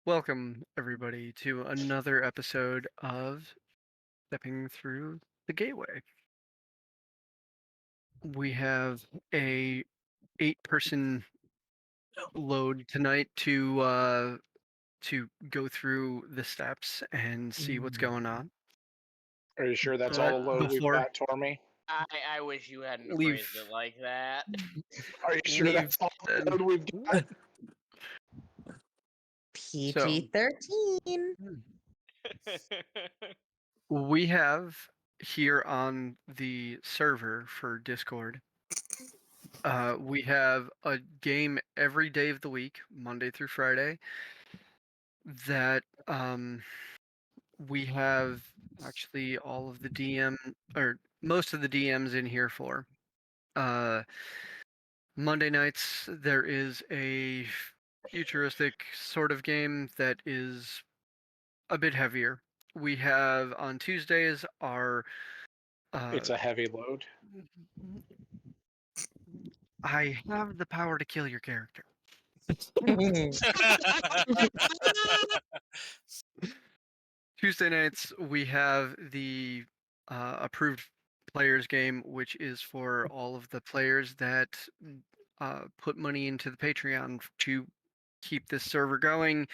Welcome, everybody, to another episode of Stepping Through the Gateway. We have a 8-person load tonight to go through the steps and see what's going on. Are you sure that's But all the load we've before got, Tormy? I wish you hadn't leave phrased it like that. Are you sure leave that's all the said, load we've got? so PG-13. we have here on the server for Discord. We have a game every day of the week, Monday through Friday, that we have actually all of the DM or most of the DMs in here for. Monday nights there is a futuristic sort of game that is a bit heavier. We have on Tuesdays our It's a heavy load. I have the power to kill your character. Tuesday nights we have the approved players game, which is for all of the players that put money into the Patreon to keep this server going,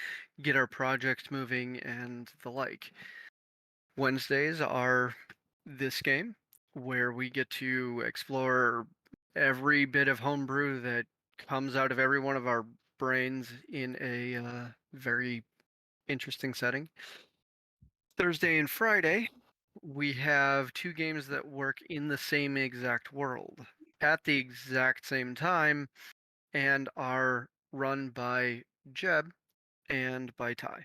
get our project moving, and the like. Wednesdays are this game, where we get to explore every bit of homebrew that comes out of every one of our brains in a very interesting setting. Thursday and Friday, we have two games that work in the same exact world at the exact same time and are run by Jeb and by Ty.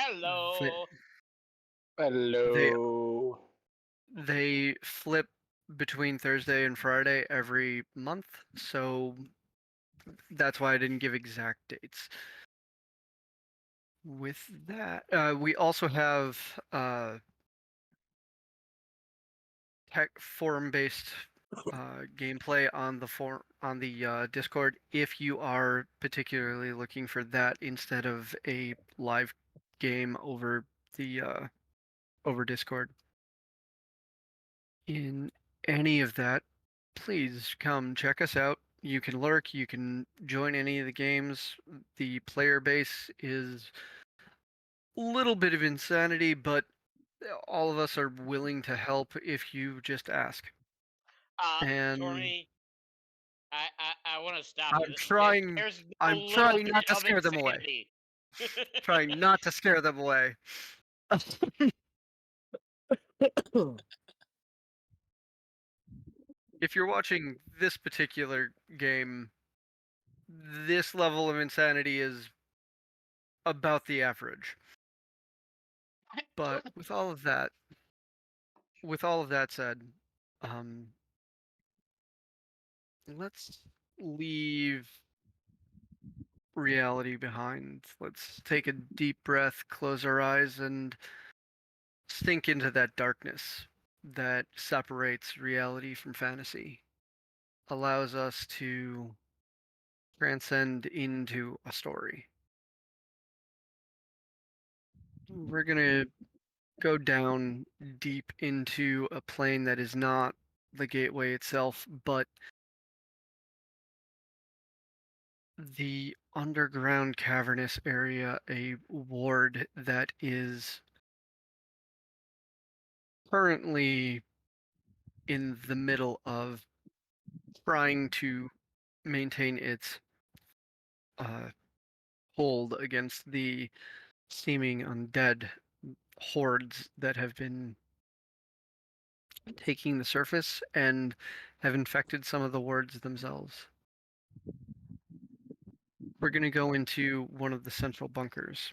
Hello. They, Hello. they flip between Thursday and Friday every month, so that's why I didn't give exact dates. With that, we also have tech forum-based gameplay on the Discord if you are particularly looking for that instead of a live game over the over Discord. In any of that, please come check us out. You can lurk, you can join any of the games. The player base is a little bit of insanity, but all of us are willing to help if you just ask. And Tori, I want to stop you. I'm trying There's no I'm little trying bit not to of scare them away. insanity. Trying not to scare them away. If you're watching this particular game, this level of insanity is about the average. But with all of that said, let's leave reality behind. Let's take a deep breath, close our eyes, and sink into that darkness that separates reality from fantasy, allows us to transcend into a story. We're gonna go down deep into a plane that is not the gateway itself, but the underground cavernous area, a ward that is currently in the middle of trying to maintain its hold against the seeming undead hordes that have been taking the surface and have infected some of the wards themselves. We're going to go into one of the central bunkers,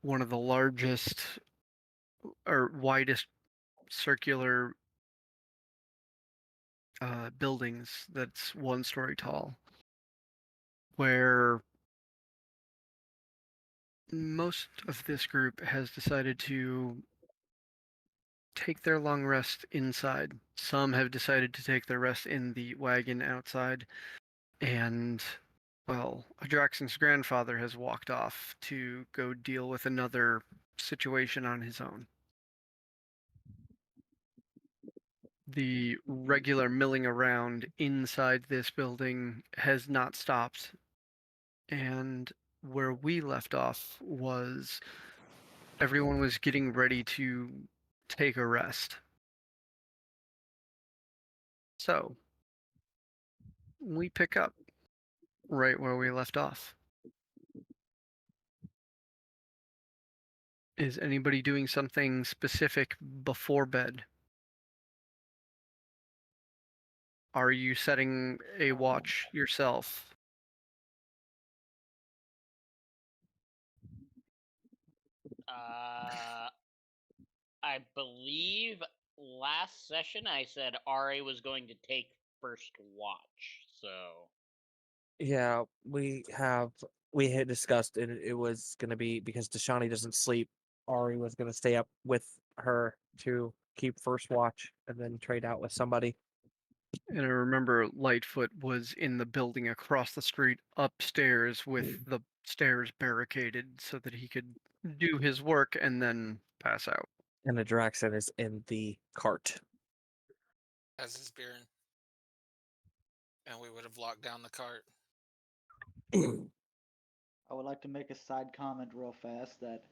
one of the largest or widest circular buildings that's 1 story tall, where most of this group has decided to take their long rest inside. Some have decided to take their rest in the wagon outside, and Well, Jackson's grandfather has walked off to go deal with another situation on his own. The regular milling around inside this building has not stopped, and where we left off was everyone was getting ready to take a rest. So, we pick up right where we left off. Is anybody doing something specific before bed? Are you setting a watch yourself? I believe last session I said Ari was going to take first watch. So Yeah, we had discussed it was gonna be because Dashani doesn't sleep. Ari was gonna stay up with her to keep first watch and then trade out with somebody. And I remember Lightfoot was in the building across the street upstairs with the stairs barricaded so that he could do his work and then pass out. And the Draxon is in the cart. As is Biren. And we would have locked down the cart. I would like to make a side comment real fast that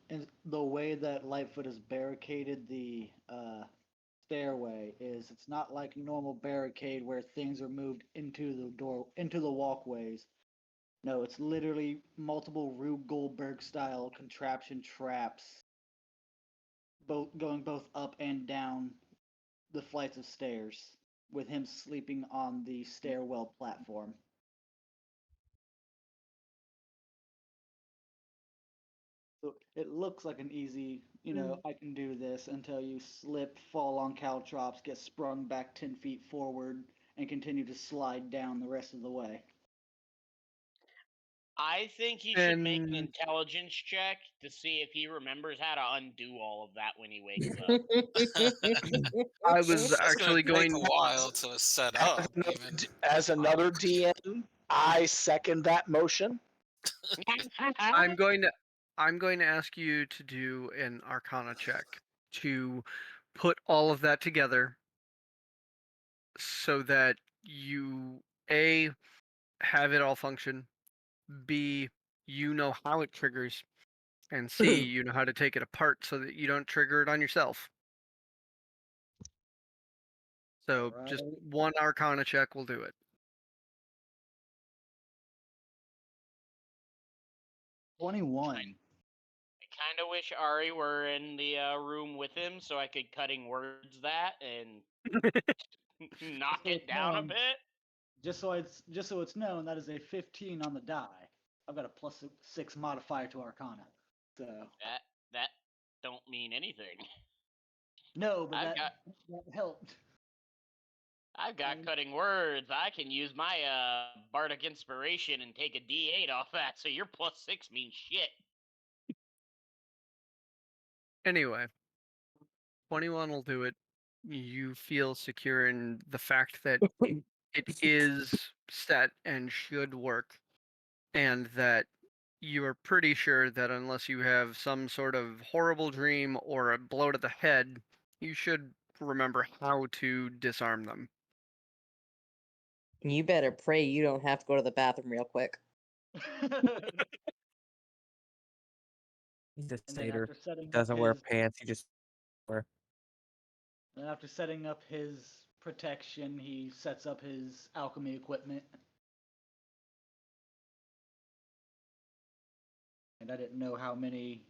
in the way that Lightfoot has barricaded the stairway is it's not like normal barricade where things are moved into the door into the walkways. No, it's literally multiple Rube Goldberg style contraption traps, both going both up and down the flights of stairs, with him sleeping on the stairwell platform. So it looks like an easy, I can do this until you slip, fall on caltrops, get sprung back 10 feet forward, and continue to slide down the rest of the way. I think he should make an And intelligence check to see if he remembers how to undo all of that when he wakes up. I was It's gonna actually take going a while to set up. Even. As another DM, I second that motion. I'm going to ask you to do an Arcana check to put all of that together so that you A, have it all function, B, you know how it triggers, and C, you know how to take it apart so that you don't trigger it on yourself. So just Alright. one Arcana check will do it. 21. I kind of wish Ari were in the room with him so I could cutting words that and knock it down a bit. Just so it's known, that is a 15 on the die. I've got a +6 modifier to Arcana. So That don't mean anything. no, but I've that helped. I've got Mm. cutting words. I can use my bardic inspiration and take a D8 off that, so your +6 means shit. Anyway, 21 will do it. You feel secure in the fact that it is set and should work, and that you are pretty sure that unless you have some sort of horrible dream or a blow to the head, you should remember how to disarm them. You better pray you don't have to go to the bathroom real quick. He's a And then satyr. after setting up Doesn't wear his, pants. He just wear. and after setting up his protection, he sets up his alchemy equipment. And I didn't know how many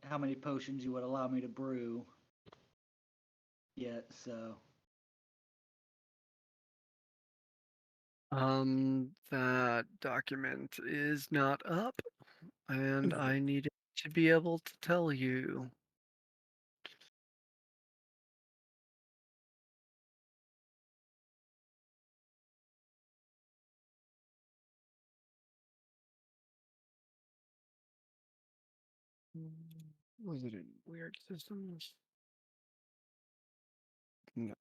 how many potions you would allow me to brew yet, so That document is not up, and I needed to be able to tell you. Was it in weird systems? No.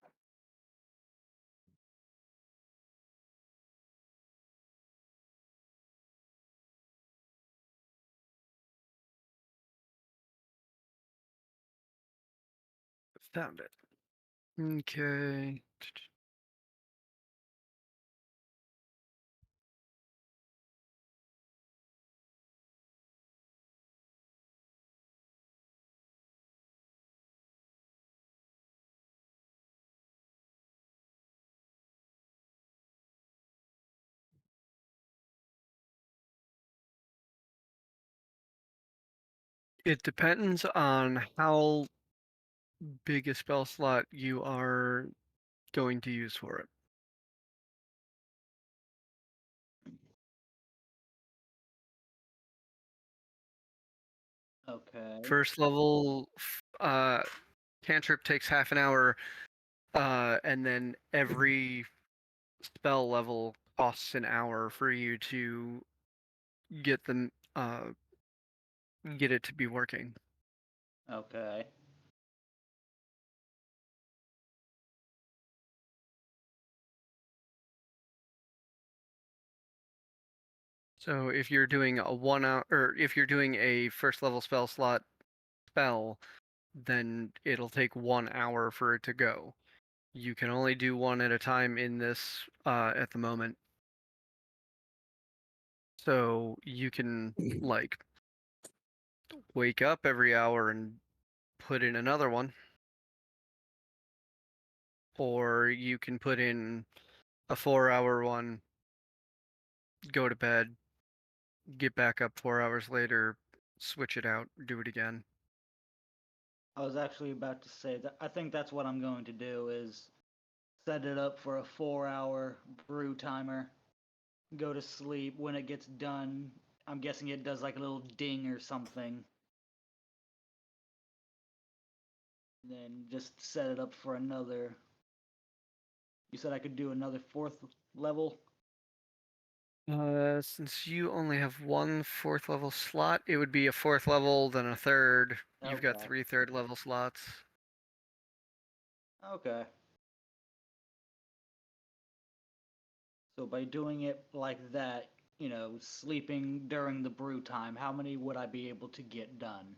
Found it. Okay. It depends on how big a spell slot you are going to use for it. Okay. First level cantrip takes half an hour, and then every spell level costs an hour for you to get them get it to be working. Okay. So if you're doing a 1 hour, or if you're doing a first level spell slot spell, then it'll take 1 hour for it to go. You can only do one at a time in this at the moment. So you can like wake up every hour and put in another one. Or you can put in a 4 hour one, go to bed, get back up 4 hours later, switch it out, do it again. I was actually about to say that I think that's what I'm going to do is set it up for a 4-hour brew timer. Go to sleep. When it gets done, I'm guessing it does like a little ding or something. Then just set it up for another. You said I could do another 4th level? Since you only have one 4th level slot, it would be a 4th level, then a third. You've got Okay. 3 third level slots. Okay. So by doing it like that, sleeping during the brew time, how many would I be able to get done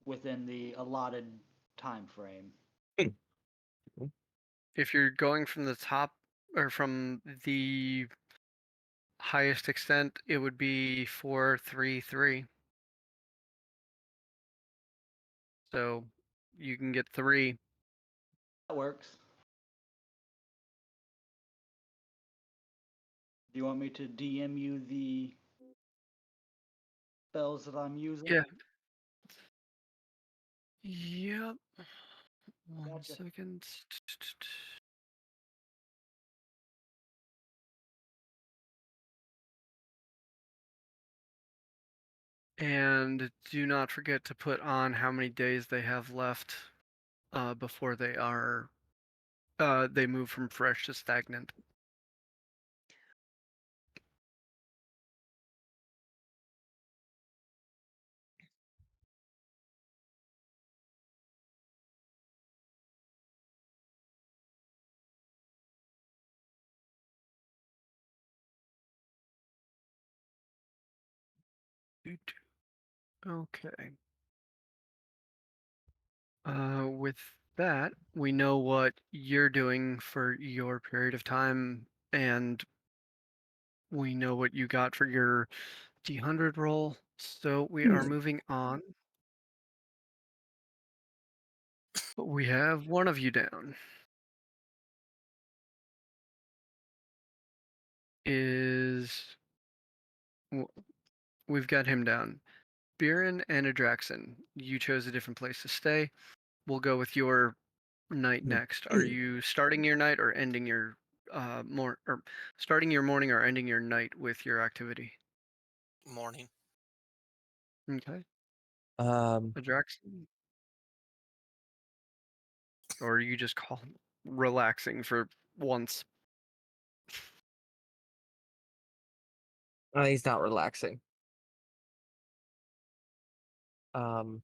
within the allotted time frame? If you're going from the top or from the highest extent, it would be 4, 3, 3. So you can get 3. That works. Do you want me to DM you the spells that I'm using? Yeah. Yep. One Gotcha. second. And do not forget to put on how many days they have left before they move from fresh to stagnant. Okay. With that, we know what you're doing for your period of time, and we know what you got for your D100 roll. So we are moving on. But we have one of you down. We've got him down. Biren and Adraxon, you chose a different place to stay. We'll go with your night next. Are you starting your night or ending your starting your morning or ending your night with your activity? Morning. Okay. Um, Adraxon? Or are you just relaxing for once? he's not relaxing. Um,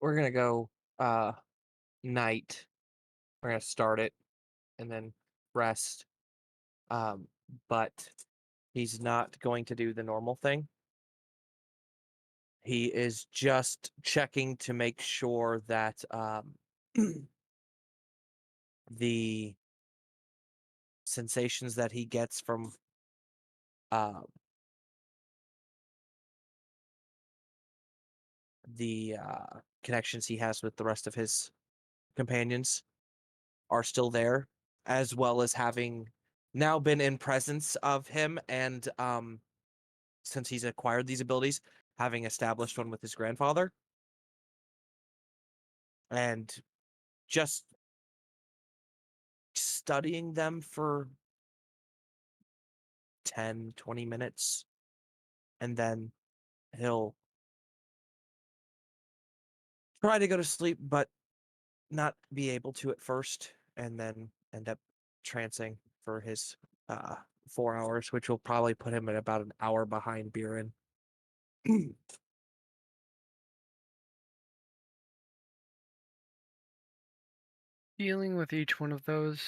we're gonna go night. We're gonna start it and then rest. But He's not going to do the normal thing. He is just checking to make sure that the sensations that he gets from the connections he has with the rest of his companions are still there, as well as having now been in presence of him and since he's acquired these abilities, having established one with his grandfather. And just studying them for 10, 20 minutes. And then he'll try to go to sleep, but not be able to at first, and then end up trancing for his 4 hours, which will probably put him at about an hour behind Biren. Dealing with each one of those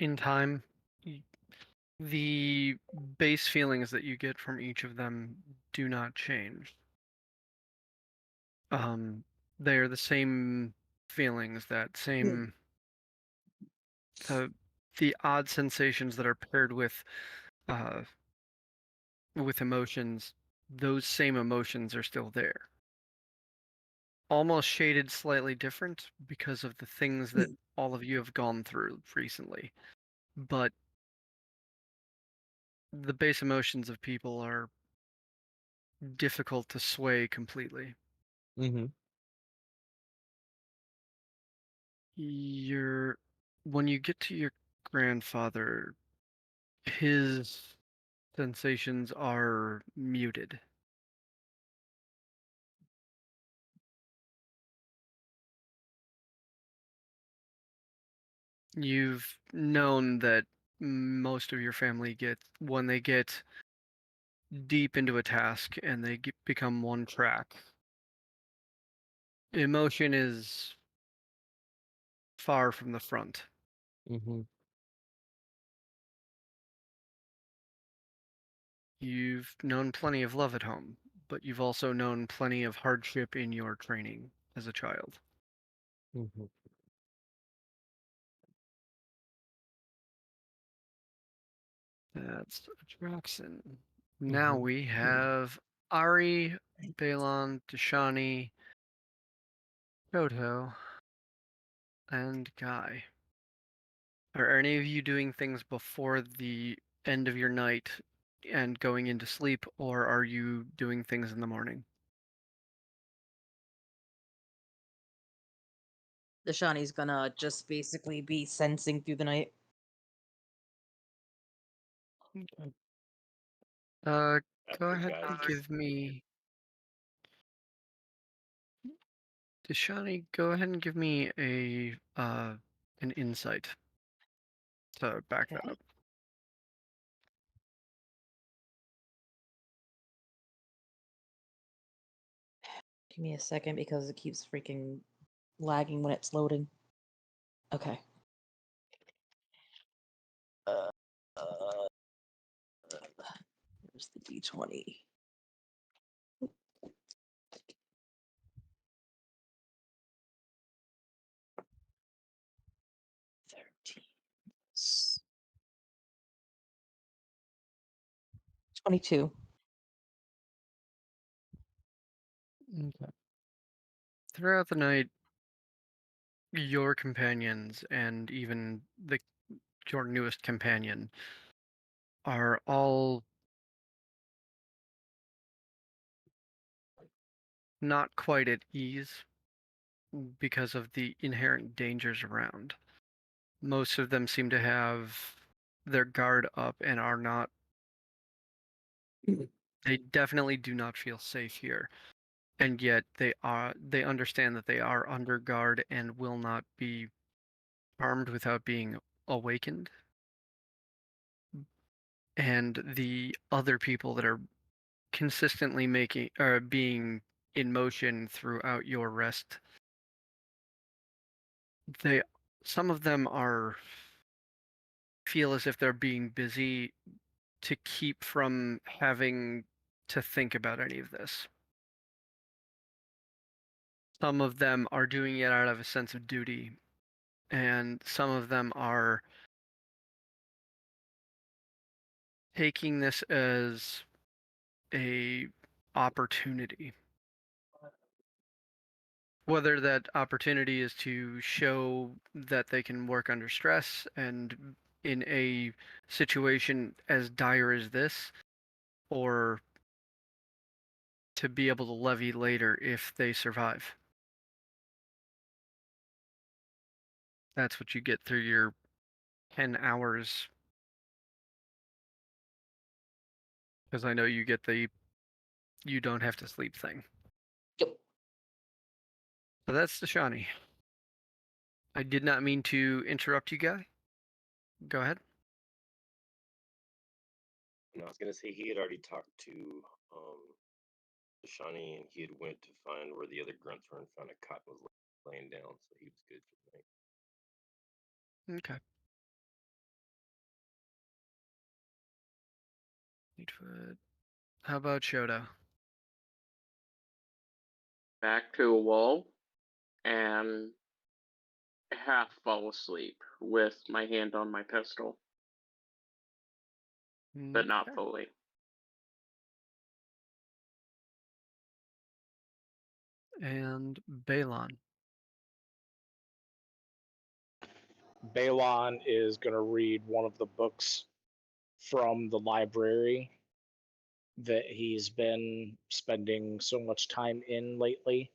in time, the base feelings that you get from each of them do not change. They're the same feelings, that same the odd sensations that are paired with emotions. Those same emotions are still there, almost shaded slightly different because of the things that all of you have gone through recently. But the base emotions of people are difficult to sway completely. Mm-hmm. When you get to your grandfather, his sensations are muted. You've known that most of your family when they get deep into a task and they become one track, emotion is far from the front. Mm-hmm. You've known plenty of love at home, but you've also known plenty of hardship in your training as a child. Mm-hmm. That's Draxon. Now Mhm. we have Ari, Balon, Deshani, Toto, and Guy. Are any of you doing things before the end of your night and going into sleep, or are you doing things in the morning? The Shawnee's gonna just basically be sensing through the night. Uh, go After ahead Guy and first. give me. Deshani, go ahead and give me an insight to back that Okay. up. Give me a second because it keeps freaking lagging when it's loading. Okay. Uh, uh, Where's the D20? S- 22. Okay. Throughout the night, your companions and even your newest companion are all not quite at ease because of the inherent dangers around. Most of them seem to have their guard up and are not. They definitely do not feel safe here, and yet they understand that they are under guard and will not be harmed without being awakened. And the other people that are consistently being in motion throughout your rest, they some of them are feel as if they're being busy to keep from having to think about any of this. Some of them are doing it out of a sense of duty, and some of them are taking this as a opportunity. Whether that opportunity is to show that they can work under stress and in a situation as dire as this, or to be able to levy later if they survive. That's what you get through your 10 hours. Because I know you get the you don't have to sleep thing. Yep. So that's the Shawnee. I did not mean to interrupt you, guy. Go ahead. And I was gonna say he had already talked to Shani, and he had went to find where the other grunts were and found a cot was laying down, so he was good for the night. Okay. Neatfoot. How about Shoda? Back to a wall and half fall asleep with my hand on my pistol, but not Okay. fully. And Balon. Balon is going to read one of the books from the library that he's been spending so much time in lately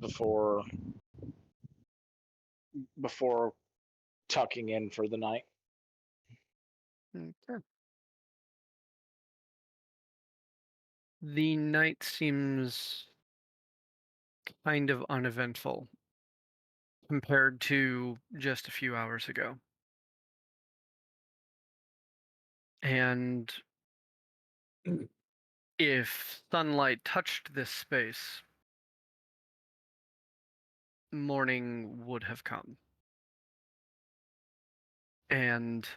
before tucking in for the night. Okay. The night seems kind of uneventful compared to just a few hours ago. And if sunlight touched this space, morning would have come. And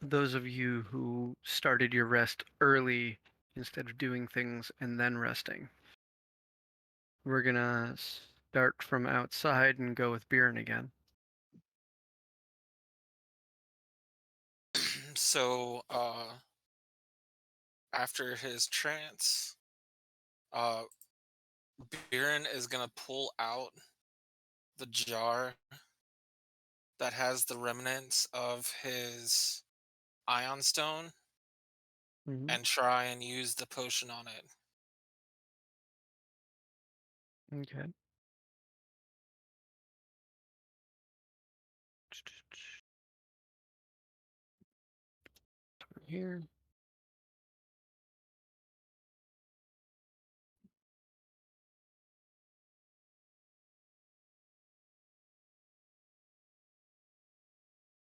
those of you who started your rest early instead of doing things and then resting, we're gonna start from outside and go with Bjorn again. So, after his trance, Biren is gonna pull out the jar that has the remnants of his ion stone Mhm. and try and use the potion on it. Okay. Here.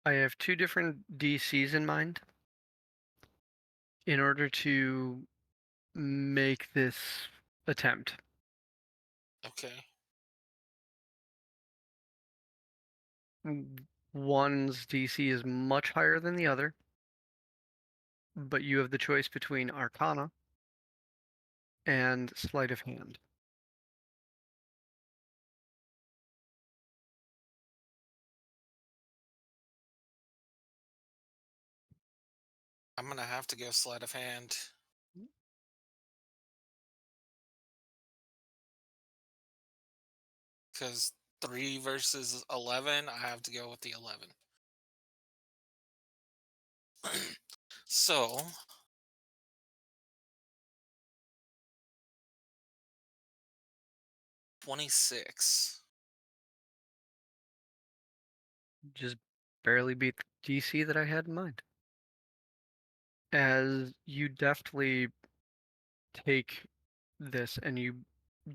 I have two different DCs in mind in order to make this attempt. Okay. One's DC is much higher than the other, but you have the choice between Arcana and Sleight of Hand. I'm gonna have to go sleight of hand. Because 3 versus 11, I have to go with the 11. So, $26. Just barely beat the DC that I had in mind. As you deftly take this and you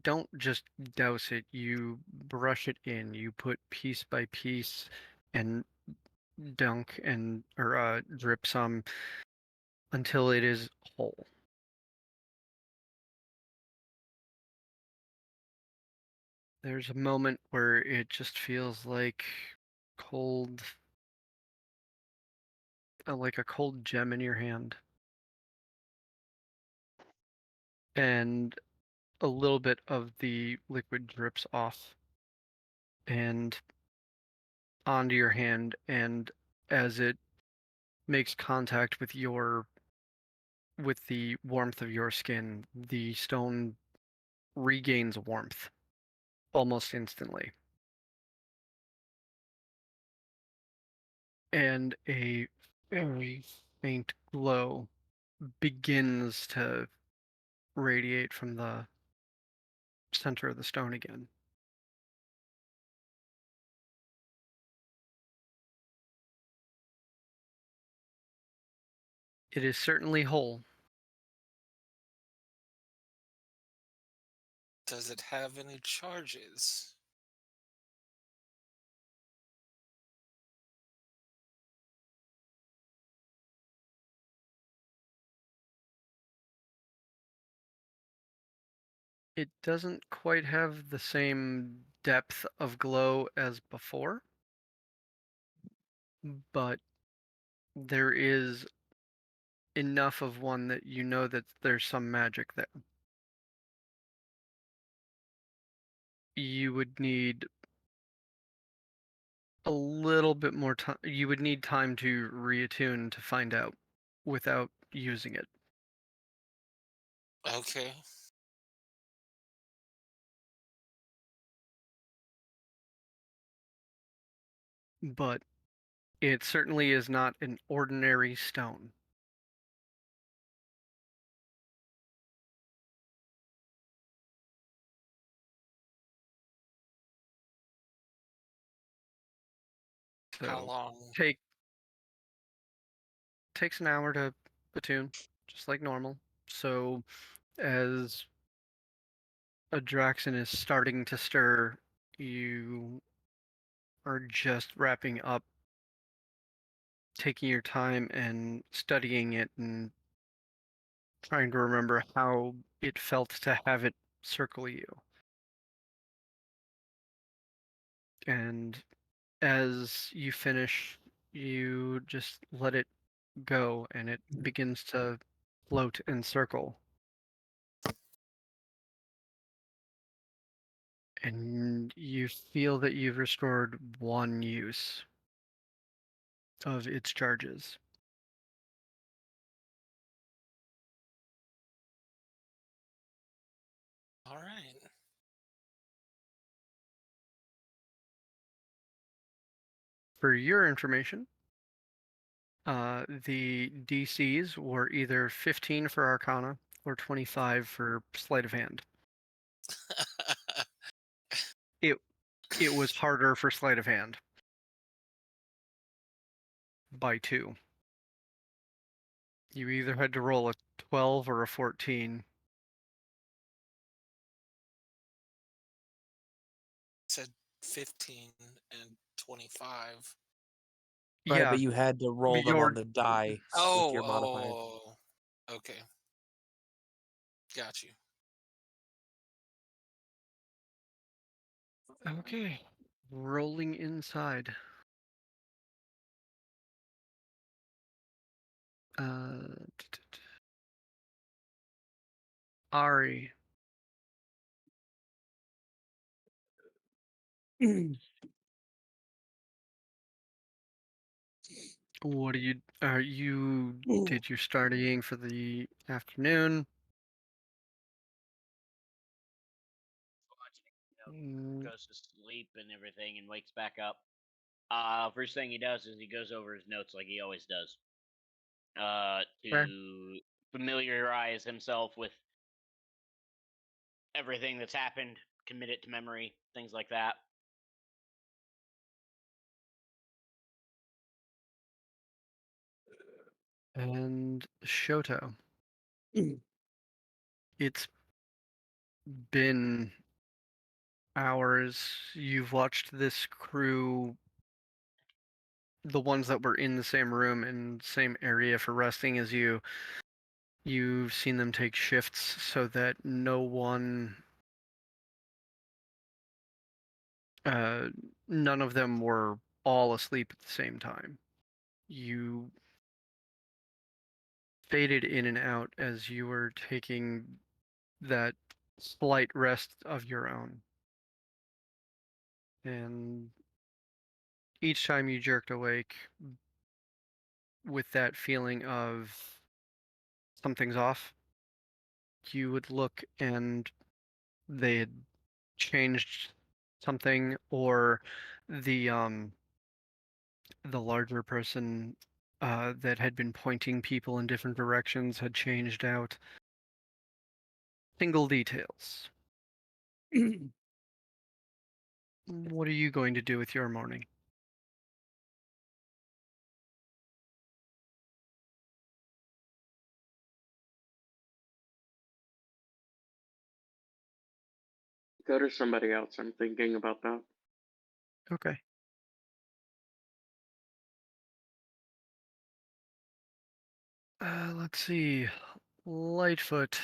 don't just douse it, you brush it in, you put piece by piece and dunk and or drip some until it is whole. There's a moment where it just feels like cold like a cold gem in your hand, and a little bit of the liquid drips off and onto your hand, and as it makes contact with the warmth of your skin, the stone regains warmth almost instantly. And a very faint glow begins to radiate from the center of the stone again. It is certainly whole. Does it have any charges? It doesn't quite have the same depth of glow as before, but there is enough of one that you know that there's some magic there. You would need a little bit more time. You would need time to reattune to find out without using it. Okay. But it certainly is not an ordinary stone. How So long? takes an hour to attune, just like normal. So as Adraxin is starting to stir, you are just wrapping up, taking your time and studying it and trying to remember how it felt to have it circle you. And as you finish, you just let it go and it begins to float and circle. And you feel that you've restored one use of its charges. All right. For your information, the DCs were either 15 for Arcana or 25 for Sleight of Hand. It was harder for Sleight of Hand by 2. You either had to roll a 12 or a 14. Said 15 and 25. Right, Yeah, but you had to roll them your on the die with your modifier. Oh. Okay. Got you. okay. Rolling inside. Ari. What are you did your studying for the afternoon? Goes to sleep and everything and wakes back up. First thing he does is he goes over his notes like he always does. Fair. To familiarize himself with everything that's happened, commit it to memory, things like that. And Shoto. It's been hours. You've watched this crew, the ones that were in the same room and same area for resting as you. You've seen them take shifts so that none of them were all asleep at the same time. You faded in and out as you were taking that slight rest of your own. And each time you jerked awake with that feeling of something's off, you would look and they had changed something, or the larger person that had been pointing people in different directions had changed out. Single details. What are you going to do with your morning? Go to somebody else. I'm thinking about that. Okay. Let's see. Lightfoot,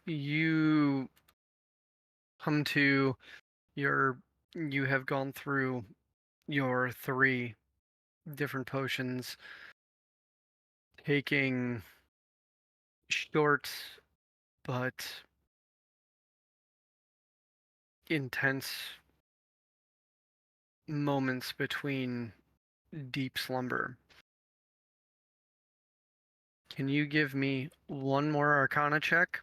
you come to you have gone through your 3 different potions, taking short but intense moments between deep slumber. Can you give me one more Arcana check?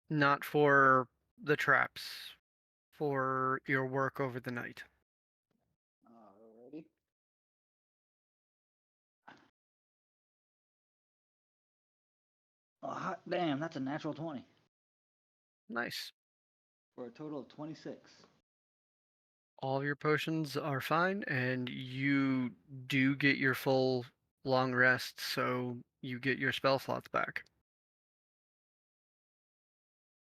Not for the traps, for your work over the night. Alrighty. Oh, hot damn, that's a natural 20 Nice. for a total of 26. All of your potions are fine, and you do get your full long rest, so you get your spell slots back.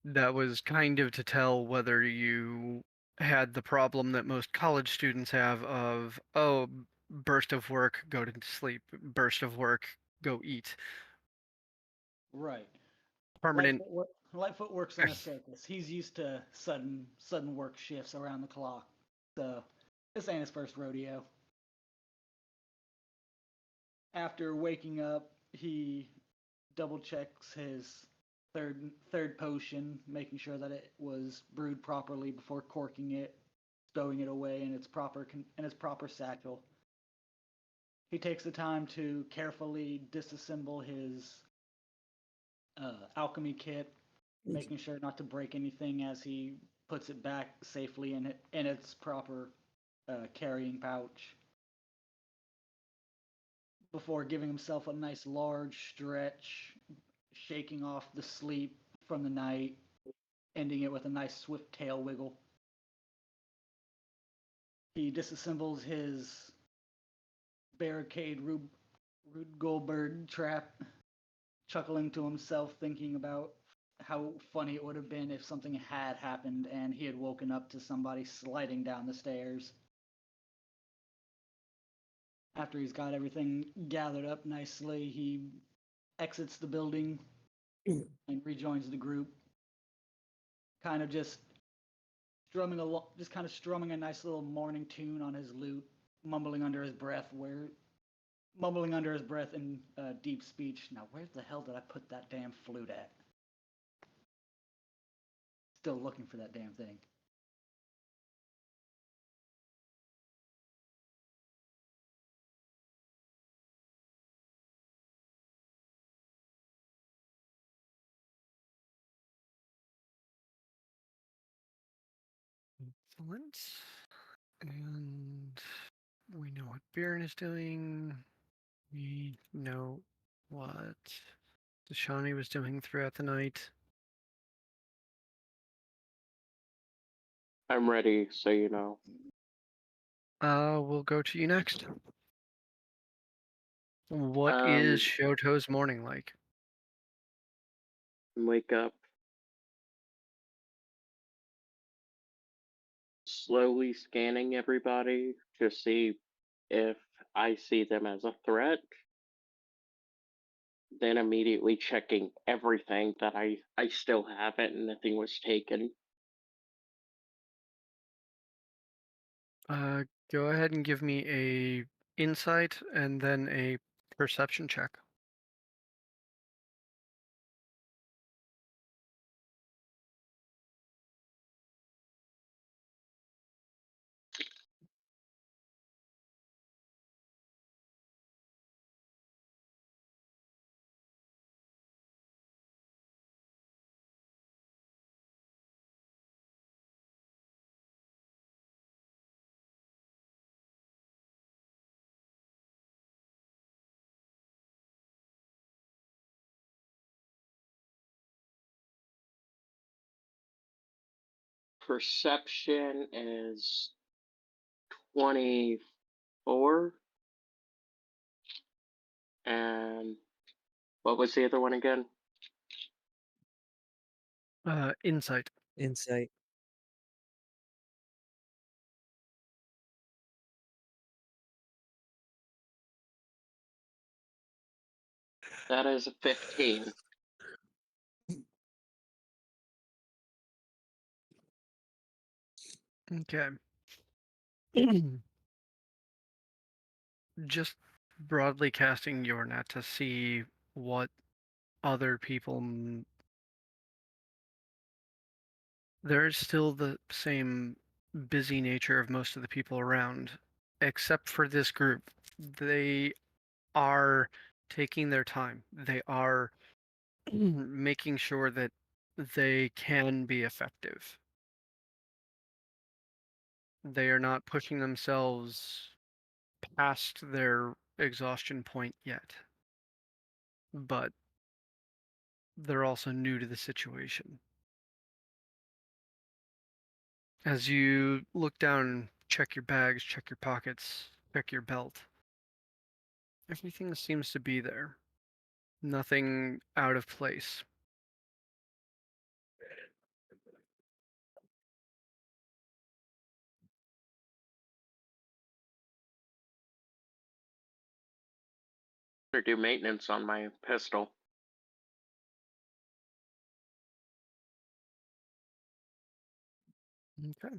That was kind of to tell whether you had the problem that most college students have of, oh, burst of work, go to sleep, burst of work, go eat. Right. Permanent. Lightfoot works in a circus. He's used to sudden work shifts around the clock. So this ain't his first rodeo. After waking up, he double checks his third potion, making sure that it was brewed properly before corking it, stowing it away in its proper satchel. He takes the time to carefully disassemble his alchemy kit, making sure not to break anything as he puts it back safely in its proper carrying pouch. Before giving himself a nice large stretch, shaking off the sleep from the night, ending it with a nice swift tail wiggle. He disassembles his barricade Rube Goldberg trap, chuckling to himself, thinking about how funny it would have been if something had happened and he had woken up to somebody sliding down the stairs. After he's got everything gathered up nicely, he exits the building and rejoins the group. Kind of just strumming a nice little morning tune on his lute, mumbling under his breath in deep speech. Now, where the hell did I put that damn flute at? Still looking for that damn thing. Excellent. And we know what Baron is doing. We know what Deshani was doing throughout the night. I'm ready, so you know. We'll go to you next. What is Shoto's morning like? Wake up. Slowly scanning everybody to see if I see them as a threat. Then immediately checking everything that I still have it and nothing was taken. Go ahead and give me insight and then a perception check. Perception is 24. And what was the other one again? Insight. Insight. That is a 15. Okay. Just broadly casting your net to see what other people. There's still the same busy nature of most of the people around, except for this group. They are taking their time. They are making sure that they can be effective. They are not pushing themselves past their exhaustion point yet. But they're also new to the situation. As you look down, check your bags, check your pockets, check your belt, everything seems to be there. Nothing out of place. Or do maintenance on my pistol. Okay.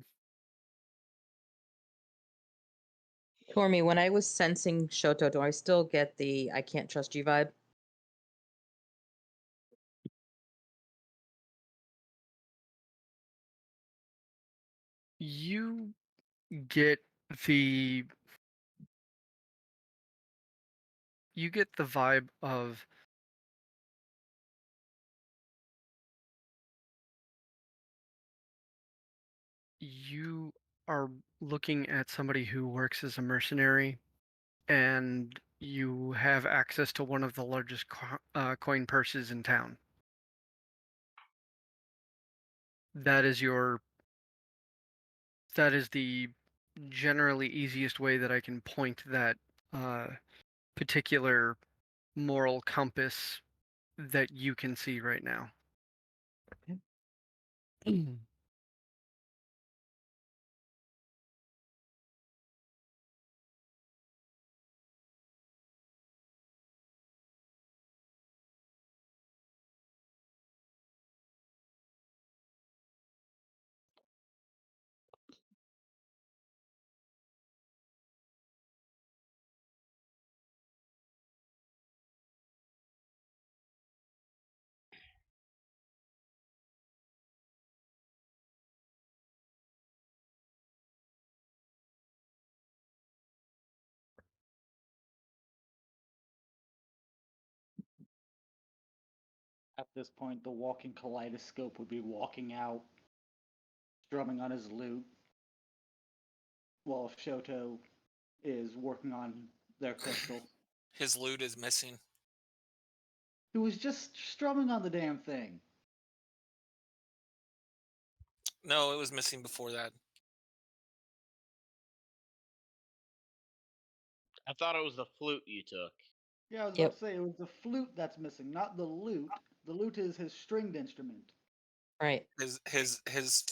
Tormy, when I was sensing Shoto, do I still get the I can't trust you vibe? You get the vibe of you are looking at somebody who works as a mercenary and you have access to one of the largest coin purses in town. That is the generally easiest way that I can point that particular moral compass that you can see right now. At this point, the walking kaleidoscope would be walking out, strumming on his lute, while Shoto is working on their crystal. His loot is missing. He was just strumming on the damn thing. No, it was missing before that. I thought it was the flute you took. Yeah, I was Yep. about to say it was the flute that's missing, not the lute. The lute is his stringed instrument. Right. His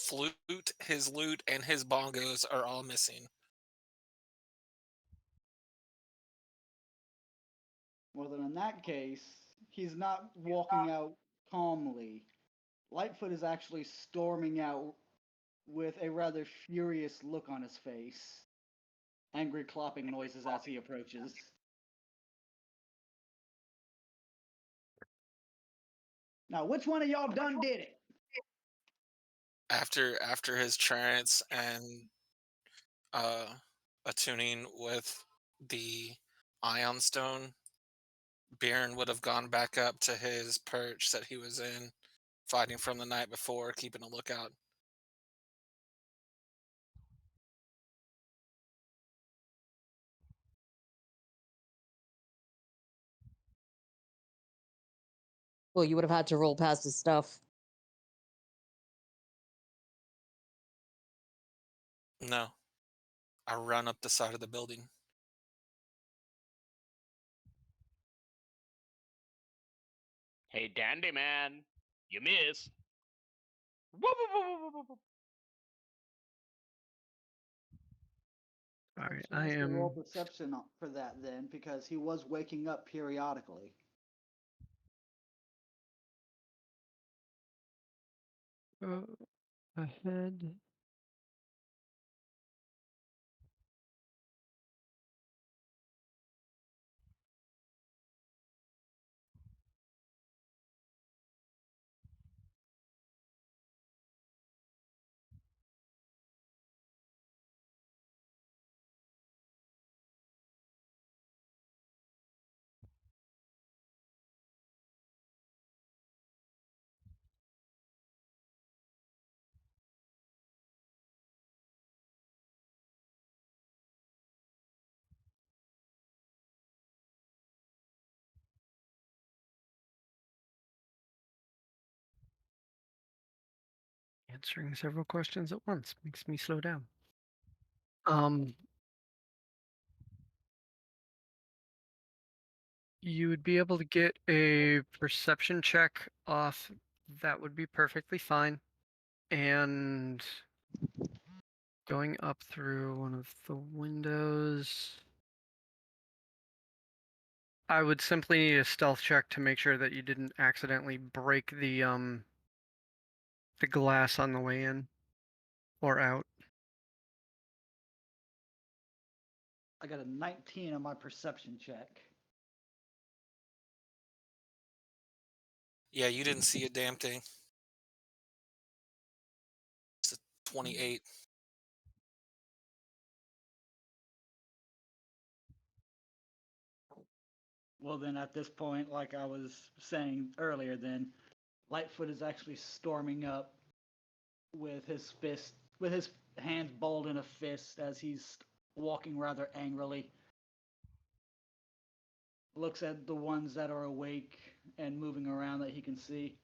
flute, his lute, and his bongos are all missing. Well, then in that case, he's not walking out calmly. Lightfoot is actually storming out with a rather furious look on his face. angry clopping noises as he approaches. Now, which one of y'all done did it? After his trance and attuning with the ion stone, Bjorn would have gone back up to his perch that he was in, fighting from the night before, keeping a lookout. Well, you would have had to roll past his stuff. No, I run up the side of the building. Hey, Dandy Man, you miss. Whoop, whoop, whoop, whoop, whoop, whoop. All right, So I let's roll am. perception for that then, because he was waking up periodically. Ahead. Answering several questions at once makes me slow down. You would be able to get a perception check off. That would be perfectly fine. And going up through one of the windows, I would simply need a stealth check to make sure that you didn't accidentally break the glass on the way in or out. I got a 19 on my perception check. Yeah, you didn't see a damn thing. It's a 28. Well, then at this point, like I was saying earlier, then Lightfoot is actually storming up with his hands balled in a fist as he's walking rather angrily. Looks at the ones that are awake and moving around that he can see.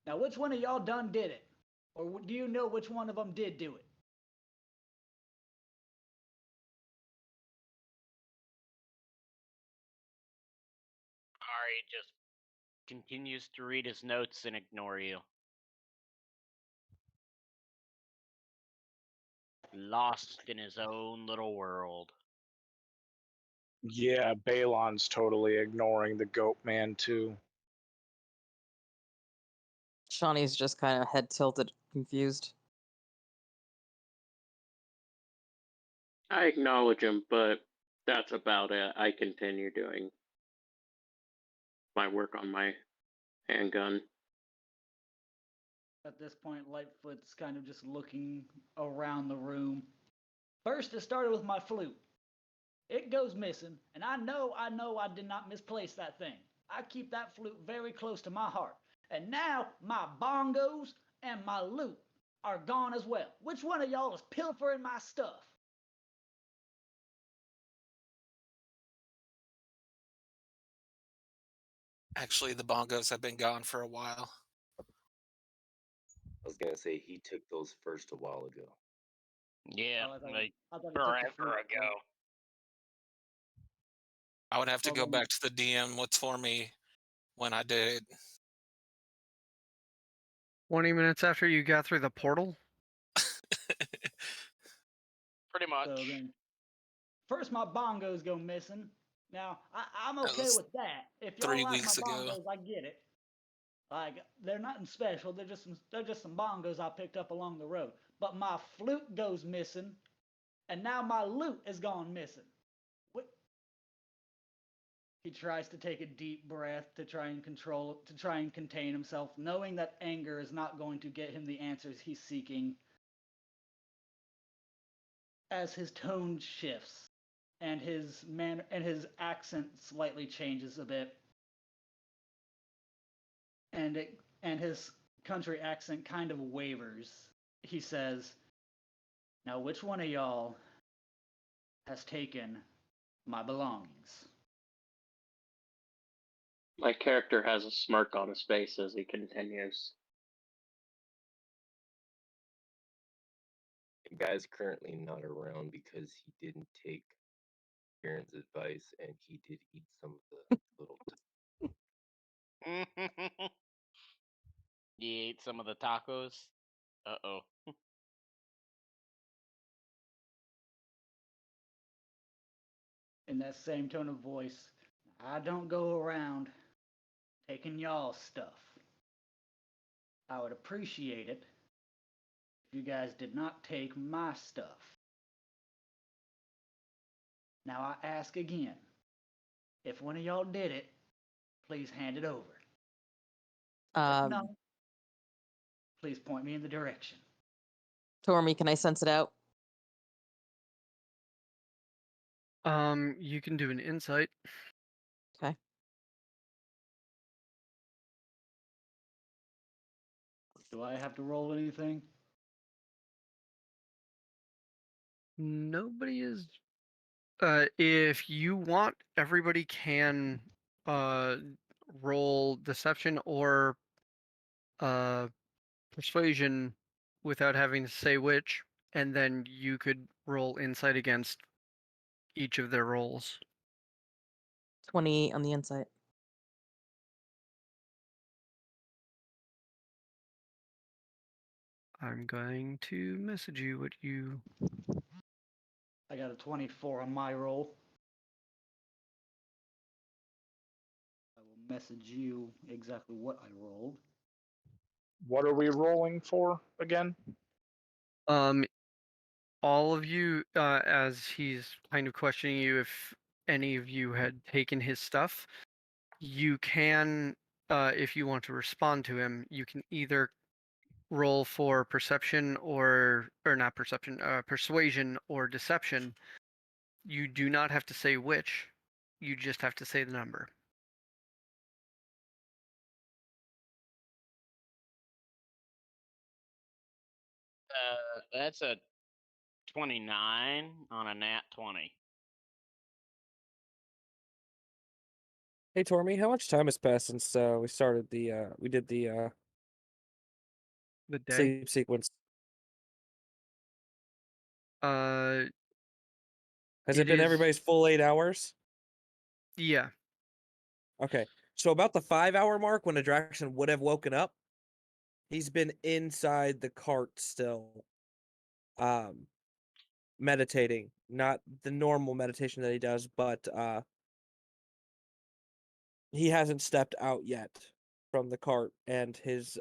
Now, which one of y'all done did it? Or do you know which one of them did do it? Ari just continues to read his notes and ignore you. Lost in his own little world. Yeah, Balon's totally ignoring the goat man too. Shawnee's just kind of head tilted, confused. I acknowledge him, but that's about it. I continue doing my work on my handgun. At this point, Lightfoot's kind of just looking around the room. First, it started with my flute. It goes missing, and I know I did not misplace that thing. I keep that flute very close to my heart. And now my bongos and my loot are gone as well. Which one of y'all is pilfering my stuff? Actually, the bongos have been gone for a while. I was gonna say he took those first a while ago. Yeah, Oh, I thought like I thought he took the forever flute ago. first. I would have to Well, go then- back to the DM what's for me when I did it. 20 minutes after you got through the portal? Pretty much. So then, first my bongos go missing. Now I'm That okay was with that. If 3 y'all like my weeks ago. bongos, I get it. Like they're nothing special. They're just some bongos I picked up along the road. But my flute goes missing, and now my loot has gone missing. What? He tries to take a deep breath to try and contain himself, knowing that anger is not going to get him the answers he's seeking. As his tone shifts and his accent slightly changes a bit, and his country accent kind of wavers, he says, "Now, which one of y'all has taken my belongings?" My character has a smirk on his face as he continues. The guy's currently not around because he didn't take Aaron's advice and he did eat some of the little. You ate some of the tacos? Uh-oh. In that same tone of voice, "I don't go around taking y'all's stuff. I would appreciate it if you guys did not take my stuff. Now I ask again, if one of y'all did it, please hand it over. If not, please point me in the direction." Tormy, can I sense it out? You can do an insight. Okay. Do I have to roll anything? Nobody is. If you want, everybody can roll deception or persuasion without having to say which, and then you could roll insight against each of their rolls. 28 on the insight. I'm going to message you what you. I got a 24 on my roll. I will message you exactly what I rolled. What are we rolling for again? All of you, as he's kind of questioning you if any of you had taken his stuff, you can, if you want to respond to him, you can either roll for perception or not perception, persuasion or deception. You do not have to say which. You just have to say the number. That's a 29 on a nat 20. Hey Tormy, how much time has passed since we started we did the The day. sleep sequence? Uh, Has it been is- everybody's full 8 hours? yeah. Okay. So about the 5-hour mark when Adraxan would have woken up, he's been inside the cart still. Meditating. Not the normal meditation that he does, but he hasn't stepped out yet from the cart, and his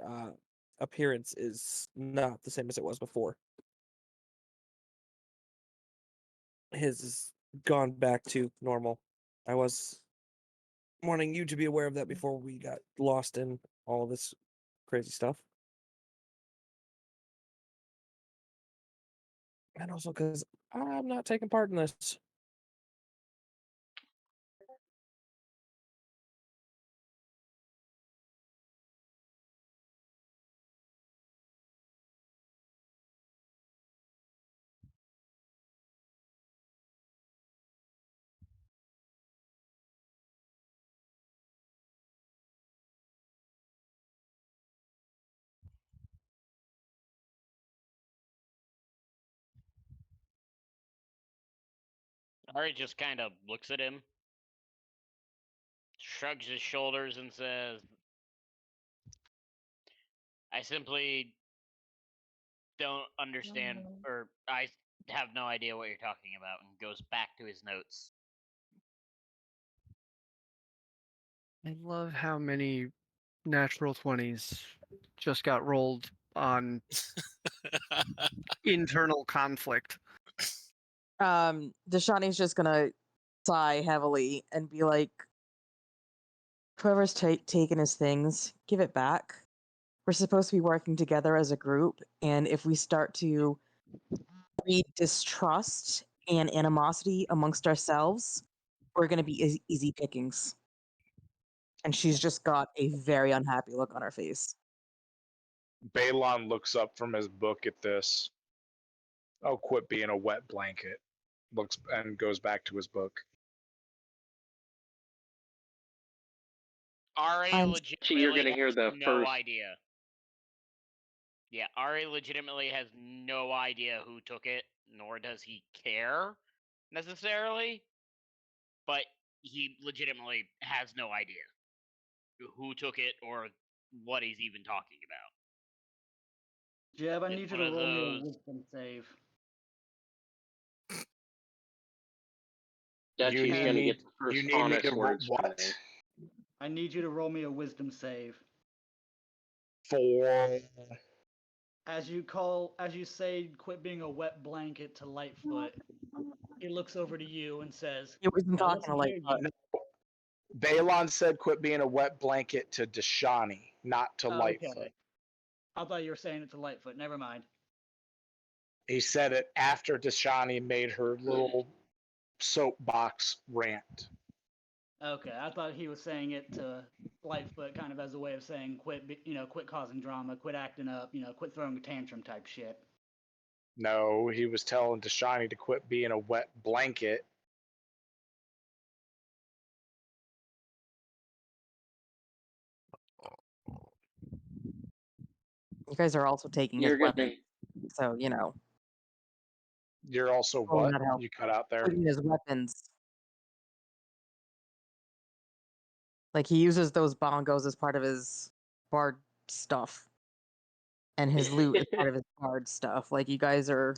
appearance is not the same as it was before. His has gone back to normal. I was wanting you to be aware of that before we got lost in all of this crazy stuff. And also because I'm not taking part in this. Ari just kind of looks at him, shrugs his shoulders, and says, "I simply don't understand, or I have no idea what you're talking about," and goes back to his notes. I love how many natural 20s just got rolled on internal conflict. Deshani's just gonna sigh heavily and be like, "Whoever's taken his things, give it back. We're supposed to be working together as a group, and if we start to breed distrust and animosity amongst ourselves, we're gonna be easy pickings." And she's just got a very unhappy look on her face. Balon looks up from his book at this. Oh, quit being a wet blanket. Looks and goes back to his book. Ari I'm- legitimately So you're gonna hear has the no first- idea. Yeah, Ari legitimately has no idea who took it, nor does he care necessarily. But he legitimately has no idea who took it or what he's even talking about. Jeb, I It's need you one to of roll me a those- wisdom save. That's You who's need gonna me- get the first you need me honest to words from what? me. I need you to roll me a wisdom save. For As you say, quit being a wet blanket to Lightfoot. He looks over to you and says, He wasn't "Now talking to listen here, Lightfoot. you-" Balon said quit being a wet blanket to Deshani, not to Oh, Lightfoot. okay. I thought you were saying it to Lightfoot. Never mind. He said it after Deshani made her little soapbox rant. Okay, I thought he was saying it to Lightfoot, kind of as a way of saying quit causing drama, quit acting up, quit throwing a tantrum type shit. No, he was telling Deshani to quit being a wet blanket. You guys are also taking his You're gonna weapon, so You're also Oh, what? that helps. You cut out there. taking his weapons. Like he uses those bongos as part of his bard stuff, and his loot is part of his bard stuff. Like you guys are.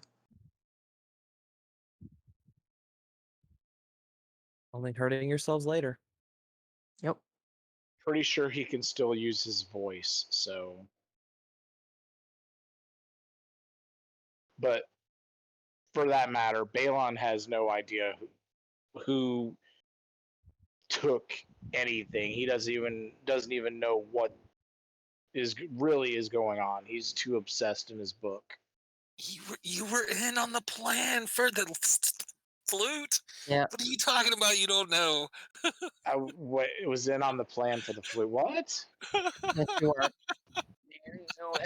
Only hurting yourselves later. Yep. Pretty sure he can still use his voice, so. But for that matter, Balon has no idea who took anything. He doesn't even know what really is going on. He's too obsessed in his book. You were in on the plan for the flute. Yeah. What are you talking about? You don't know. It was in on the plan for the flute. What? Yes, you are.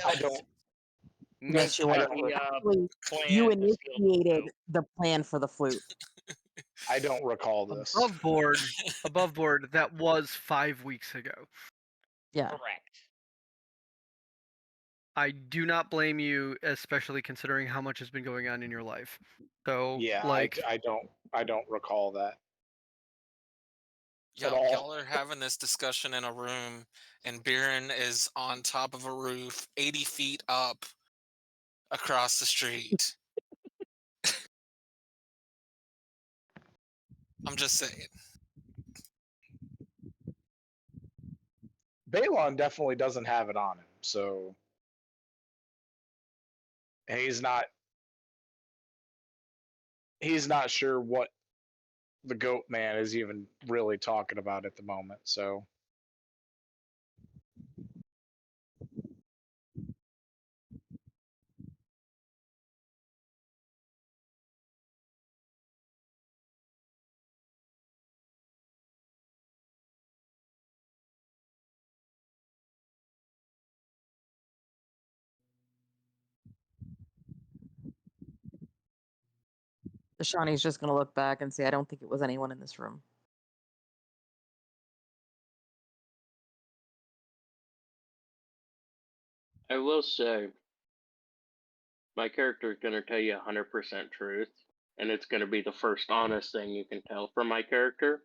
I don't. Yes, you I are. don't. Actually, plan you to steal the initiated flute. the plan for the flute. I don't recall this. Above board, that was 5 weeks ago. Yeah. Correct. I do not blame you, especially considering how much has been going on in your life. So, Yeah, like, I don't recall that. At Y'all, all. y'all are having this discussion in a room, and Biren is on top of a roof, 80 feet up across the street. I'm just saying. Balon definitely doesn't have it on him, so and he's not sure what the goat man is even really talking about at the moment, so Shawnee's just gonna look back and say, "I don't think it was anyone in this room." I will say, my character is gonna tell you 100% truth, and it's gonna be the first honest thing you can tell from my character.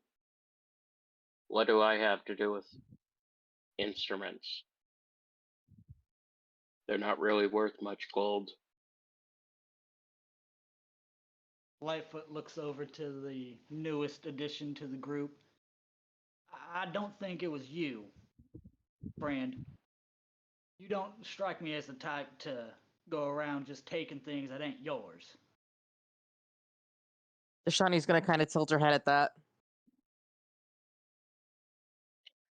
What do I have to do with instruments? They're not really worth much gold. Lightfoot looks over to the newest addition to the group. I don't think it was you, friend. You don't strike me as the type to go around just taking things that ain't yours. Deshani's gonna kind of tilt her head at that.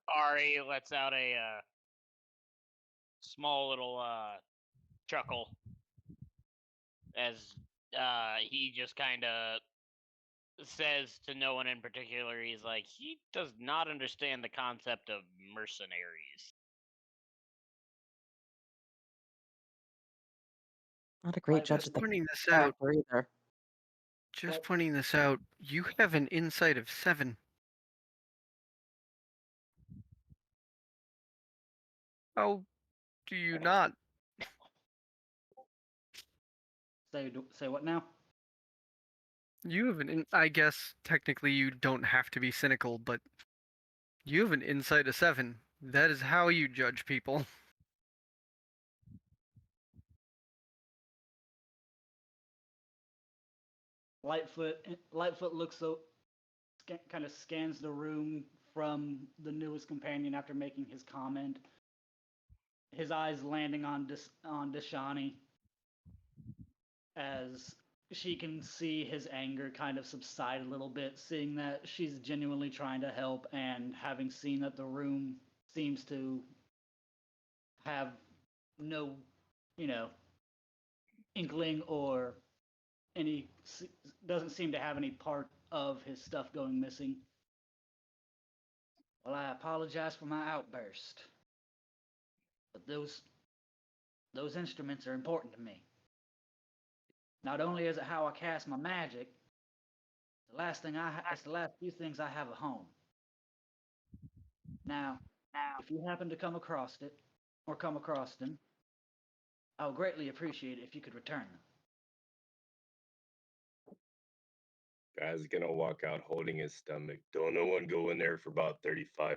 Ari lets out a small little chuckle as he just kind of says to no one in particular, he's like, he does not understand the concept of mercenaries. Not a great Right, judge Just of the pointing this out. character either. Just pointing this out. You have an insight of 7. How do you not? Say what now? You have I guess technically you don't have to be cynical, but you have an insight of 7. That is how you judge people. Lightfoot looks so kind of scans the room from the newest companion after making his comment. His eyes landing on Deshani as she can see his anger kind of subside a little bit, seeing that she's genuinely trying to help and having seen that the room seems to have no, inkling or any doesn't seem to have any part of his stuff going missing. Well, I apologize for my outburst, but those instruments are important to me. Not only is it how I cast my magic, it's the last few things I have at home. Now, if you happen to come across it or come across them, I would greatly appreciate it if you could return them. Guy's gonna walk out holding his stomach. Don't no one go in there for about 35,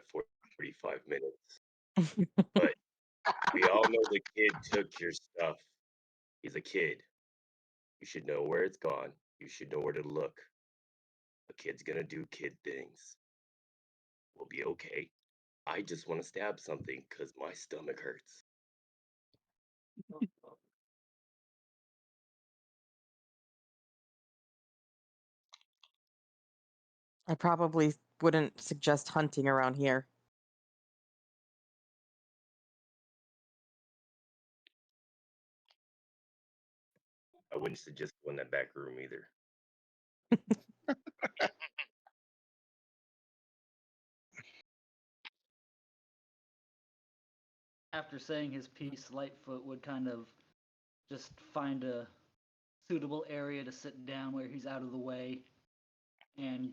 45 minutes. But we all know the kid took your stuff. He's a kid. You should know where it's gone. You should know where to look. A kid's gonna do kid things. We'll be okay. I just want to stab something because my stomach hurts. I probably wouldn't suggest hunting around here. I wouldn't suggest go in that back room either. After saying his piece, Lightfoot would kind of just find a suitable area to sit down where he's out of the way, and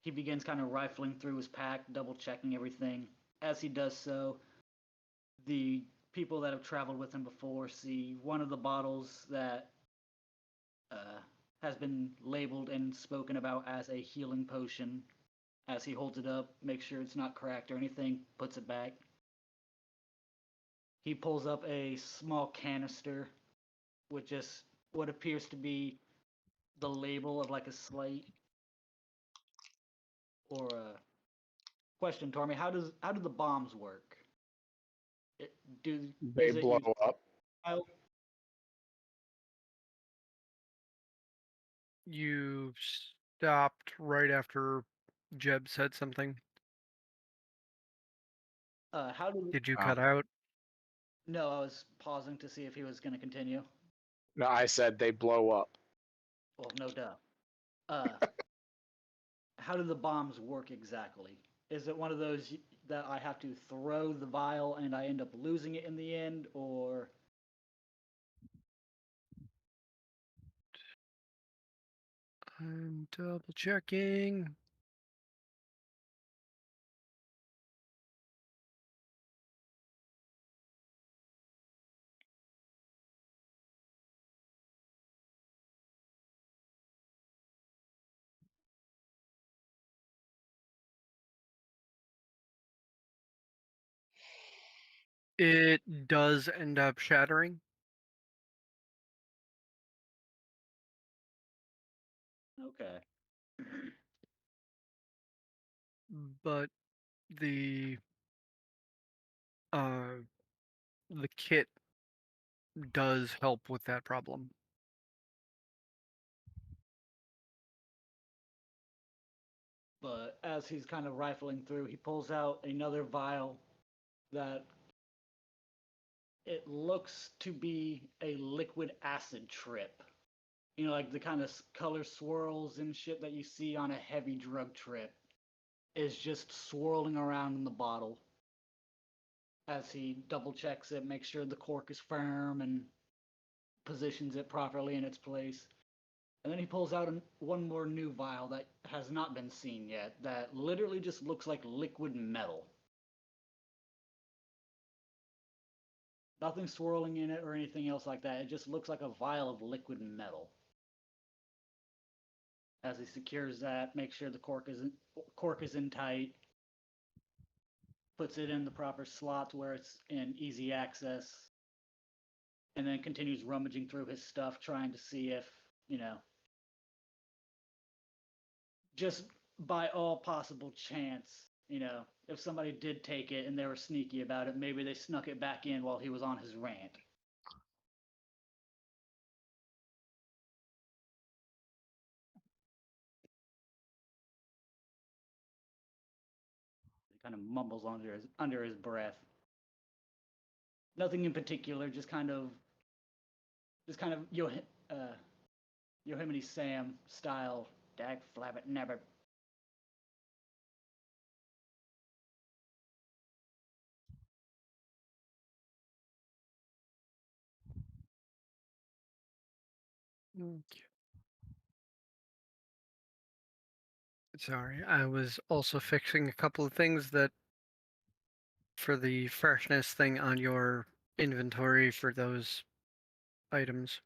he begins kind of rifling through his pack, double checking everything. As he does so, the people that have traveled with him before see one of the bottles that has been labeled and spoken about as a healing potion. As he holds it up, makes sure it's not cracked or anything, puts it back. He pulls up a small canister with just what appears to be the label of like a slate or a question, Tormy. How do the bombs work? They is it blow used up. You stopped right after Jeb said something. How do Did you Oh. cut out? No, I was pausing to see if he was going to continue. No, I said they blow up. Well, no doubt. How do the bombs work exactly? Is it one of those that I have to throw the vial and I end up losing it in the end, or I'm double checking. It does end up shattering. okay? But the uh the kit does help with that problem. But as he's kind of rifling through, he pulls out another vial that it looks to be a liquid acid trip. You know, like the kind of color swirls and shit that you see on a heavy drug trip is just swirling around in the bottle as he double checks it, makes sure the cork is firm and positions it properly in its place. And then he pulls out one more new vial that has not been seen yet, that literally just looks like liquid metal. Nothing swirling in it or anything else like that. It just looks like a vial of liquid metal. As he secures that, makes sure the cork is in tight, puts it in the proper slot where it's in easy access, and then continues rummaging through his stuff, trying to see if, you know, just by all possible chance, you know, if somebody did take it and they were sneaky about it, maybe they snuck it back in while he was on his rant. He kind of mumbles under his breath. Nothing in particular, just kind of Yosemite Sam style. Dag flabbit never. Sorry, I was also fixing a couple of things that for the freshness thing on your inventory for those items.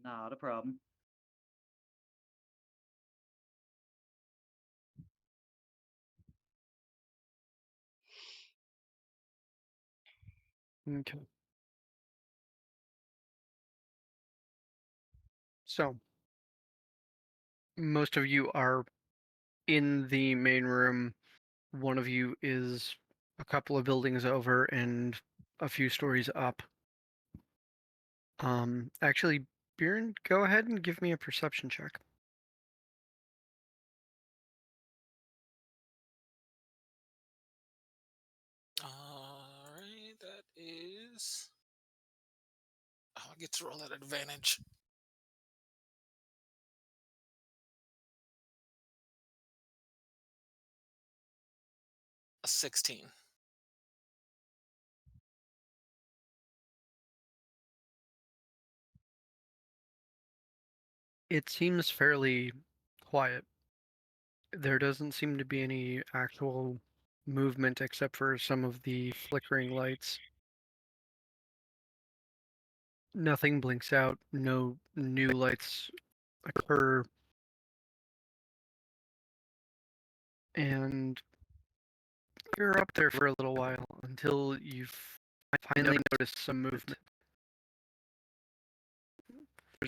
Not a problem. Okay. So, most of you are in the main room. One of you is a couple of buildings over and a few stories up. Actually, Bjorn, go ahead and give me a perception check. Alright, that is. Oh, I get to roll at advantage. A 16. It seems fairly quiet. There doesn't seem to be any actual movement except for some of the flickering lights. Nothing blinks out, no new lights occur, and you're up there for a little while until you finally notice some movement.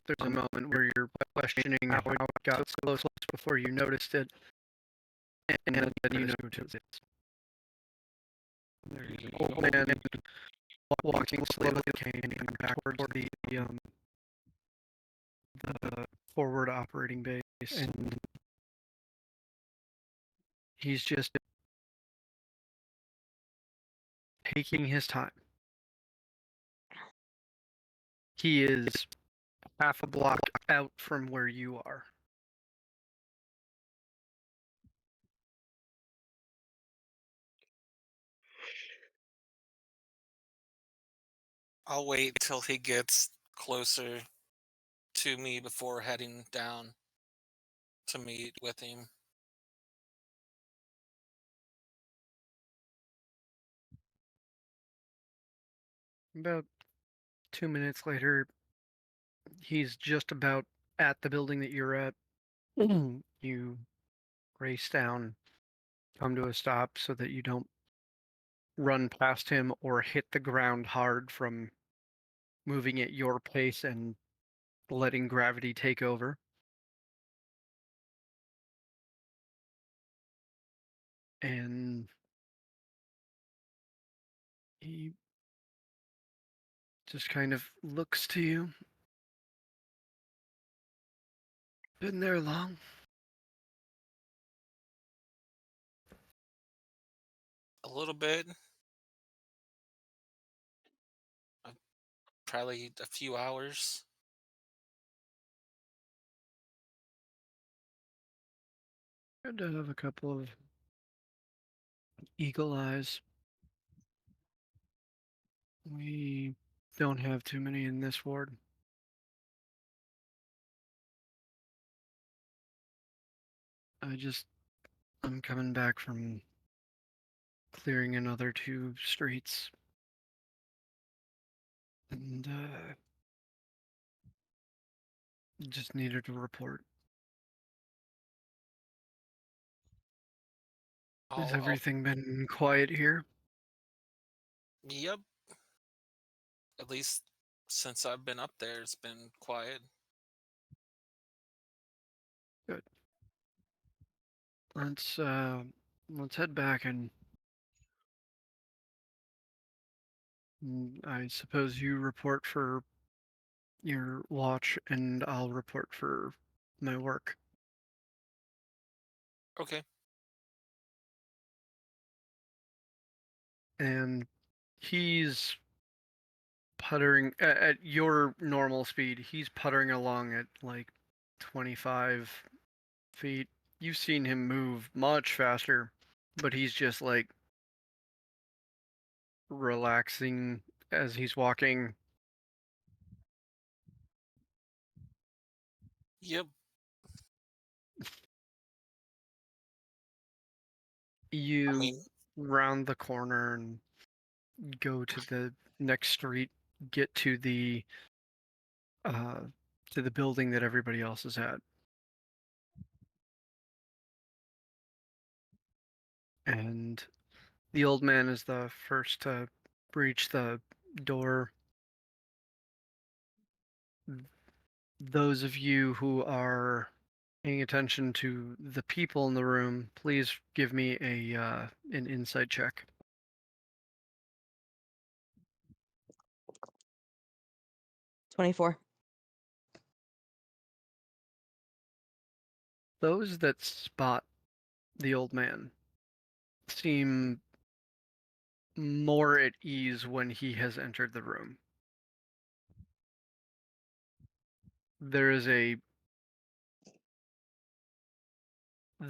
There's a moment where you're questioning how it got so close before you noticed it, and then you notice it. There's an old man walking slowly back towards the forward operating base, and he's just taking his time. He is half a block out from where you are. I'll wait till he gets closer to me before heading down to meet with him. About 2 minutes later, he's just about at the building that you're at. You race down, come to a stop so that you don't run past him or hit the ground hard from moving at your pace and letting gravity take over. And he just kind of looks to you. Been there long? A little bit. Probably a few hours. Good to have a couple of eagle eyes. We don't have too many in this ward. I'm coming back from clearing another 2 streets. And just needed a report. Has I'll- everything been quiet here? Yep. At least since I've been up there, it's been quiet. Good. Let's head back and I suppose you report for your watch and I'll report for my work. Okay. And he's puttering at your normal speed. He's puttering along at like 25 feet. You've seen him move much faster, but he's just like relaxing as he's walking. Yep. You round the corner and go to the next street, get uh to the building that everybody else is at. And the old man is the first to breach the door. Those of you who are paying attention to the people in the room, please give me an insight check. 24. Those that spot the old man seem more at ease when he has entered the room. There is the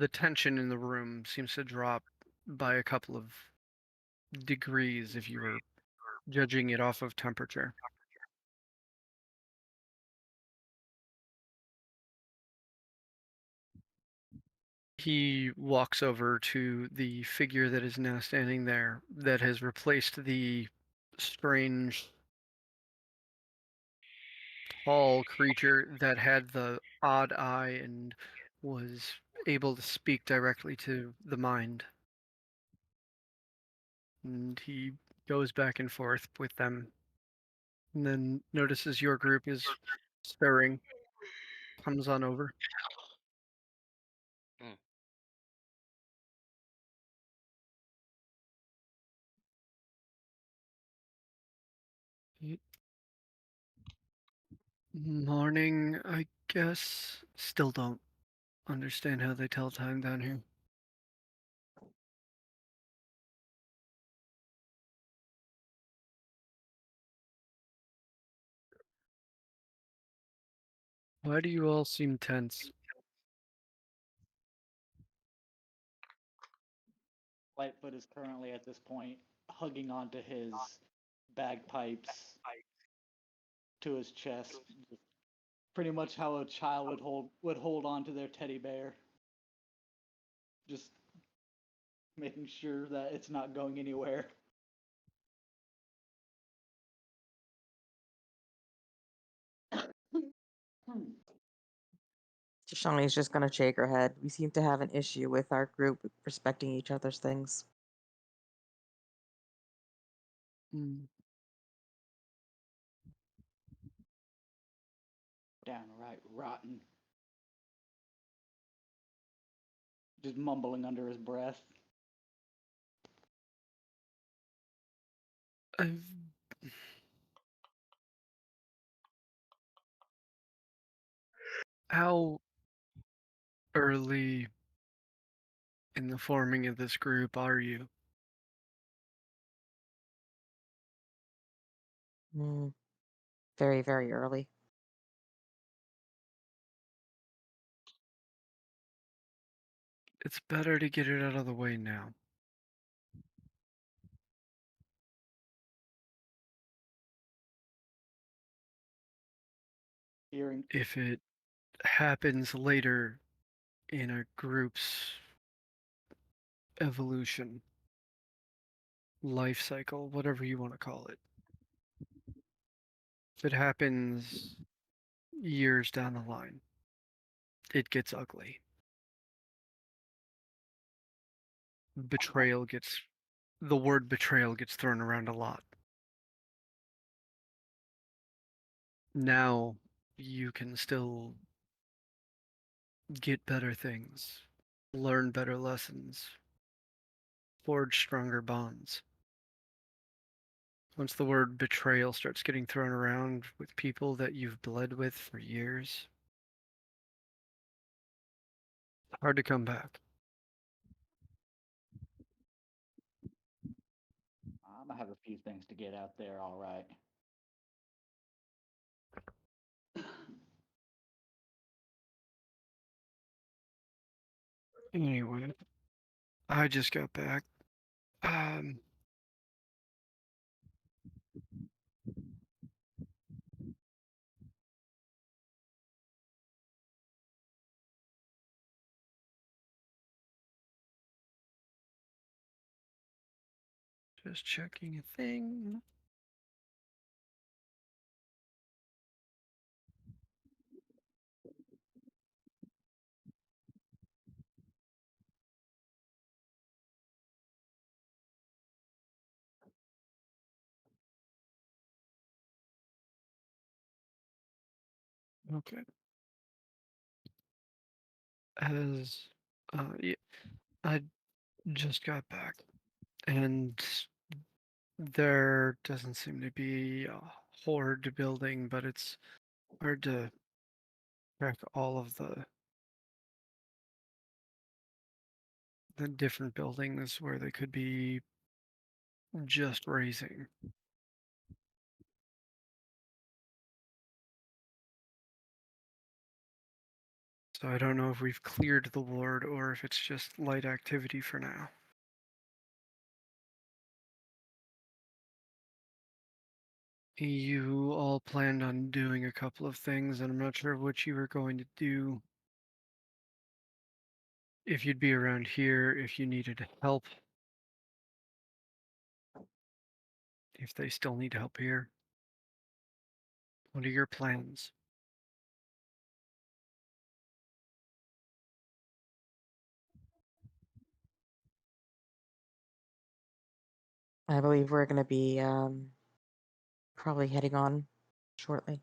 tension in the room seems to drop by a couple of degrees if you were judging it off of temperature. He walks over to the figure that is now standing there that has replaced the strange tall creature that had the odd eye and was able to speak directly to the mind. And he goes back and forth with them, and then notices your group is stirring, comes on over. Morning, I guess. Still don't understand how they tell time down here. Why do you all seem tense? Lightfoot is currently at this point hugging onto his bagpipes to his chest, just pretty much how a child would hold on to their teddy bear. Just making sure that it's not going anywhere. Shawnee's just gonna shake her head. We seem to have an issue with our group respecting each other's things. Mm. Downright rotten. Just mumbling under his breath. I've how early in the forming of this group are you? Mm, very, very early. It's better to get it out of the way now. Hearing If it happens later in a group's evolution, life cycle, whatever you want to call it, if it happens years down the line, it gets ugly. The word betrayal gets thrown around a lot. Now you can still get better things, learn better lessons, forge stronger bonds. Once the word betrayal starts getting thrown around with people that you've bled with for years, it's hard to come back. I'm gonna have a few things to get out there, all right. Anyway, I just got back. Um, just checking a thing. Okay. As yeah, I just got back, and there doesn't seem to be a horde building, but it's hard to track all of the different buildings where they could be just raising. So I don't know if we've cleared the ward or if it's just light activity for now. You all planned on doing a couple of things, and I'm not sure what you were going to do. If you'd be around here, if you needed help, if they still need help here. What are your plans? I believe we're gonna be probably heading on shortly.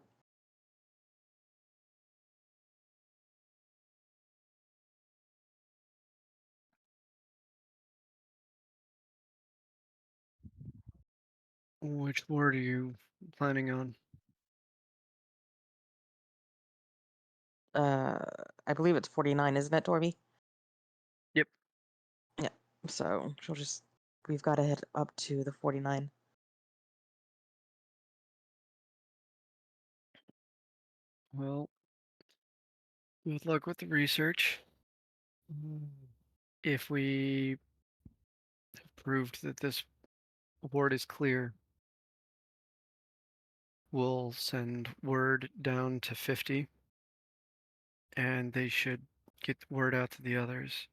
Which ward are you planning on? I believe it's 49, isn't it, Torby? Yep. Yeah. So we've got to head up to the 49. Well, good luck with the research. If we have proved that this ward is clear, we'll send word down to 50, and they should get word out to the others.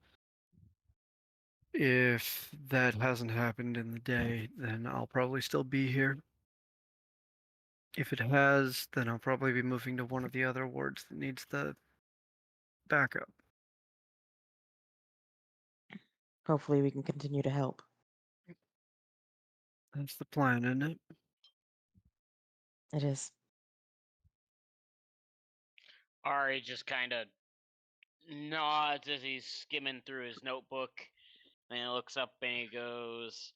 If that hasn't happened in the day, then I'll probably still be here. If it has, then I'll probably be moving to one of the other wards that needs the backup. Hopefully, we can continue to help. That's the plan, isn't it? It is. Ari just kind of nods as he's skimming through his notebook. And he looks up and he goes,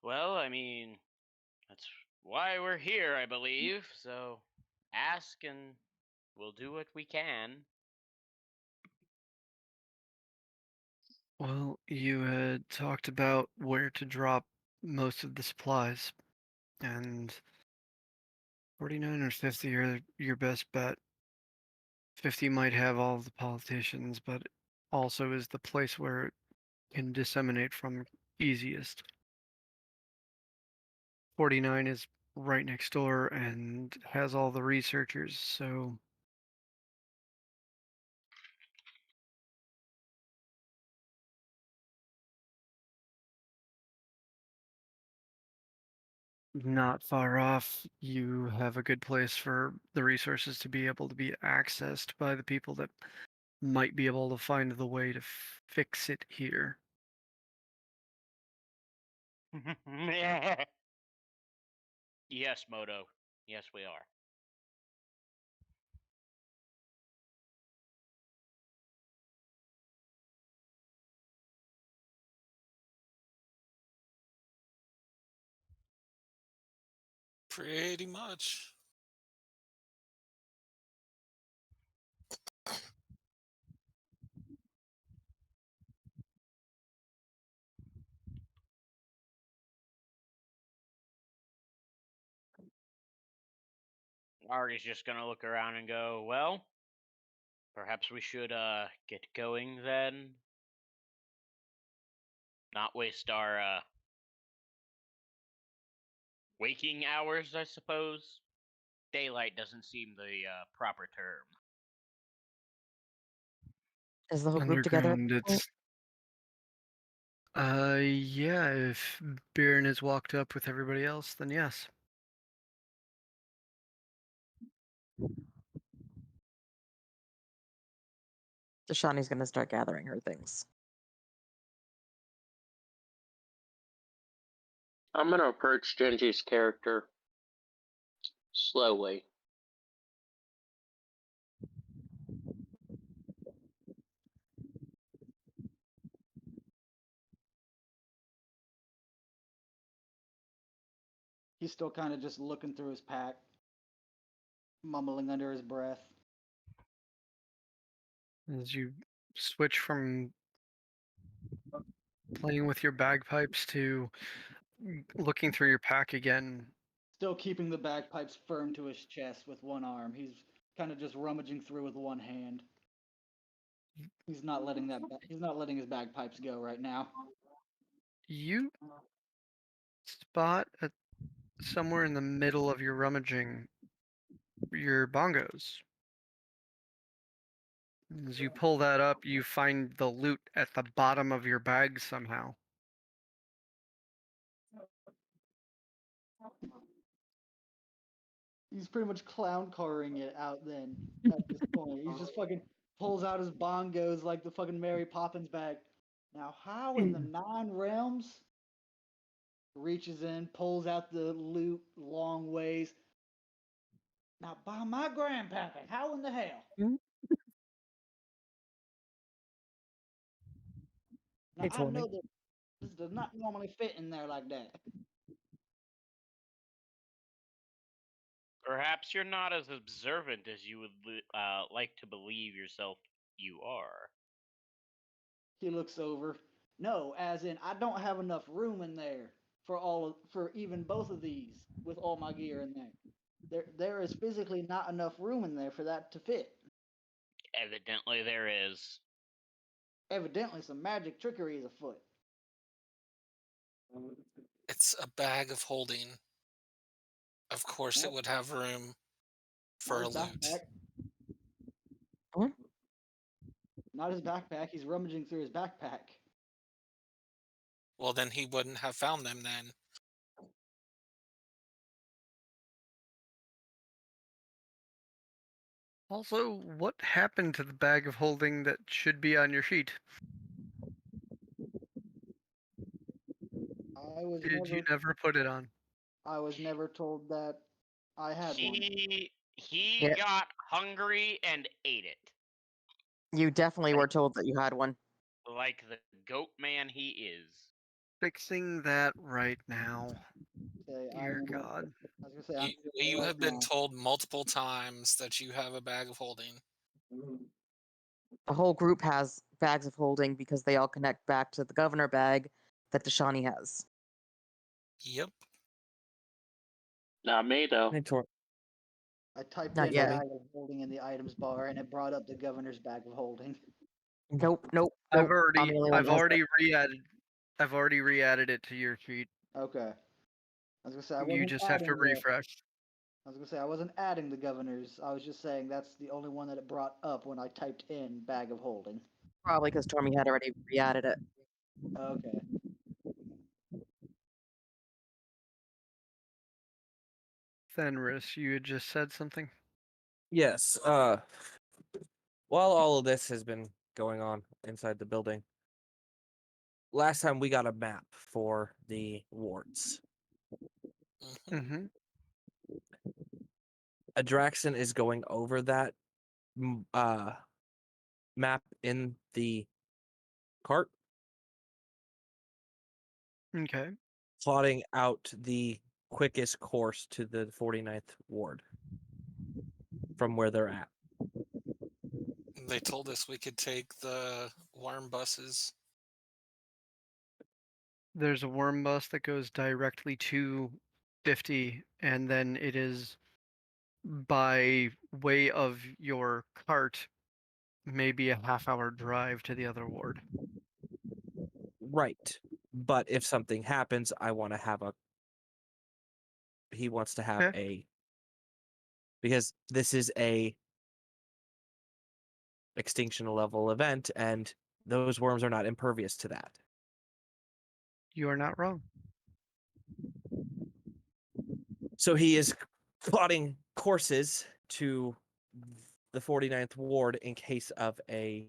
"Well, I mean, that's why we're here, I believe. So ask and we'll do what we can." Well, you had talked about where to drop most of the supplies, and 49 or 50 are your best bet. 50 might have all of the politicians, but also is the place where it can disseminate from easiest. 49 is right next door and has all the researchers, so not far off. You have a good place for the resources to be able to be accessed by the people that might be able to find the way to fix it here. Yes, Moto. Yes, we are. Pretty much. Ari's just gonna look around and go, well, perhaps we should get going then. Not waste our waking hours, I suppose. Daylight doesn't seem the proper term. Is the whole group together? at Underground, this point? it's yeah, if Baron has walked up with everybody else, then yes. Deshani's gonna start gathering her things. I'm gonna approach Genji's character slowly. He's still kind of just looking through his pack, mumbling under his breath. As you switch from playing with your bagpipes to looking through your pack again, Still keeping the bagpipes firm to his chest with one arm. He's kind of just rummaging through with one hand. He's not letting he's not letting his bagpipes go right now. you spot at somewhere in the middle of your rummaging your bongos. As you pull that up, you find the loot at the bottom of your bag somehow. He's pretty much clown carring it out then at this point. He just fucking pulls out his bongos like the fucking Mary Poppins bag. Now, how in the 9 realms? Reaches in, pulls out the loot long ways. Now, by my grandpapa, how in the hell? Hmm? Now, Hey, I Tony. know that this does not normally fit in there like that. Perhaps you're not as observant as you would like to believe yourself you are. He looks over. No, as in I don't have enough room in there for even both of these with all my gear in there. There is physically not enough room in there for that to fit. Evidently, there is. Evidently, some magic trickery is afoot. It's a bag of holding. Of course, it Yep. would have room Not for a his loot. backpack. Huh? Not his backpack. He's rummaging through his backpack. Well, then he wouldn't have found them then. Also, what happened to the bag of holding that should be on your sheet? Did you never put it on? I was never told that I had one. He Yeah. got hungry and ate it. You definitely were told that you had one. Like the goat man he is. Fixing that right now. Okay, Dear God. I was gonna say I'm You, doing it you right have been now. told multiple times that you have a bag of holding. The whole group has bags of holding because they all connect back to the governor bag that Dashani has. Yep. Not me though. Hey, I typed Not in yet. bag of holding in the items bar, and it brought up the governor's bag of holding. Nope, nope, I've nope. I'm already the only one I've that has already re-added I've already re-added it to your sheet. Okay. I was gonna say I You wasn't just have to adding the. refresh. I was gonna say I wasn't adding the governors. I was just saying that's the only one that it brought up when I typed in bag of holding. probably because Tormy had already re-added it. Okay. Fenris, you had just said something. Yes. While all of this has been going on inside the building, last time we got a map for the wards. Mhm. Mm-hmm. Adraxon is going over that map in the cart, Okay. plotting out the quickest course to the 49th ward from where they're at. They told us we could take the worm buses. There's a worm bus that goes directly to 50, and then it is by way of your cart, maybe a half-hour drive to the other ward. Right. But if something happens, I want to have a. He wants to have Okay. a. Because this is a extinction level event, and those worms are not impervious to that. You are not wrong. So he is plotting courses to the 49th ward in case of a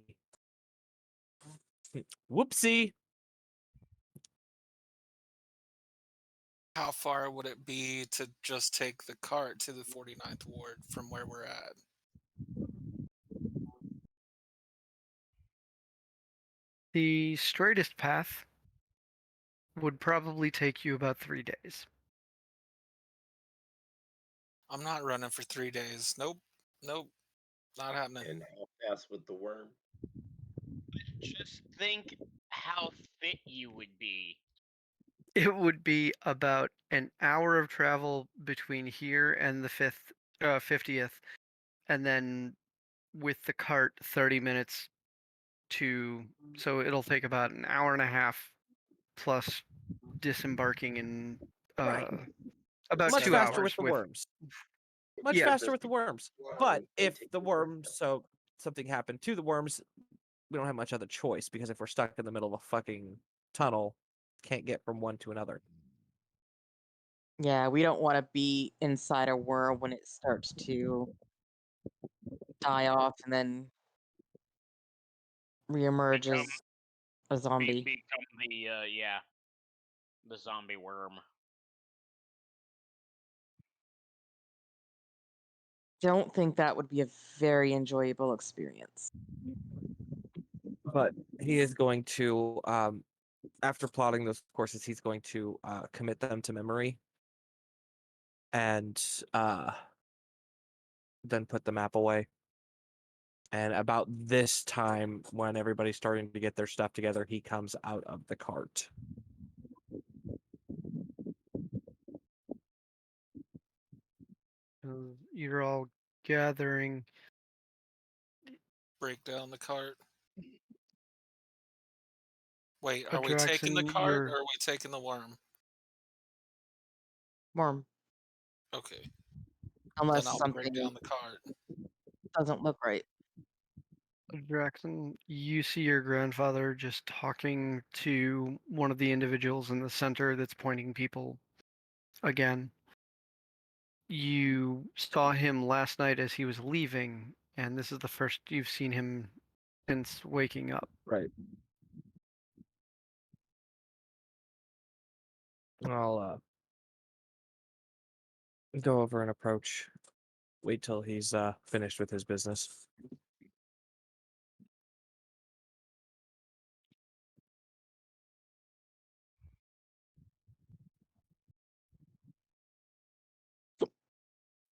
whoopsie. How far would it be to just take the cart to the 49th ward from where we're at? The straightest path would probably take you about 3 days. I'm not running for 3 days. Nope. Nope. Not happening. And how fast with the worm? Just think how fit you would be. It would be about an hour of travel between here and the 50th, and then with the cart, 30 minutes to. So it'll take about an hour and a half plus disembarking in Right. about Much 2 faster hours with the worms. Much Yeah. faster with the worms. But if the worms, so something happened to the worms, we don't have much other choice because if we're stuck in the middle of a fucking tunnel, can't get from one to another. Yeah, we don't want to be inside a worm when it starts to die off and then reemerge Become- as a zombie. Become the zombie worm. Don't think that would be a very enjoyable experience. But he is going to, after plotting those courses, he's going to commit them to memory and then put the map away. And about this time, when everybody's starting to get their stuff together, he comes out of the cart. You're all gathering. Break down the cart. Wait, are we taking the Adraxon, cart you're- or are we taking the worm? Worm, Okay. unless Then I'll break something down the cart. doesn't look right. Jackson, you see your grandfather just talking to one of the individuals in the center that's pointing people again. You saw him last night as he was leaving, and this is the first you've seen him since waking up. Right. I'll go over and approach. Wait till he's finished with his business.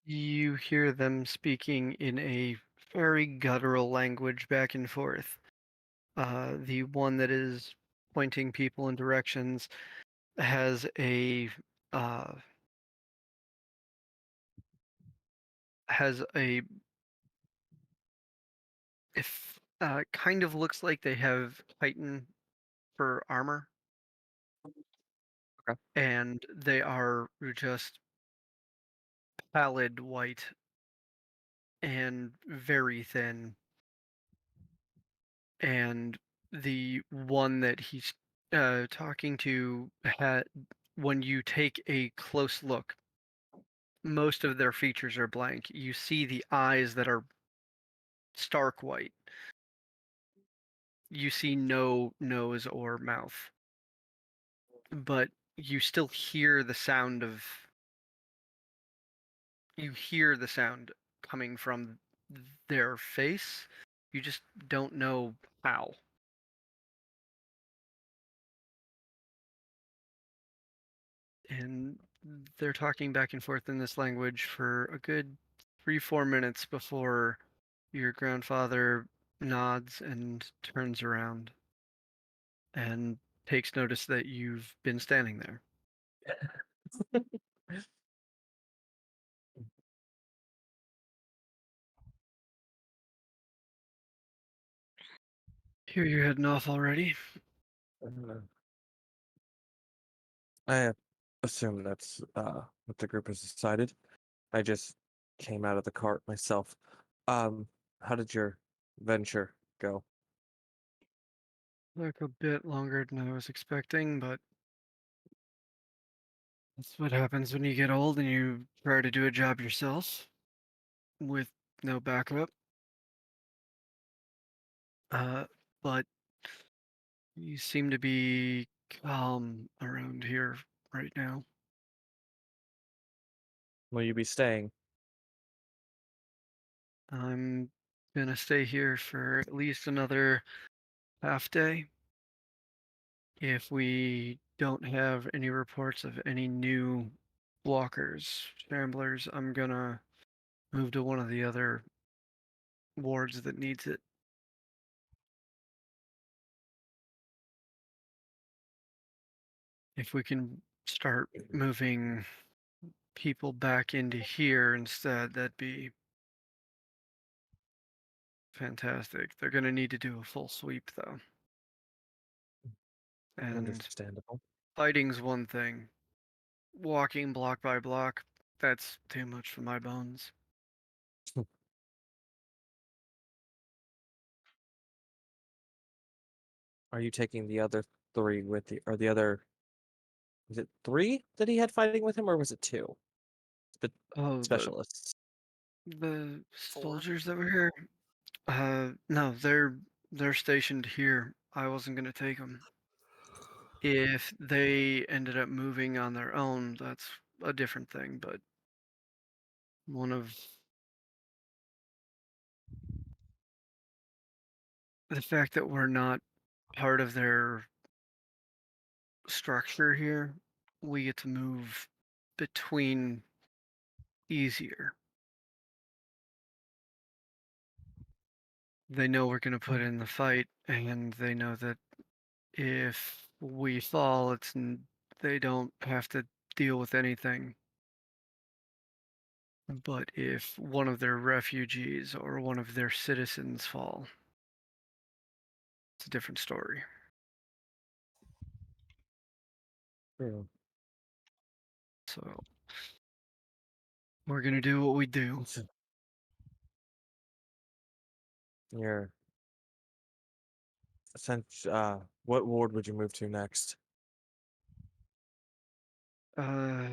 You hear them speaking in a very guttural language back and forth. The one that is pointing people in directions has a uh, has a if kind of looks like they have Titan for armor. Okay. And they are just pallid white and very thin. And the one that he's talking to had, when you take a close look, most of their features are blank. You see the eyes that are stark white. You see no nose or mouth, but you still hear the sound of you hear the sound coming from their face. You just don't know how. And they're talking back and forth in this language for a good 3-4 minutes before your grandfather nods and turns around and takes notice that you've been standing there. Here you're heading off already. Uh, I assume that's what the group has decided. I just came out of the cart myself. How did your venture go? Took a bit longer than I was expecting, but that's what happens when you get old and you try to do a job yourself with no backup. But you seem to be calm around here right now. Will you be staying? I'm gonna stay here for at least another half day. If we don't have any reports of any new walkers, scramblers, I'm gonna move to one of the other wards that needs it. If we can start moving people back into here instead, that'd be fantastic. They're gonna need to do a full sweep though. And Understandable. fighting's one thing. Walking block by block, that's too much for my bones. Are you taking the other three with you, or the other? Was it three that he had fighting with him, or was it two? Oh, Specialists. the 4. soldiers that were here. No, they're stationed here. I wasn't gonna take them. If they ended up moving on their own, that's a different thing. But one of the fact that we're not part of their structure here, we get to move between easier. They know we're gonna put in the fight, and they know that if we fall, they don't have to deal with anything. But if one of their refugees or one of their citizens fall, it's a different story. True. So we're gonna do what we do. Your what ward would you move to next? Uh,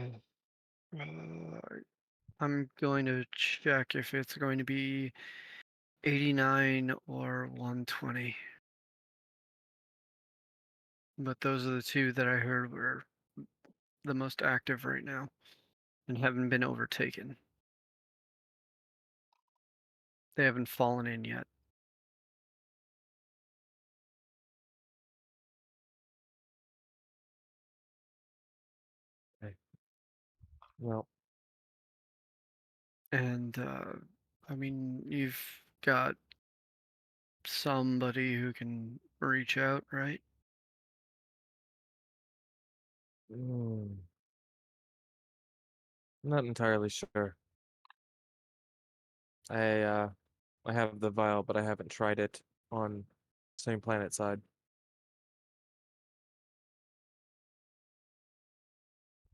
I'm going to check if it's going to be 89 or 120. But those are the two that I heard were the most active right now and haven't been overtaken. They haven't fallen in yet. Okay. Well, And I mean, you've got somebody who can reach out, right? Mm, not entirely sure. I have the vial, but I haven't tried it on same planet side.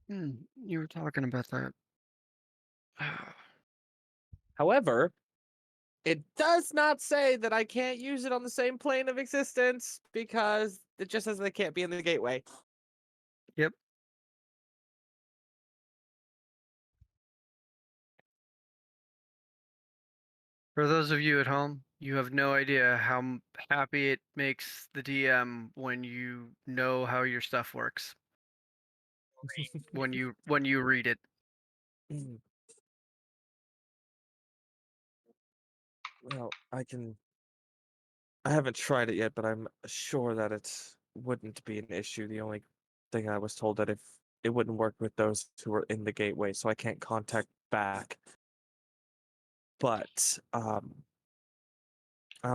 You were talking about that. However, it does not say that I can't use it on the same plane of existence because it just says they can't be in the gateway. Yep. For those of you at home, you have no idea how happy it makes the DM when you know how your stuff works. When you read it. Well, I haven't tried it yet, but I'm sure that it wouldn't be an issue. The only thing I was told that if it wouldn't work with those who are in the gateway, so I can't contact back. But I'll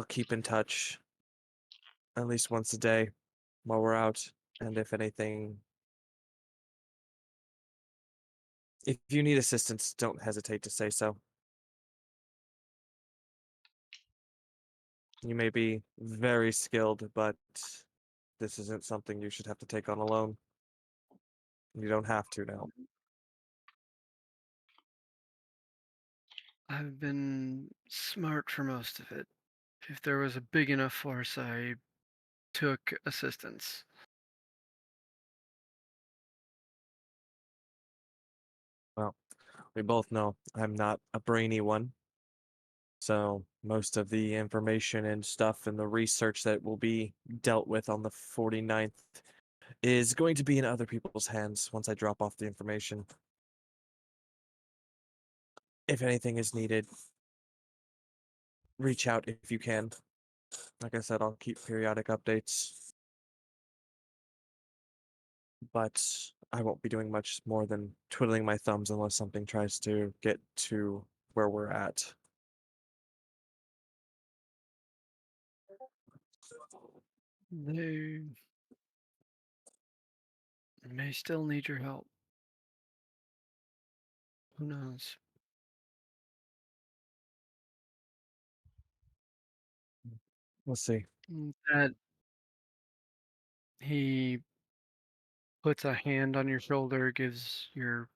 keep in touch at least once a day while we're out, and if anything, if you need assistance, don't hesitate to say so. You may be very skilled, but this isn't something you should have to take on alone. You don't have to now. I've been smart for most of it. If there was a big enough force, I took assistance. Well, we both know I'm not a brainy one. So most of the information and stuff and the research that will be dealt with on the 49th is going to be in other people's hands once I drop off the information. If anything is needed, reach out if you can. Like I said, I'll keep periodic updates. But I won't be doing much more than twiddling my thumbs unless something tries to get to where we're at. They may still need your help. Who knows? We'll see. That he puts a hand on your shoulder, gives your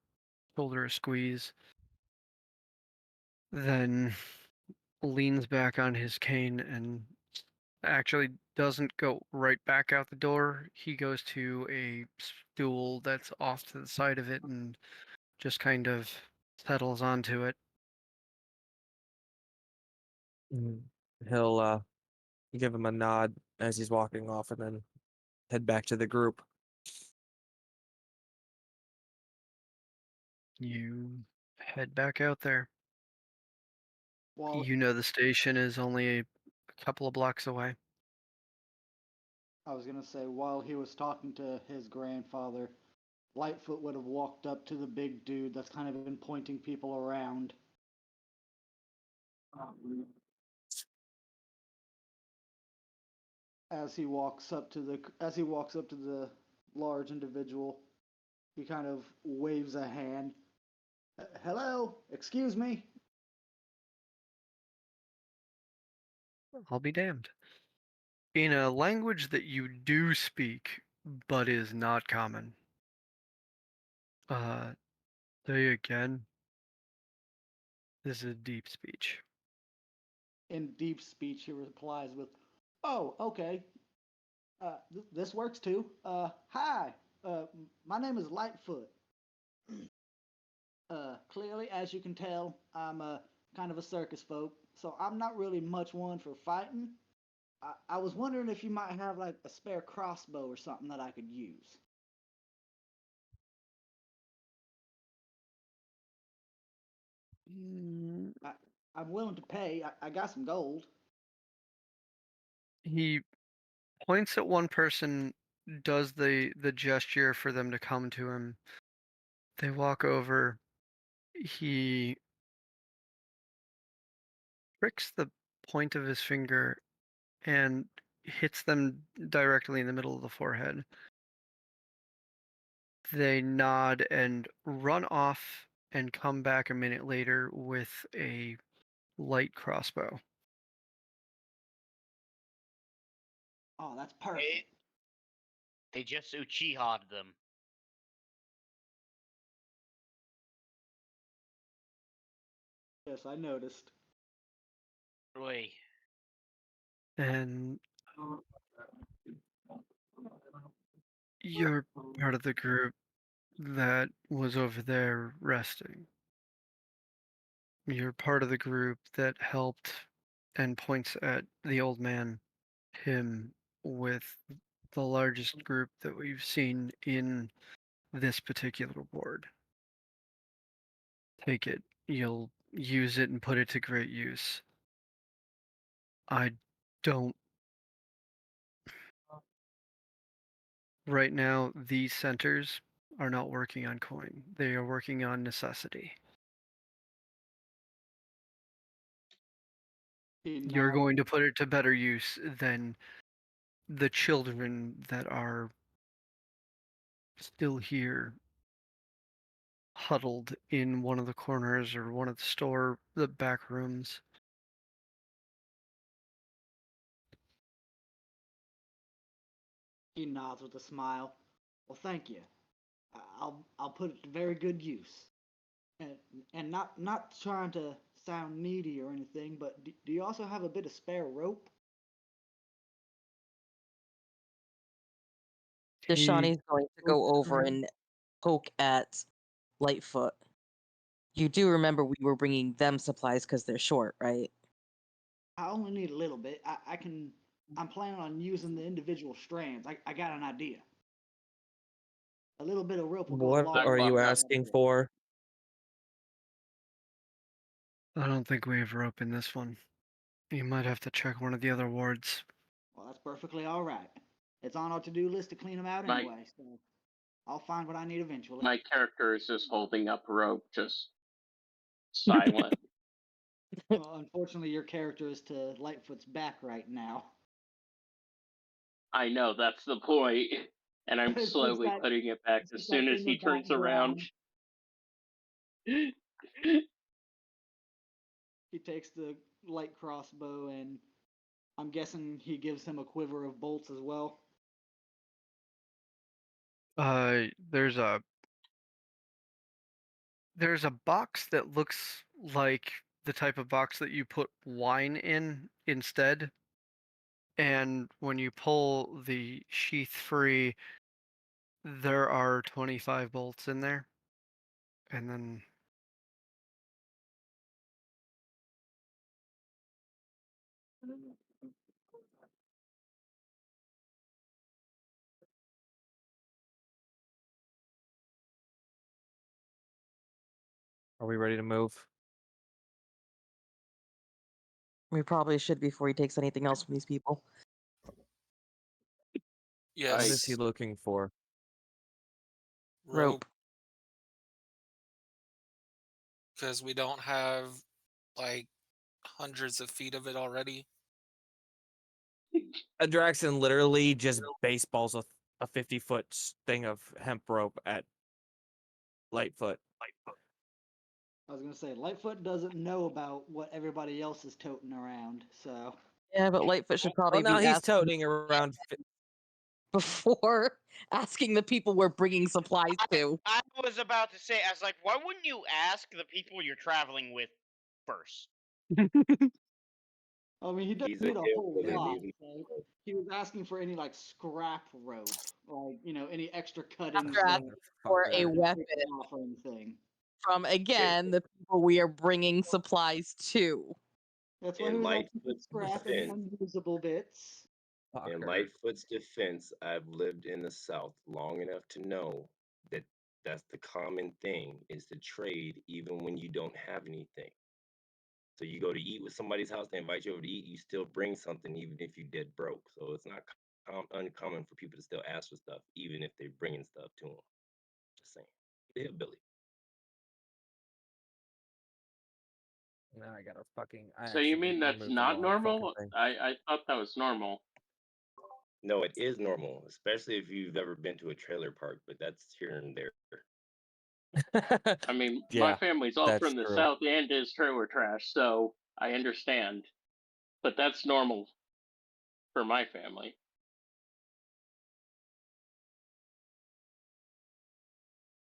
shoulder a squeeze, then leans back on his cane and actually doesn't go right back out the door. He goes to a stool that's off to the side of it and just kind of settles onto it. Mhm. He'll give him a nod as he's walking off and then head back to the group. You head back out there. While You know the station is only a couple of blocks away. I was gonna say, while he was talking to his grandfather, Lightfoot would have walked up to the big dude that's kind of been pointing people around. As he walks up to the large individual, he kind of waves a hand. Hello, excuse me. I'll be damned. In a language that you do speak, but is not common. Uh, say again. This is deep speech. In deep speech, he replies with, "Oh, okay. This works too. Hi. My name is Lightfoot. Clearly, as you can tell, I'm a kind of a circus folk, so I'm not really much one for fighting. I was wondering if you might have like a spare crossbow or something that I could use. Mm, I'm willing to pay. I got some gold." He points at one person, does the gesture for them to come to him. They walk over. He pricks the point of his finger, and hits them directly in the middle of the forehead. They nod and run off and come back a minute later with a light crossbow. Oh, that's perfect. They just Uchiha'd them. Yes, I noticed. Wait. And you're part of the group that was over there resting. You're part of the group that helped and points at the old man, him, with the largest group that we've seen in this particular ward. Take it. You'll use it and put it to great use. I don't. Right now, these centers are not working on coin. They are working on necessity. You're going to put it to better use than the children that are still here, huddled in one of the corners or one of the back rooms. He nods with a smile. Well, thank you. I'll put it to very good use. And not trying to sound needy or anything, but do you also have a bit of spare rope? Deshani's going to go over and poke at Lightfoot. You do remember we were bringing them supplies because they're short, right? I only need a little bit. I'm planning on using the individual strands. I got an idea. A little bit of rope will go a What long are way. you asking for? I don't think we have rope in this one. You might have to check one of the other wards. Well, that's perfectly all right. It's on our to-do list to clean them out My- anyway, so I'll find what I need eventually. My character is just holding up rope, just silent. Well, unfortunately, your character is to Lightfoot's back right now. I know, that's the point. And I'm It's just slowly that- putting it back it's as just that soon as in he the turns around. He takes the light crossbow and I'm guessing he gives him a quiver of bolts as well. There's a box that looks like the type of box that you put wine in instead. And when you pull the sheath free, there are 25 bolts in there. And then Are we ready to move? We probably should before he takes anything else from these people. What is he Yes. looking for? Rope. Because we don't have like hundreds of feet of it already. Draxon literally just baseballs a 50-foot thing of hemp rope at Lightfoot. I was gonna say Lightfoot doesn't know about what everybody else is toting around, so Yeah, but Lightfoot should probably Well, now be he's asking toting around. before asking the people we're bringing supplies to. I was about to say, I was like, why wouldn't you ask the people you're traveling with first? I mean he doesn't He's a need a whole hillbilly lot. leaving- So he was asking for any like scrap rope, like any extra cuttings After asking for a Motherfucker. weapon off or anything. from, again, the people we are bringing supplies to. That's why In he was asking for Lightfoot's scrap and defense, unusable bits. in Fucker. Lightfoot's defense, I've lived in the South long enough to know that that's the common thing is to trade even when you don't have anything. So you go to eat with somebody's house, they invite you over to eat, you still bring something even if you dead broke. So it's not uncommon for people to still ask for stuff even if they're bringing stuff to them. Just saying. The hillbilly. Now I gotta fucking. I So you actually mean that's removed the not wrong fucking normal? thing. I thought that was normal. No, it is normal, especially if you've ever been to a trailer park, but that's here and there. I mean, my Yeah, family's all that's from the true. South and is trailer trash, so I understand. But that's normal for my family.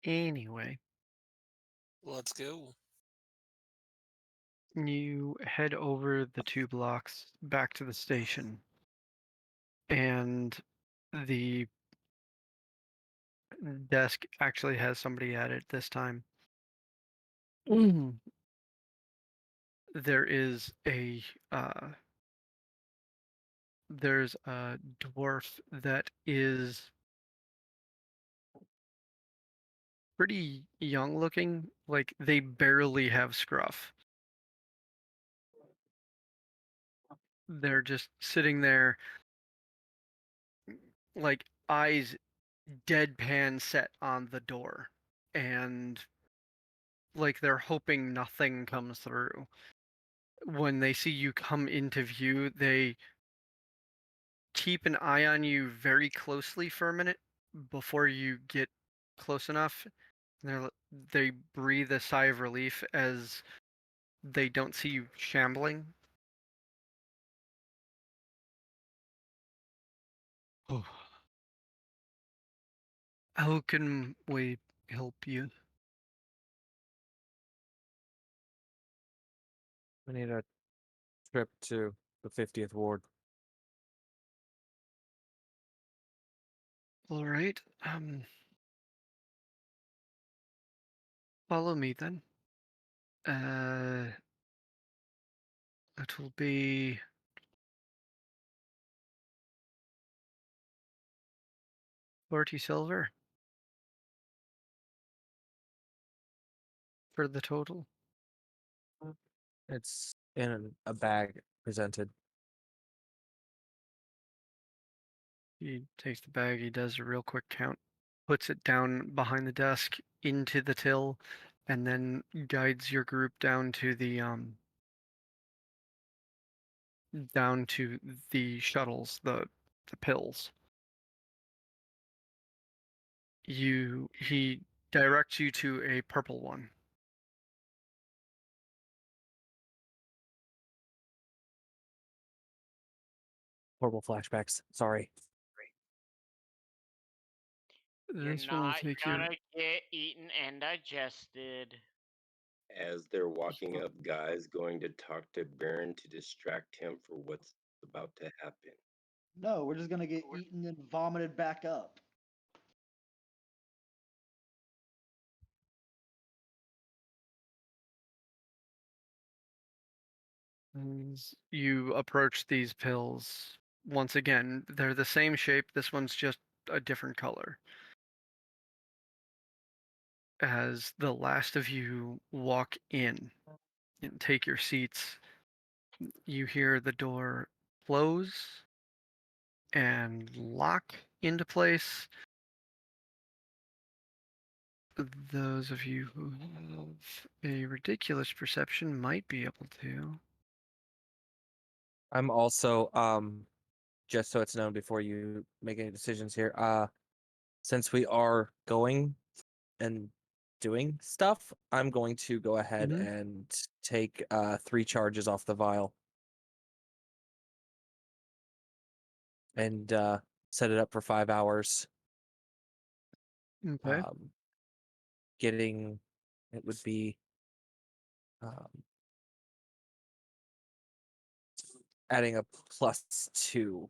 Anyway, Let's go. you head over the 2 blocks back to the station, and the desk actually has somebody at it this time. There is there's a dwarf that is pretty young looking, like they barely have scruff. They're just sitting there, like eyes deadpan set on the door, and like they're hoping nothing comes through. When they see you come into view, they keep an eye on you very closely for a minute before you get close enough. They breathe a sigh of relief as they don't see you shambling. Oh. How can we help you? We need a trip to the 50th ward. All right. Follow me then. It will be 40 silver for the total. It's in a bag presented. He takes the bag, he does a real quick count, puts it down behind the desk into the till, and then guides your group down to the shuttles, the pills. He directs you to a purple one. Horrible flashbacks. Sorry. You're This one will not take gonna your get eaten and digested. As they're walking up, guys going to talk to Baron to distract him for what's about to happen. No, we're just gonna get eaten and vomited back up. As you approach these pills. Once again, they're the same shape. This one's just a different color. As the last of you walk in and take your seats, you hear the door close and lock into place. Those of you who have a ridiculous perception might be able to. I'm also just so it's known before you make any decisions here. Since we are going and doing stuff, I'm going to go ahead Mhm. and take 3 charges off the vial and set it up for 5 hours. Okay. Getting it would be adding a +2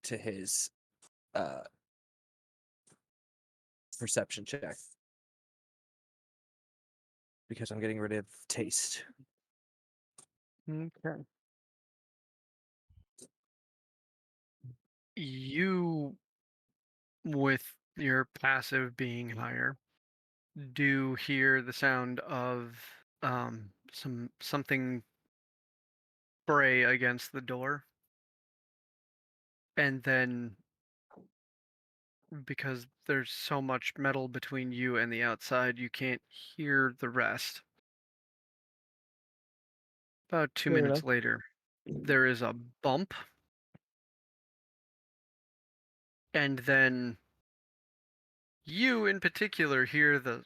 to his perception check because I'm getting rid of taste. Okay. You, with your passive being higher, do hear the sound of something spray against the door, and then because there's so much metal between you and the outside, you can't hear the rest. About 2 Fair minutes enough. later, there is a bump And then you in particular hear the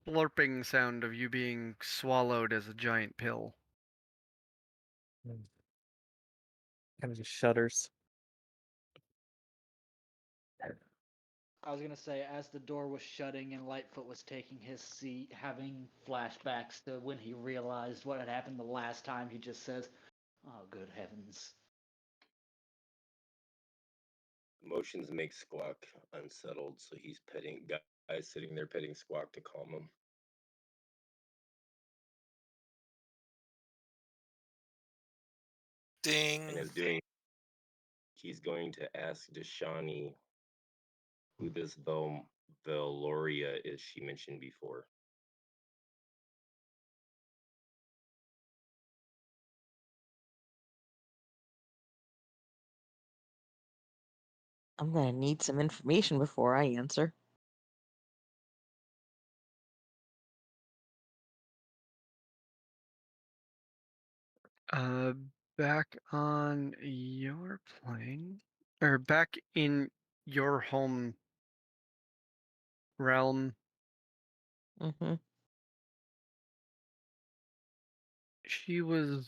slurping sound of you being swallowed as a giant pill. Kind of just shudders. I was gonna say, as the door was shutting and Lightfoot was taking his seat, having flashbacks to when he realized what had happened the last time, he just says, "Oh, good heavens!" Emotions make Squawk unsettled, so he's petting guys sitting there petting Squawk to calm him. Ding. And is doing. He's going to ask Dashani who this Veloria is she mentioned before. I'm gonna need some information before I answer. Uh, back on your plane, or back in your home realm, Mm-hmm. she was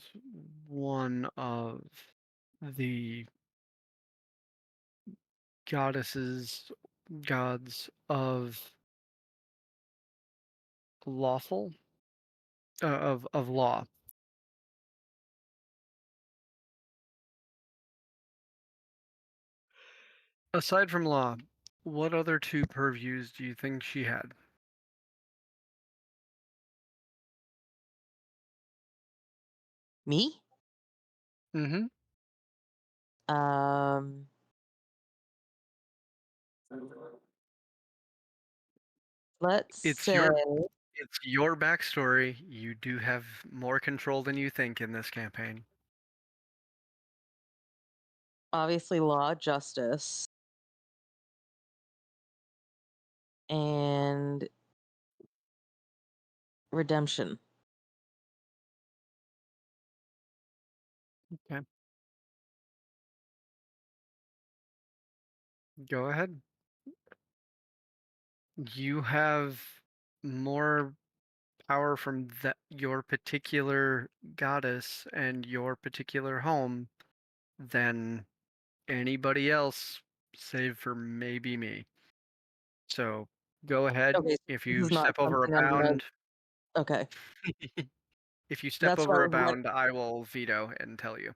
one of the gods of lawful, of law. Aside from law, what other two purviews do you think she had? Me? Mm-hmm. Um. Let's It's say your backstory. You do have more control than you think in this campaign. obviously law, justice, and redemption. Okay. Go ahead. You have more power from your particular goddess and your particular home than anybody else, save for maybe me. So go ahead. Okay, If this you is not step over a something I'm gonna. bound, Okay, if you step that's what I over a was. bound, I will veto and tell you.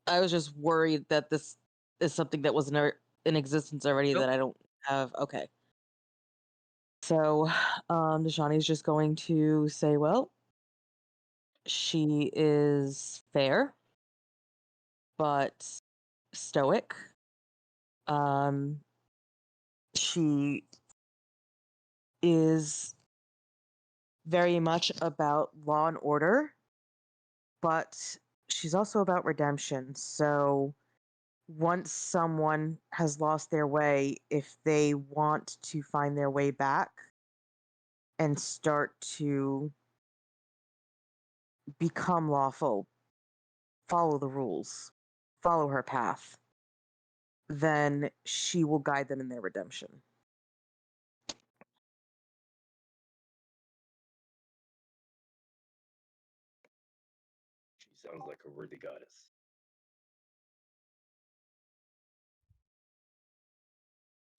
I was just worried that this is something that was in existence already Nope. that I don't have. Okay. So, Deshani's just going to say, well, she is fair, but stoic. Um, she is very much about law and order, but she's also about redemption. So, once someone has lost their way, if they want to find their way back and start to become lawful, follow the rules, follow her path, then she will guide them in their redemption. She sounds like a worthy goddess.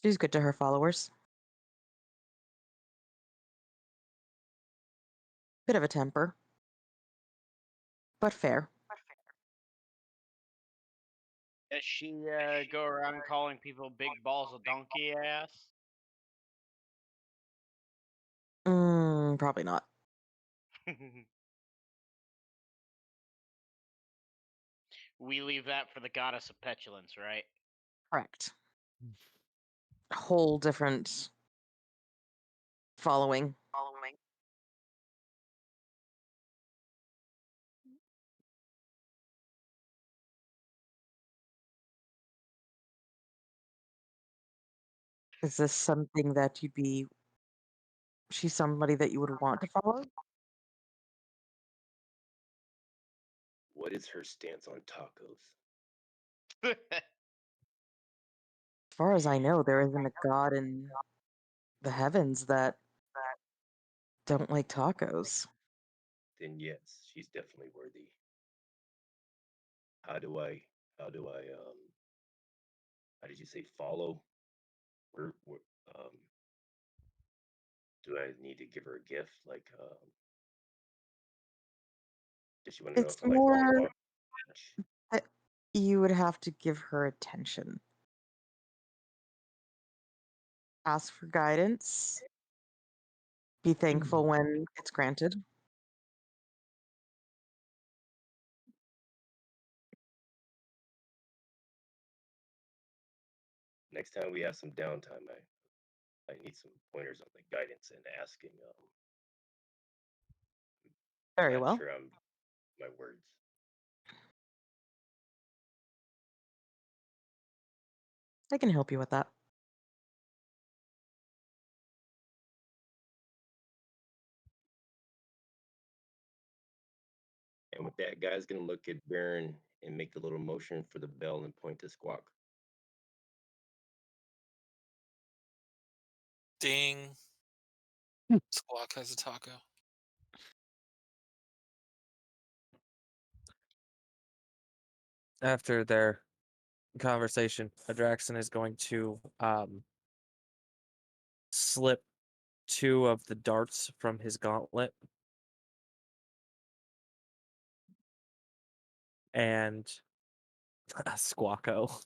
She's good to her followers. Bit of a temper, but fair. Does she go around calling people big balls of donkey ass? Probably not. We leave that for the goddess of petulance, right? Correct. Whole different following. Is this something that you'd be? She's somebody that you would want to follow? What is her stance on tacos? far as I know, there isn't a god in the heavens that don't like tacos. Then yes, she's definitely worthy. How do I how do I how did you say follow? Where do I need to give her a gift? Like does she want to know It's if I like more lollipop? that you would have to give her attention. Ask for guidance. Be thankful when it's granted. Next time we have some downtime, I need some pointers on the guidance and asking. Very Not well. sure I'm my words. I can help you with that. And with that, guy's gonna look at Baron and make a little motion for the bell and point to Squawk. Ding. Squawk has a taco. After their conversation, Adraxon is going to slip 2 of the darts from his gauntlet and Squawko.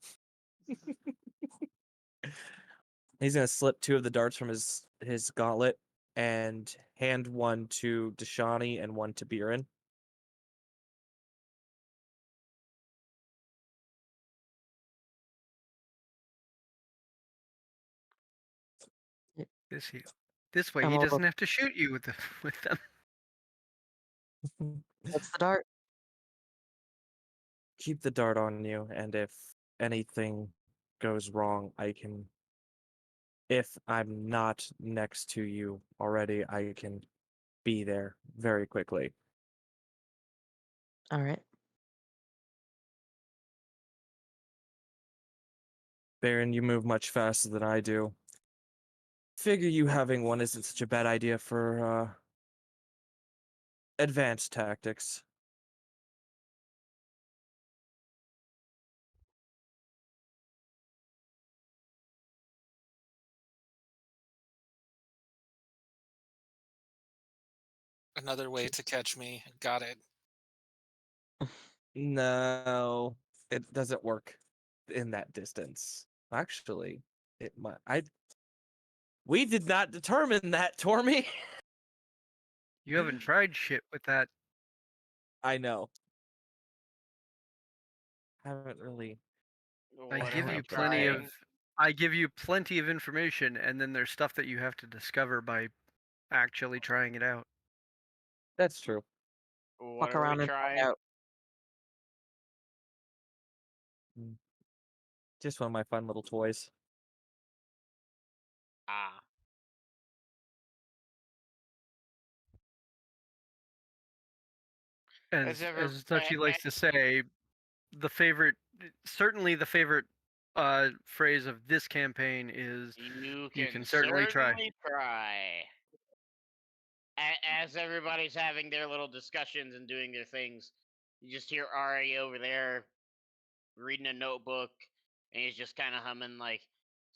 He's gonna slip 2 of the darts from his gauntlet and hand one to Dashani and one to Biren. This way I'm he a little. doesn't have to shoot you with with them. That's the dart. Keep the dart on you, and if anything goes wrong, I can. If I'm not next to you already, I can be there very quickly. All right. Baron, you move much faster than I do. Figure you having one isn't such a bad idea for advanced tactics. Another way to catch me. Got it. No, it doesn't work in that distance. Actually, it might. We did not determine that, Tormy. You haven't tried shit with that. I know. Haven't really. I What give are we you plenty of trying? I give you plenty of information, and then there's stuff that you have to discover by actually trying it out. That's true. What Fuck are we around and find trying? out. Just one of my fun little toys. Ah. As ever, as Touchy likes to say, certainly the favorite phrase of this campaign is you "You can can certainly try." try. As everybody's having their little discussions and doing their things, you just hear Ari over there reading a notebook, and he's just kind of humming like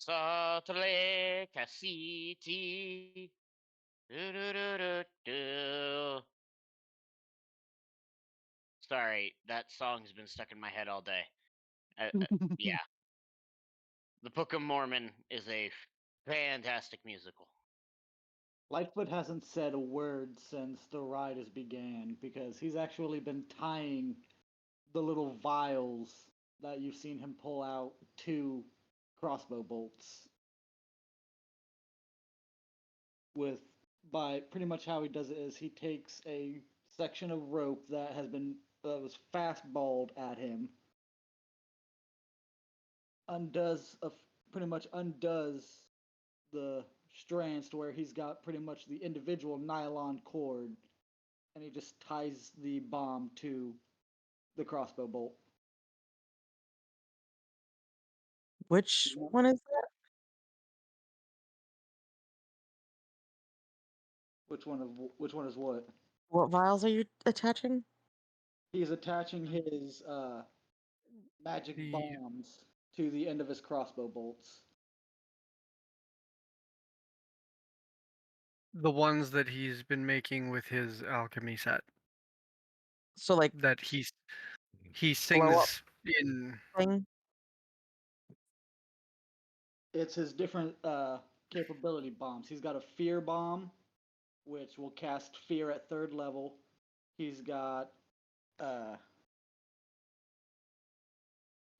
"Sotole Cassiti." Do, do, do, do, do. Sorry, that song's been stuck in my head all day. Yeah, the Book of Mormon is a fantastic musical. Lightfoot hasn't said a word since the ride has began because he's actually been tying the little vials that you've seen him pull out to crossbow bolts. With by pretty much how he does it is he takes a section of rope that was fastballed at him, pretty much undoes the strands to where he's got pretty much the individual nylon cord, and he just ties the bomb to the crossbow bolt. Which one is that? Which one is what? What vials are you attaching? He's attaching his magic The- bombs to the end of his crossbow bolts. The ones that he's been making with his alchemy set So like that he blow up sings in. thing. It's his different capability bombs. He's got a fear bomb, which will cast fear at 3rd level. He's got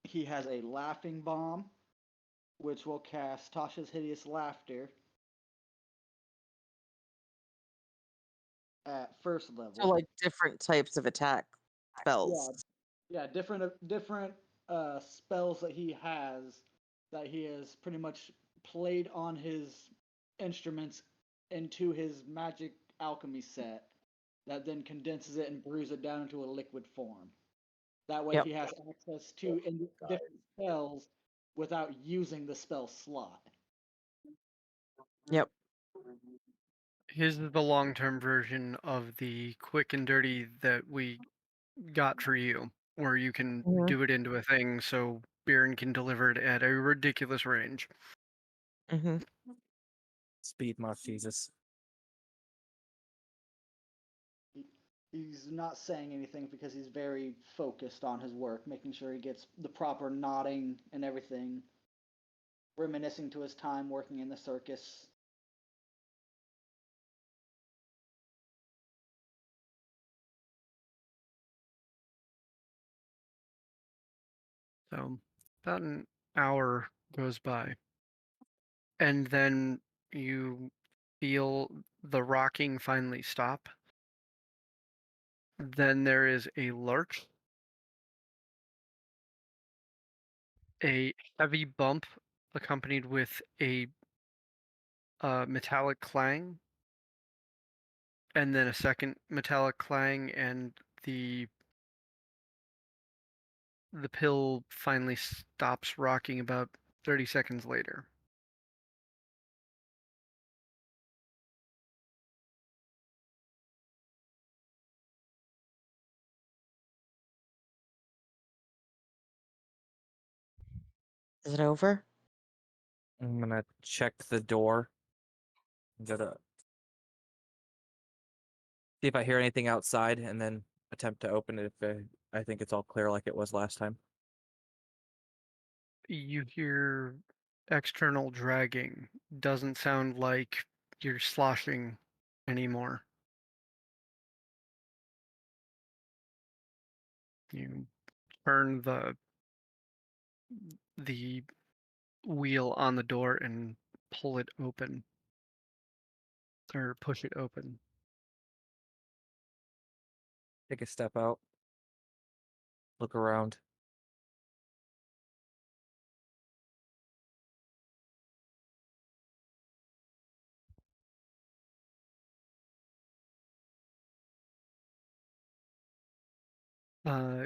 he has a laughing bomb, which will cast Tasha's hideous laughter at 1st level. So like different types of attack spells. Yeah, different spells that he has pretty much played on his instruments into his magic alchemy set that then condenses it and brews it down into a liquid form. That way Yep. he has access to different spells without using the spell slot. Yep. His is the long-term version of the quick and dirty that we got for you, where you can Mhm. do it into a thing so Baron can deliver it at a ridiculous range. Mm-hmm. Speed much, Jesus. He's not saying anything because he's very focused on his work, making sure he gets the proper nodding and everything, reminiscing to his time working in the circus. So about an hour goes by, and then you feel the rocking finally stop. Then there is a lurch, a heavy bump accompanied with a metallic clang, and then a second metallic clang, and the pill finally stops rocking about 30 seconds later. Is it over? I'm gonna check the door. I'm gonna see if I hear anything outside, and then attempt to open it if I think it's all clear like it was last time. You hear external dragging. Doesn't sound like you're sloshing anymore. You turn the wheel on the door and pull it open, or push it open. Take a step out. Look around.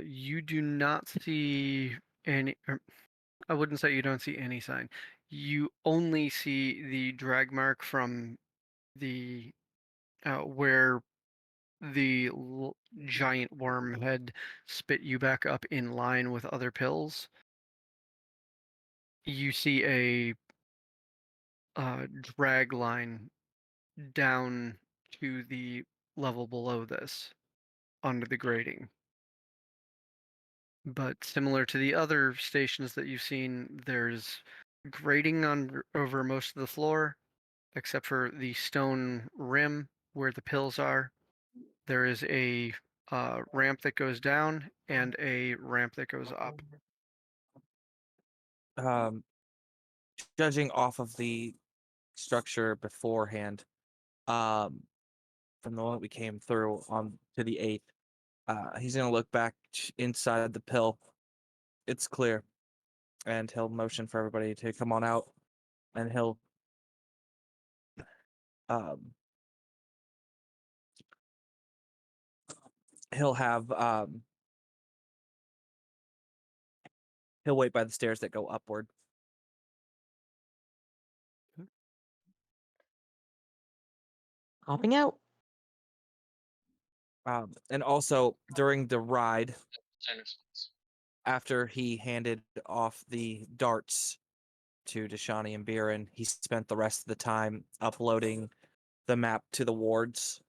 You do not see any. I wouldn't say you don't see any sign. You only see the drag mark from the where the giant worm had spit you back up in line with other pills. You see a drag line down to the level below this, under the grating. But similar to the other stations that you've seen, there's grating on over most of the floor, except for the stone rim where the pills are. There is a ramp that goes down and a ramp that goes up. Judging off of the structure beforehand, from the moment we came through on to the 8th, he's gonna look back inside the pill. It's clear, and he'll motion for everybody to come on out, and um he'll have he'll wait by the stairs that go upward, Hopping out. And also during the ride, Citizens. after he handed off the darts to Deshani and Biren, he spent the rest of the time uploading the map to the wards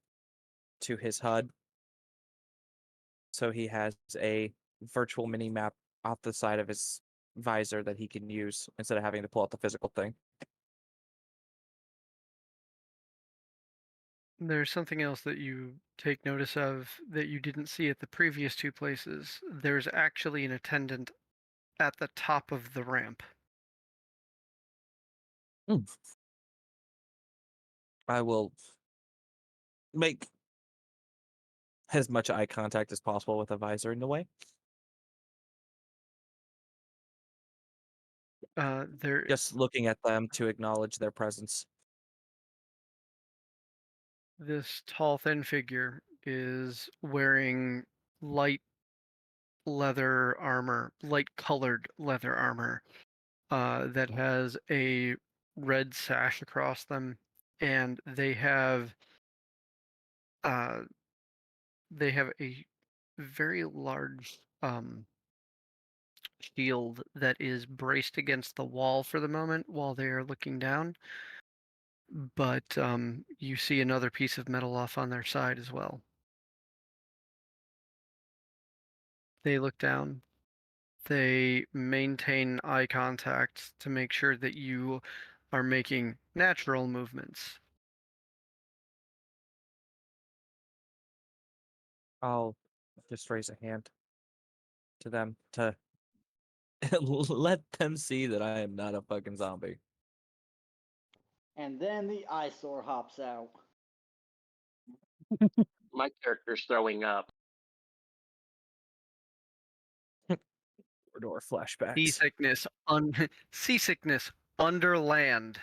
to his HUD. So he has a virtual mini map off the side of his visor that he can use instead of having to pull out the physical thing. There's something else that you take notice of that you didn't see at the previous two places. There's actually an attendant at the top of the ramp. I will make as much eye contact as possible with a visor in the way. There Just looking at them to acknowledge their presence. This tall, thin figure is wearing light leather armor, light colored leather armor, that has a red sash across them, and uh, they have a very large shield that is braced against the wall for the moment while they are looking down. But you see another piece of metal off on their side as well. They look down. They maintain eye contact to make sure that you are making natural movements. I'll just raise a hand to them to let them see that I am not a fucking zombie. And then the eyesore hops out. My character's throwing up. Or flashbacks. Seasickness under land.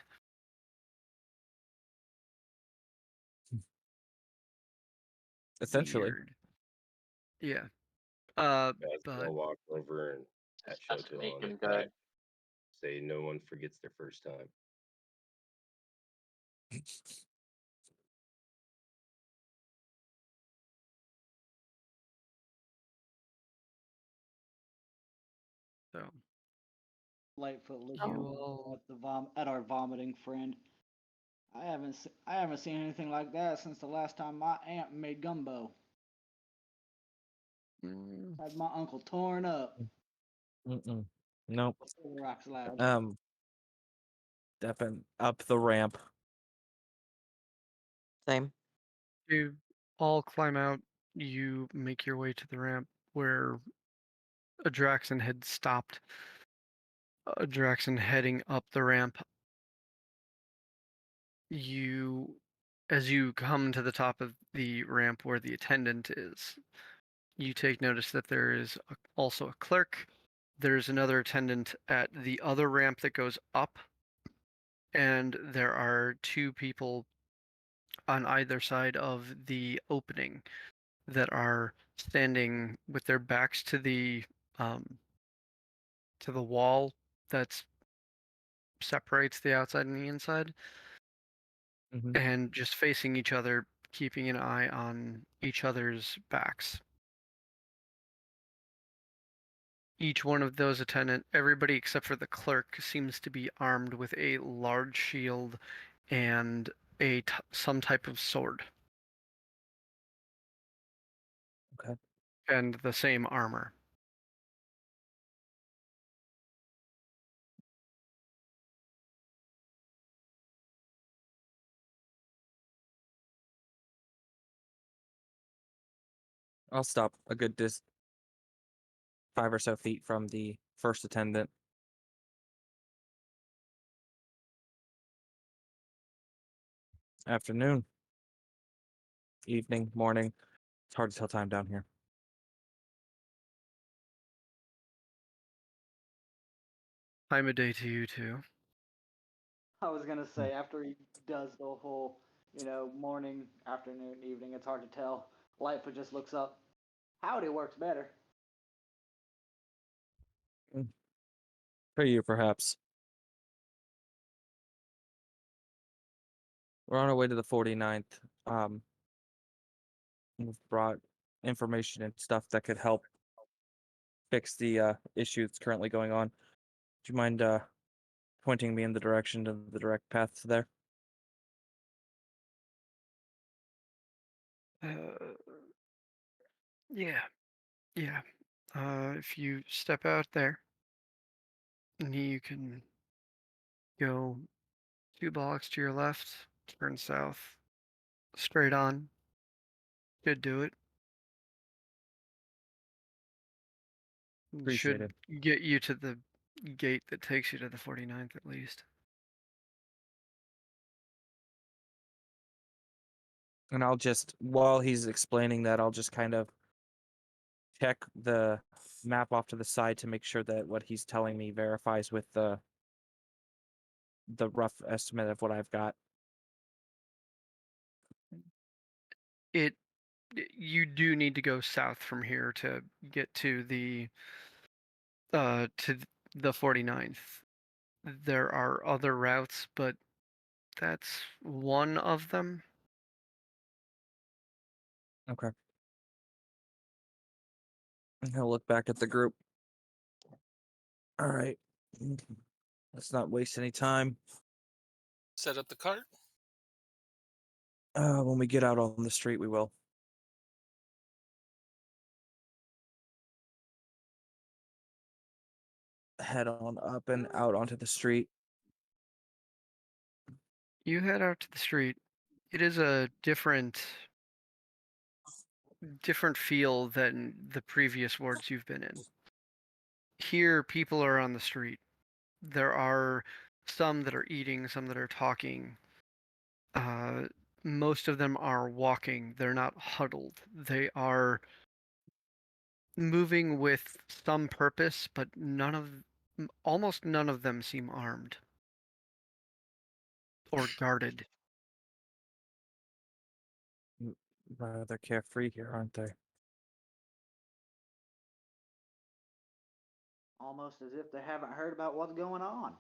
Essentially. Weird. Yeah. Guys, But gonna walk over and pat That's Shoto on bacon the good. back. Say no one forgets their first time. so Lightfoot looks you over all at our vomiting friend. I haven't seen anything like that since the last time my aunt made gumbo. Had my uncle torn up. Nope. Rocks loud. Stepping up the ramp. Same. you all climb out. You make your way to the ramp where Adraxon had stopped. Adraxon heading up the ramp. As you come to the top of the ramp where the attendant is, you take notice that there is also a clerk. There's another attendant at the other ramp that goes up, and there are two people on either side of the opening that are standing with their backs to the wall that separates the outside and the inside, and just facing each other, keeping an eye on each other's backs. Each one of those everybody except for the clerk seems to be armed with a large shield and some type of sword. Okay. And the same armor. I'll stop a good 5 or so feet from the first attendant. Afternoon. Evening, morning. It's hard to tell time down here. Time of day to you too. I was gonna say after he does the whole, morning, afternoon, evening, it's hard to tell. Lightfoot just looks up. Howdy works better. For you, perhaps. We're on our way to the 49th. we've brought information and stuff that could help fix the issue that's currently going on. Do you mind pointing me in the direction to the direct path to there? Yeah, yeah. If you step out there, and you can go 2 blocks to your left, turn south, straight on. Should do it. Appreciate Should it. get you to the gate that takes you to the 49th at least. And I'll just, while he's explaining that, I'll just kind of check the map off to the side to make sure that what he's telling me verifies with the rough estimate of what I've got. You do need to go south from here to get to the 49th. There are other routes, but that's one of them. Okay. And he'll look back at the group. All right. Let's not waste any time. Set up the cart. When we get out on the street, we will. Head on up and out onto the street. You head out to the street. It is a different feel than the previous wards you've been in. Here, people are on the street. There are some that are eating, some that are talking. Most of them are walking. They're not huddled. They are moving with some purpose, but almost none of them seem armed or guarded. Rather carefree here, aren't they? Almost as if they haven't heard about what's going on.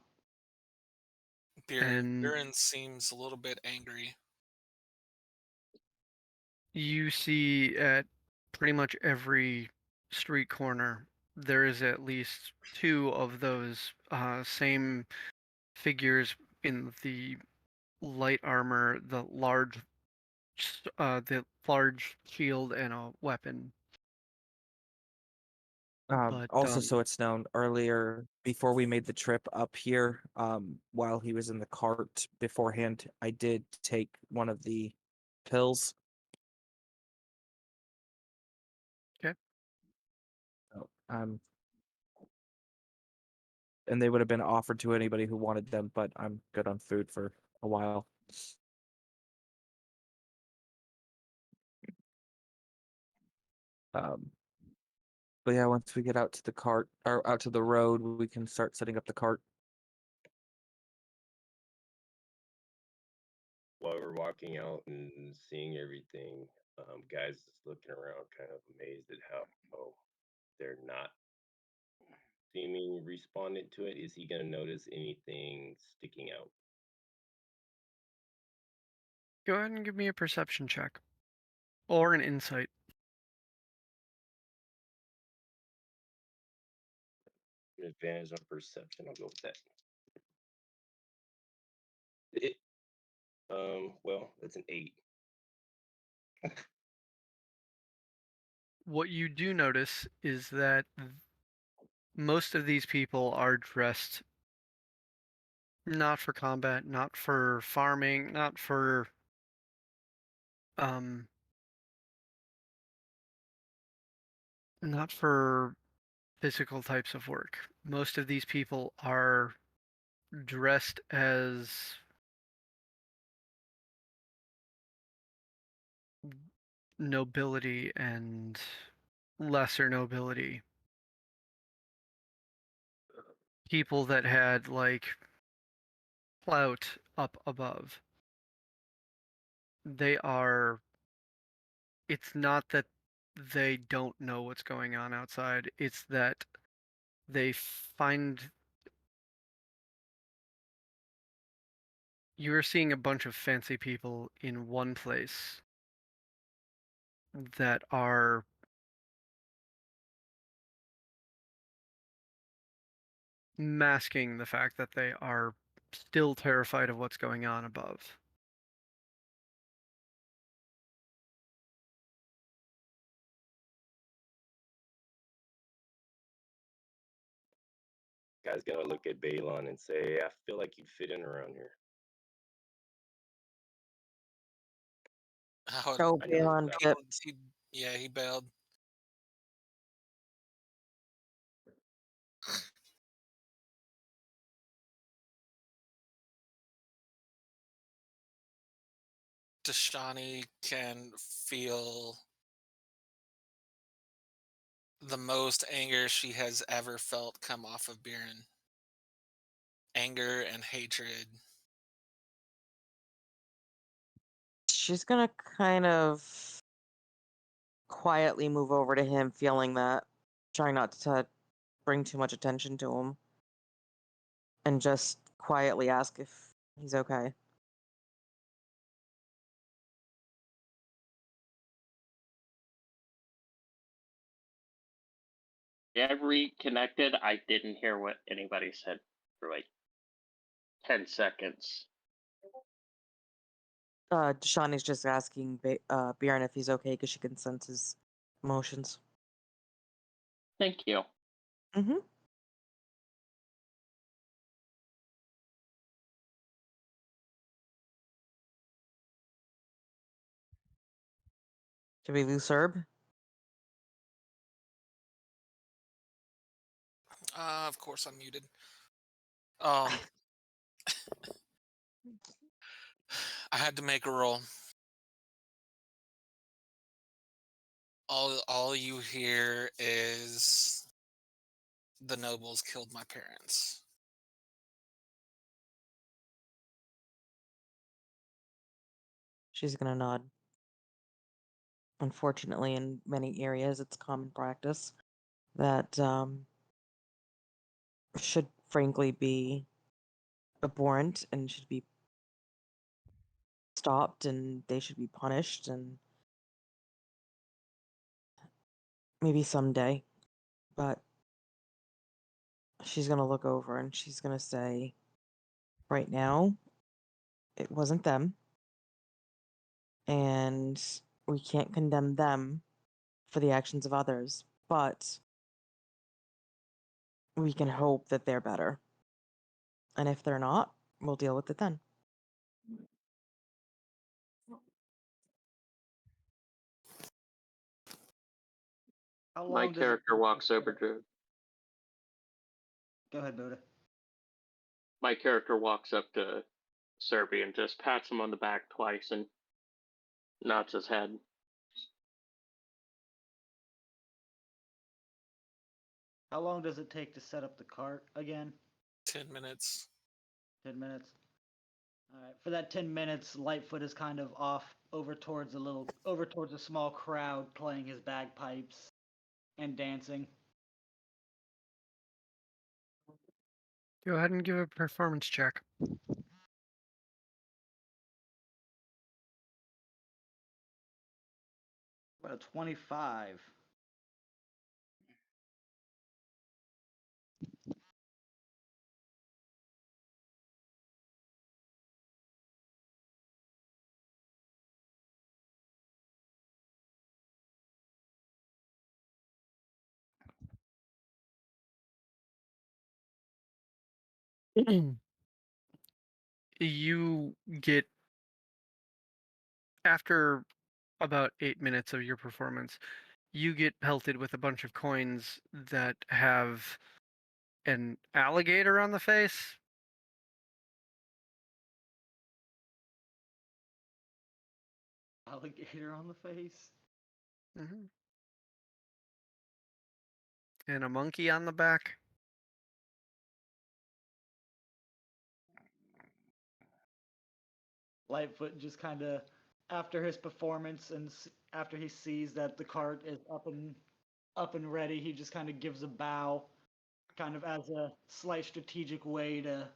And Buren seems a little bit angry. you see at pretty much every street corner, there is at least 2 of those same figures in the light armor, the large shield and a weapon. But Also, so it's known, earlier, before we made the trip up here, while he was in the cart beforehand, I did take one of the pills. Okay. So, and they would have been offered to anybody who wanted them, but I'm good on food for a while. But yeah, once we get out to the cart or out to the road, we can start setting up the cart. While we're walking out and seeing everything, guys is looking around, kind of amazed at how they're not seeming respondent to it. Is he gonna notice anything sticking out? Go ahead and give me a perception check or an insight. An advantage on perception. I'll go with that. Well, that's an 8. What you do notice is that most of these people are dressed not for combat, not for farming, not for not for physical types of work. Most of these people are dressed as nobility and lesser nobility. People that had like clout up above. It's not that they don't know what's going on outside, it's that they find you're seeing a bunch of fancy people in one place that are masking the fact that they are still terrified of what's going on above. Guys gotta look at Balon and say, I feel like you'd fit in around here. How would, Oh, I know Balon, it's dip. yeah, he bailed. Dashani can feel the most anger she has ever felt come off of Biren. Anger and hatred. She's gonna kind of quietly move over to him, feeling that, trying not to bring too much attention to him, and just quietly ask if he's okay. Yeah, I reconnected. I didn't hear what anybody said for like 10 seconds. Shawnee's just asking Bjorn if he's okay because she can sense his emotions. Thank you. Mm-hmm. Should we lose Herb? Of course I'm muted. I had to make a roll. All you hear is the nobles killed my parents. She's gonna nod. Unfortunately, in many areas, it's common practice that should frankly be abhorrent and should be stopped, and they should be punished, and maybe someday. But she's gonna look over and she's gonna say, right now, it wasn't them, and we can't condemn them for the actions of others, but we can hope that they're better. And if they're not, we'll deal with it then. How long My does it character take to walks set over up- to Go ahead, Buddha. my character walks up to Serby and just pats him on the back twice and nods his head. How long does it take to set up the cart again? 10 minutes. 10 minutes. All right. For that 10 minutes, Lightfoot is kind of off over towards a small crowd playing his bagpipes and dancing. Go ahead and give a performance check. About a 25. You get, after about 8 minutes of your performance, you get pelted with a bunch of coins that have an alligator on the face. Alligator on the face. Mm-hmm. And a monkey on the back. Lightfoot just kind of, after his performance and after he sees that the cart is up and ready, he just kind of gives a bow, kind of as a slight strategic way to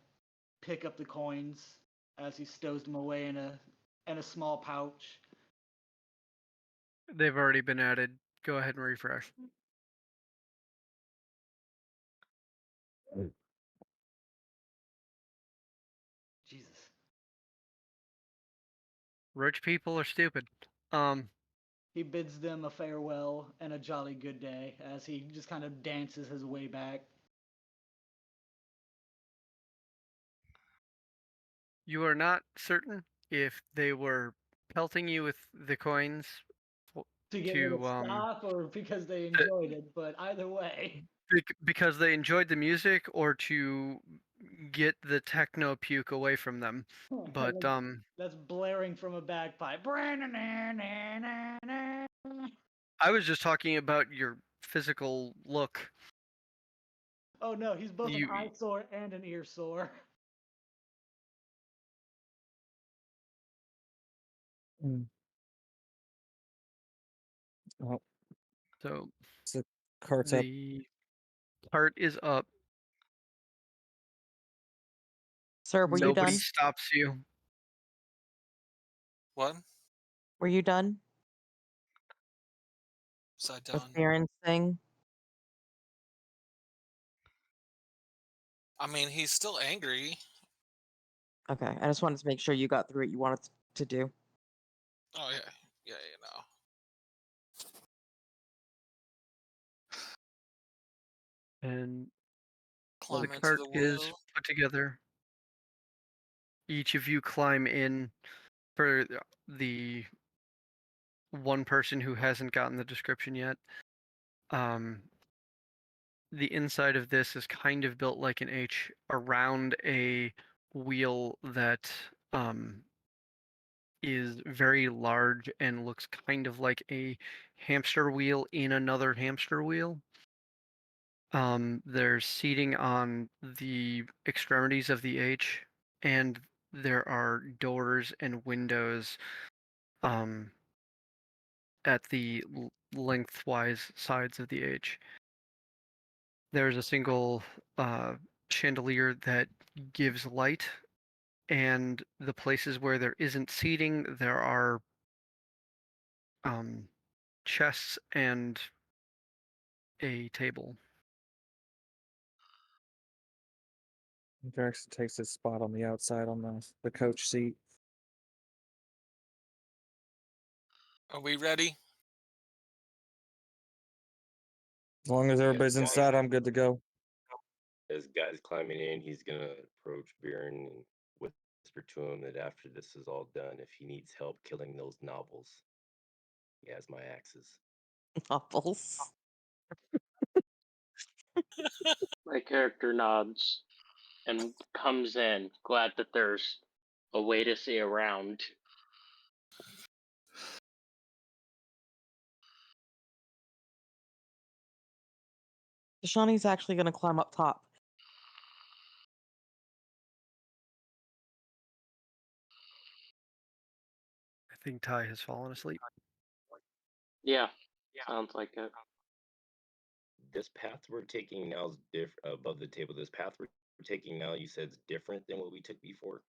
pick up the coins as he stows them away in a small pouch. They've already been added. Go ahead and refresh. Jesus. Rich people are stupid. He bids them a farewell and a jolly good day as he just kind of dances his way back. You are not certain if they were pelting you with the coins To get you to to stop or because they enjoyed it, but either way. because they enjoyed the music or to get the techno puke away from them. But That's blaring from a bagpipe. I was just talking about your physical look. Oh no, he's both You- an eyesore and an ear sore. Mm. Oh, So the cart's up. the cart is up. Sir, were you Nobody done? stops you. What? Were you done Was I with done? Baron's thing? I mean, he's still angry. Okay, I just wanted to make sure you got through what you wanted to do. Oh yeah, yeah, you know. And Climb the into cart the is wheel. put together. Each of you climb in for the one person who hasn't gotten the description yet. The inside of this is kind of built like an H around a wheel that is very large and looks kind of like a hamster wheel in another hamster wheel. There's seating on the extremities of the H, and there are doors and windows at the lengthwise sides of the H. There's a single chandelier that gives light, and the places where there isn't seating, there are chests and a table. Jackson takes his spot on the outside on the coach seat. Are we ready? As long as everybody's yeah. inside, I'm good to go. As guys climbing in, he's gonna approach Buren and whisper to him that after this is all done, if he needs help killing those novels, he has my axes. Novels. My character nods and comes in, glad that there's a way to see around. Shawnee's actually going to climb up top. I think Ty has fallen asleep. Yeah, sounds like it. This path we're taking now is above the table. This path we're taking now, you said, is different than what we took before.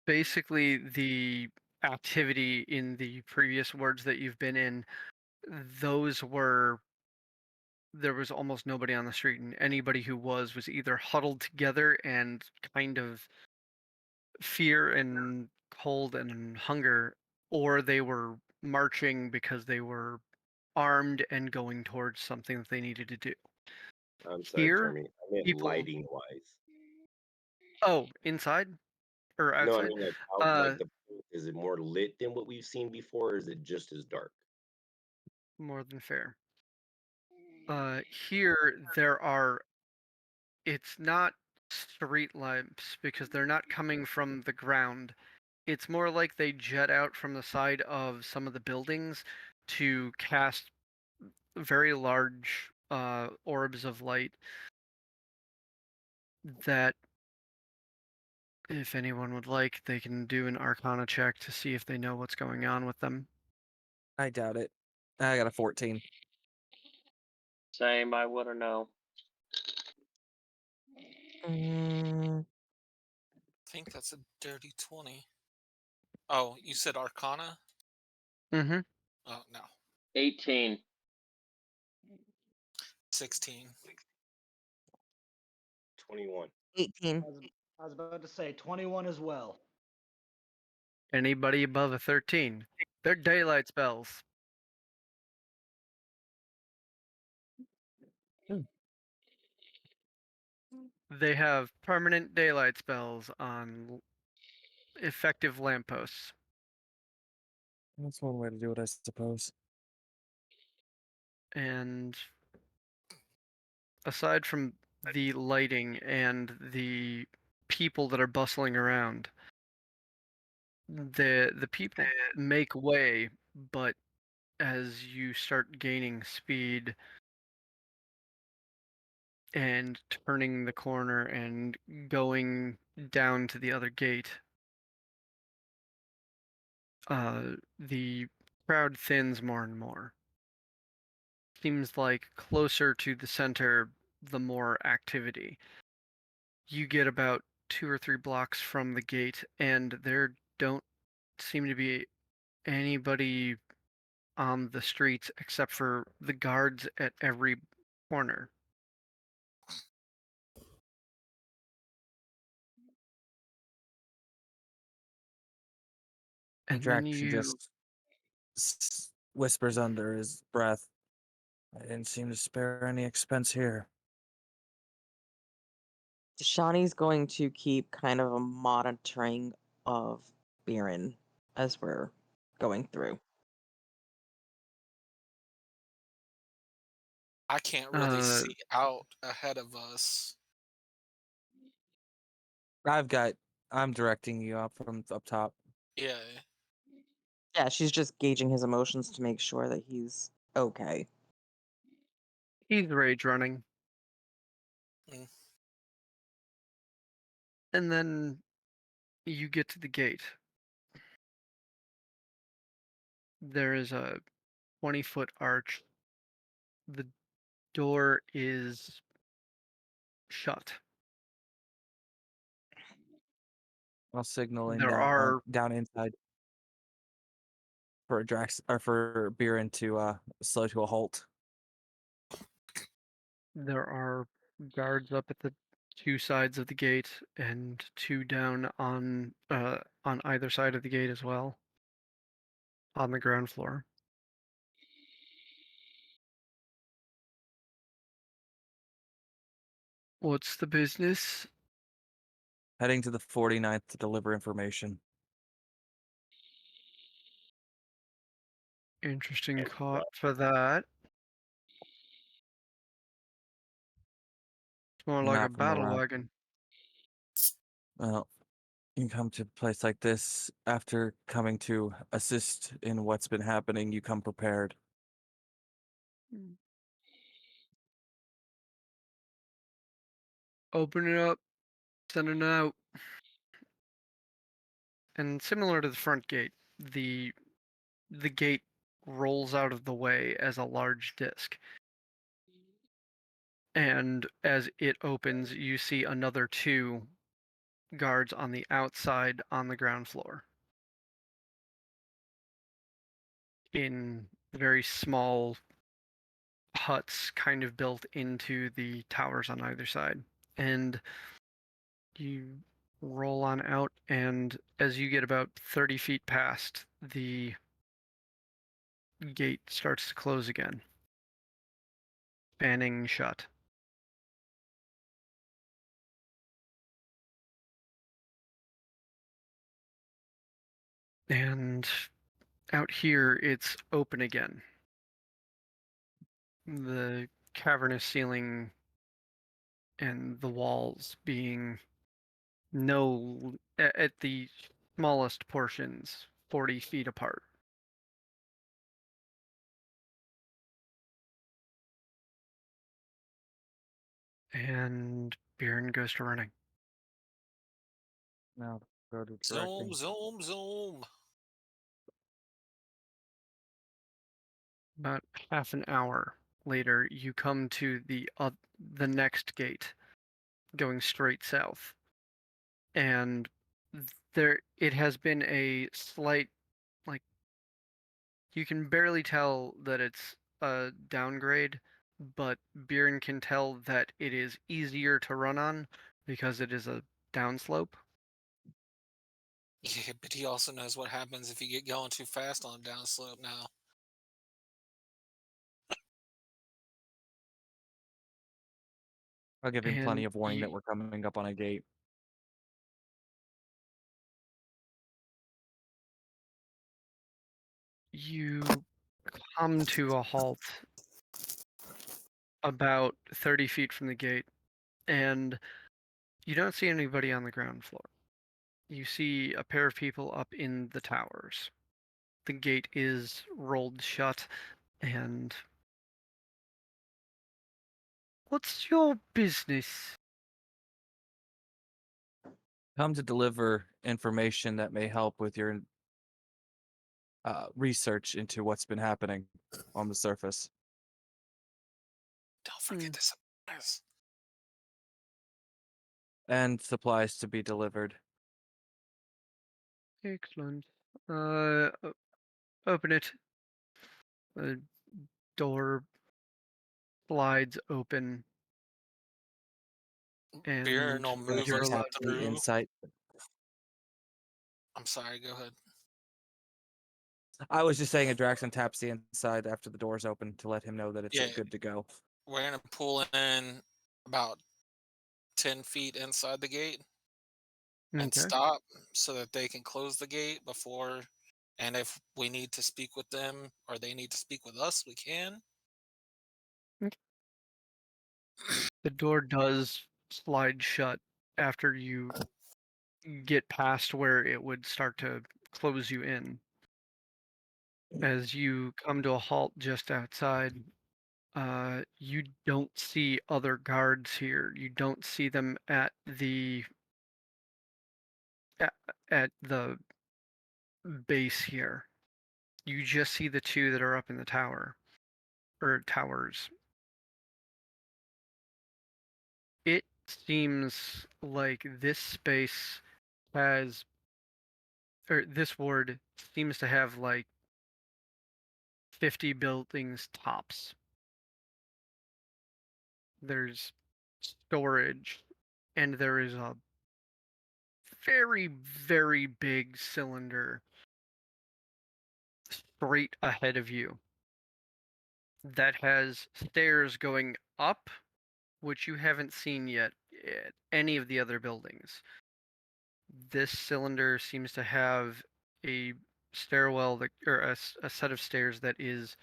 Basically the activity in the previous words that you've been in, those were there was almost nobody on the street, and anybody who was either huddled together and kind of fear and cold and hunger, or they were marching because they were armed and going towards something that they needed to do. I'm sorry, Here, Jeremy. I meant people- lighting wise. Oh, inside or No, I outside? mean like out, like is it more lit than what we've seen before, or is it just as dark? More than fair. Here there are. It's not street lamps because they're not coming from the ground. It's more like they jet out from the side of some of the buildings to cast very large orbs of light that, if anyone would like, they can do an Arcana check to see if they know what's going on with them. I doubt it. I got a 14. Same, I wouldn't know. think that's a dirty 20. Oh, you said Arcana? Mm-hmm. Oh, no. 18. 16. 21. 18. I was about to say 21 as well. Anybody above a 13? They're daylight spells. They have permanent daylight spells on effective lampposts. That's one way to do it, I suppose. And aside from the lighting and the people that are bustling around, the people make way, but as you start gaining speed and turning the corner and going down to the other gate, the crowd thins more and more. Seems like closer to the center, the more activity. You get about 2 or 3 blocks from the gate, and there don't seem to be anybody on the streets except for the guards at every corner. And Drac then she you just whispers under his breath. I didn't seem to spare any expense here. Shani's going to keep kind of a monitoring of Biren as we're going through. I can't really Uh, see out ahead of us. I'm directing you up from up top. Yeah. Yeah, she's just gauging his emotions to make sure that he's okay. he's rage running. Mm. And then you get to the gate. There is a 20-foot arch. The door is shut. I'll signal in There are down inside for Drax or for Biren to slow to a halt. there are guards up at the 2 sides of the gate and 2 down on either side of the gate as well, on the ground floor. What's the business? Heading to the 49th to deliver information. Interesting And caught for that. It's more like a Not from battle around. wagon. Well, you come to a place like this after coming to assist in what's been happening. You come prepared. Open it up, send it out. And similar to the front gate, the gate rolls out of the way as a large disc. And as it opens, you see another 2 guards on the outside on the ground floor in very small huts kind of built into the towers on either side. And you roll on out, and as you get about 30 feet past, the gate starts to close again, fanning shut. And out here, it's open again. The cavernous ceiling and the walls being at the smallest portions 40 feet apart. And Biren goes to running. Now go to Zoom, directing. zoom, zoom. About half an hour later, you come to the next gate, going straight south. And it has been a slight, like, you can barely tell that it's a downgrade, but Biren can tell that it is easier to run on because it is a downslope. Yeah, but he also knows what happens if you get going too fast on a downslope now. I'll give him plenty And of warning that we're coming up on a gate. you come to a halt about 30 feet from the gate, and you don't see anybody on the ground floor. You see a pair of people up in the towers. The gate is rolled shut, and what's your business? Come to deliver information that may help with your research into what's been happening on the surface. Don't forget this. Yes. And supplies to be delivered. Excellent. Open it. The door slides open, Biren and will move you're into allowed Tap the the room. insight. I'm sorry, go ahead. I was just saying, Adraxon taps the inside after the door's open to let him know that it's Yeah. good to go. We're going to pull in about 10 feet inside the gate and Okay. stop so that they can close the gate before. And if we need to speak with them or they need to speak with us, we can. The door does slide shut after you get past where it would start to close you in. As you come to a halt just outside, you don't see other guards here. You don't see them at the base here. You just see the two that are up in the tower or towers. It seems like this space has, or this ward seems to have like 50 buildings tops. There's storage, and there is a very, very big cylinder straight ahead of you that has stairs going up, which you haven't seen yet at any of the other buildings. This cylinder seems to have a stairwell that, or a set of stairs that is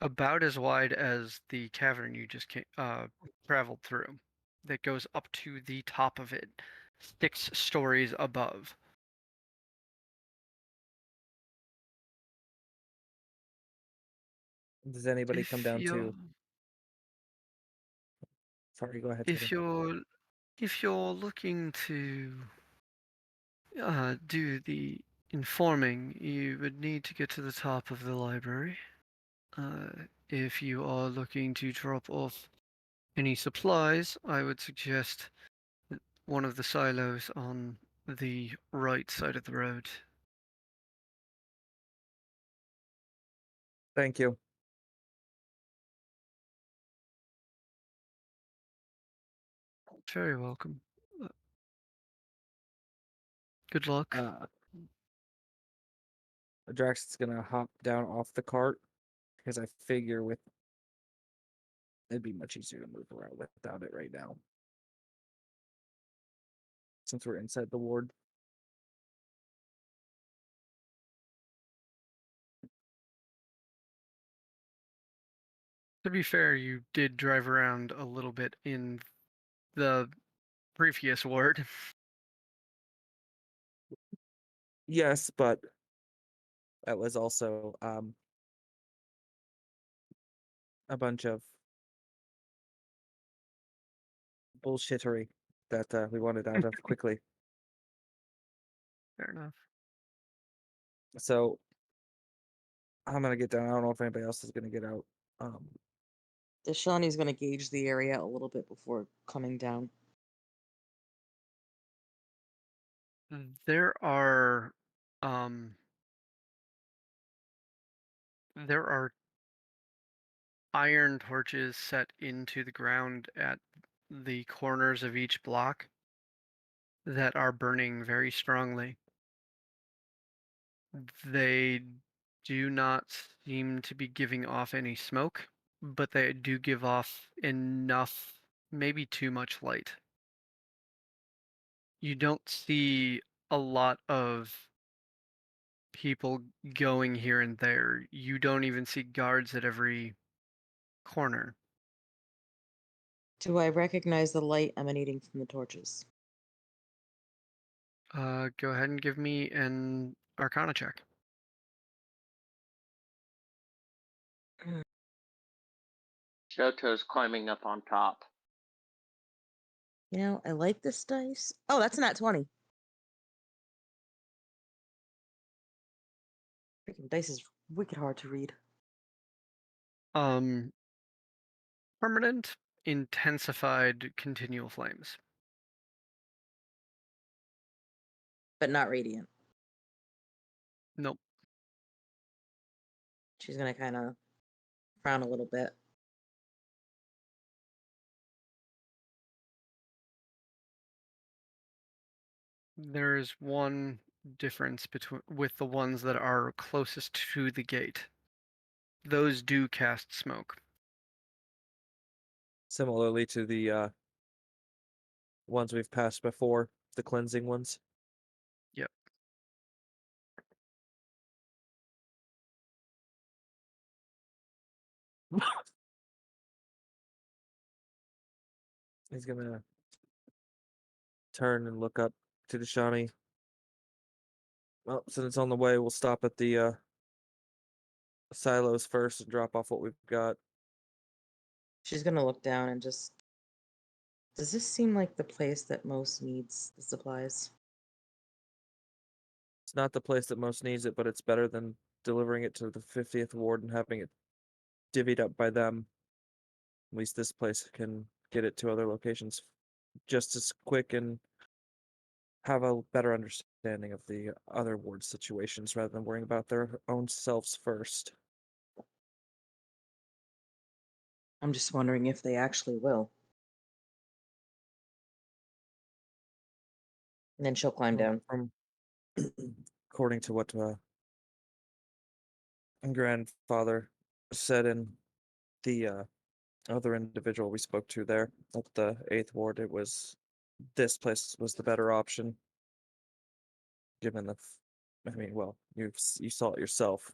about as wide as the cavern you just traveled through, that goes up to the top of it, 6 stories above. Does anybody come down you're, to? Sorry, go ahead. if you're if you're looking to do the informing, you would need to get to the top of the library. If you are looking to drop off any supplies, I would suggest one of the silos on the right side of the road. Thank you. Very welcome. Good luck. Adraxon's gonna hop down off the cart because I figure with it'd be much easier to move around without it right now, since we're inside the ward. To be fair, you did drive around a little bit in the previous ward. Yes, but that was also a bunch of bullshittery that we wanted out of quickly. Fair enough. So I'm gonna get down. I don't know if anybody else is gonna get out. Deshani's gonna gauge the area a little bit before coming down. There are there are iron torches set into the ground at the corners of each block that are burning very strongly. They do not seem to be giving off any smoke, but they do give off enough, maybe too much light. You don't see a lot of people going here and there. You don't even see guards at every corner. Do I recognize the light emanating from the torches? Go ahead and give me an Arcana check. Shoto's climbing up on top. You know, I like this dice. Oh, that's an at 20. Freaking dice is wicked hard to read. Permanent, intensified, continual flames. But not radiant. Nope. She's gonna kind of frown a little bit. There is one difference between with the ones that are closest to the gate. Those do cast smoke. Similarly to the ones we've passed before, the cleansing ones. Yep. He's gonna turn and look up to Dashani. Well, since it's on the way, we'll stop at the silos first and drop off what we've got. She's gonna look down and just. Does this seem like the place that most needs the supplies? It's not the place that most needs it, but it's better than delivering it to the 50th ward and having it divvied up by them. At least this place can get it to other locations just as quick and have a better understanding of the other ward situations rather than worrying about their own selves first. I'm just wondering if they actually will. And then she'll climb down. From according to what grandfather said in the other individual we spoke to there at the 8th ward, it was this place was the better option. Given I mean, well, you saw it yourself.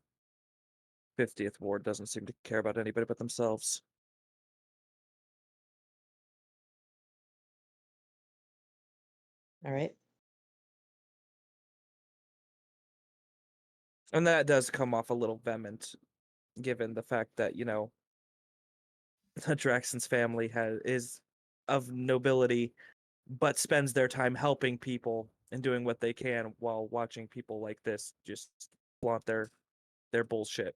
50th ward doesn't seem to care about anybody but themselves. All right. And that does come off a little vehement, given the fact that, you know, the Draxon's family is of nobility, but spends their time helping people and doing what they can while watching people like this just flaunt their bullshit.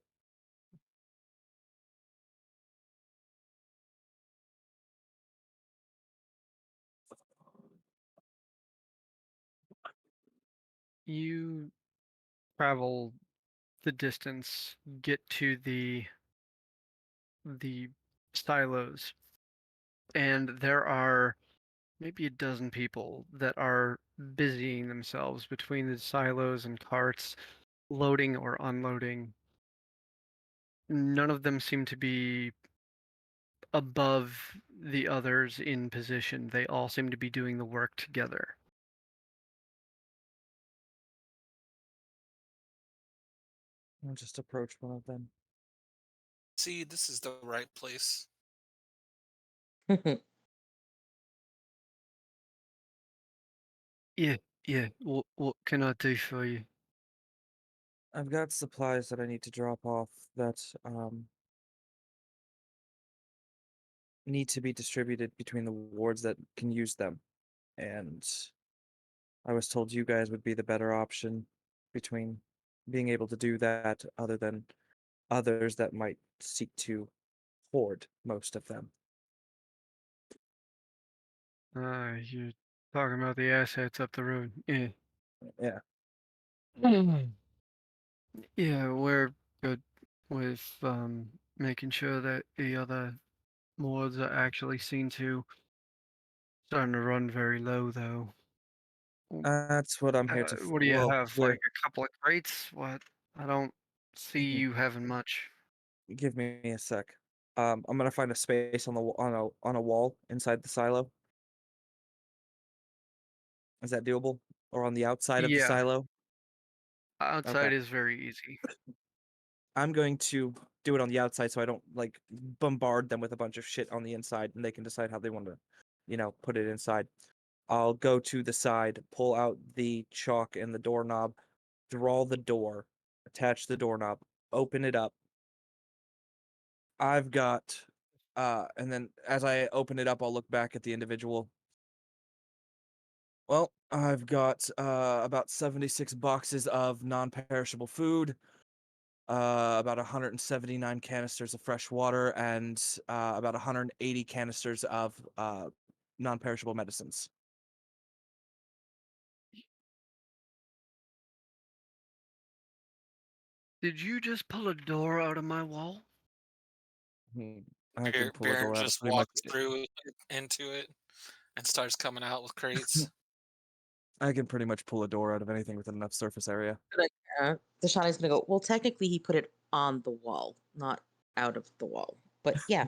You travel the distance, get to the silos, and there are maybe a dozen people that are busying themselves between the silos and carts, loading or unloading. None of them seem to be above the others in position. They all seem to be doing the work together. I'll just approach one of them. See, this is the right place. Yeah. What can I do for you? I've got supplies that I need to drop off that need to be distributed between the wards that can use them. And I was told you guys would be the better option between being able to do that other than others that might seek to hoard most of them. You're talking about the assets up the road. Yeah. Yeah. Yeah, we're good with making sure that the other mods are actually seen to. Starting to run very low though. That's what I'm here to. What do you Well, have? Like a couple of crates? What? I don't see Mhm. you having much. give me a sec. I'm gonna find a space on the on a wall inside the silo. Is that doable? Or on the outside of the Yeah, silo? Okay. outside is very easy. I'm going to do it on the outside so I don't like bombard them with a bunch of shit on the inside and they can decide how they want to, put it inside. I'll go to the side, pull out the chalk and the doorknob, draw the door, attach the doorknob, open it up. I've got and then as I open it up, I'll look back at the individual. Well, I've got about 76 boxes of non-perishable food, about 179 canisters of fresh water, and about 180 canisters of non-perishable medicines. Did you just pull a door out of my wall? I can pull a Baron door out of just pretty much. walks through into it and starts coming out with crates. I can pretty much pull a door out of anything with enough surface area. Deshani's gonna go, well, technically he put it on the wall, not out of the wall. But yeah.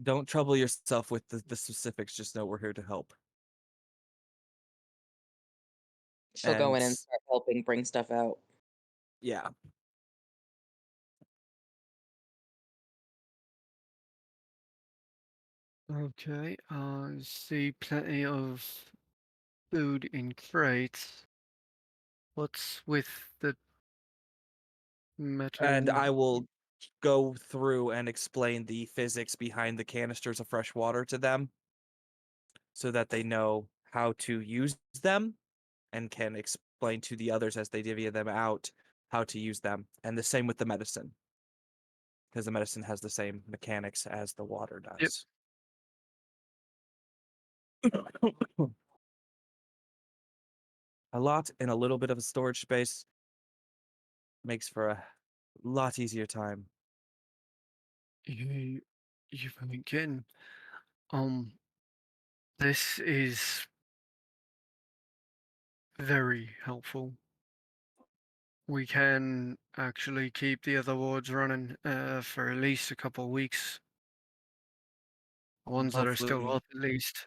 Don't trouble yourself with the specifics. Just know we're here to help. She'll go in And and start helping bring stuff out. yeah, Okay, see plenty of food in crates. What's with the metal? and I will go through and explain the physics behind the canisters of fresh water to them so that they know how to use them and can explain to the others as they divvy them out how to use them. And the same with the medicine, because the medicine has the same mechanics as the water does. A lot in a little bit of a storage space makes for a lot easier time. You've been kidding. This is very helpful. We can actually keep the other wards running for at least a couple of weeks. Ones that are still Hopefully, up, at least.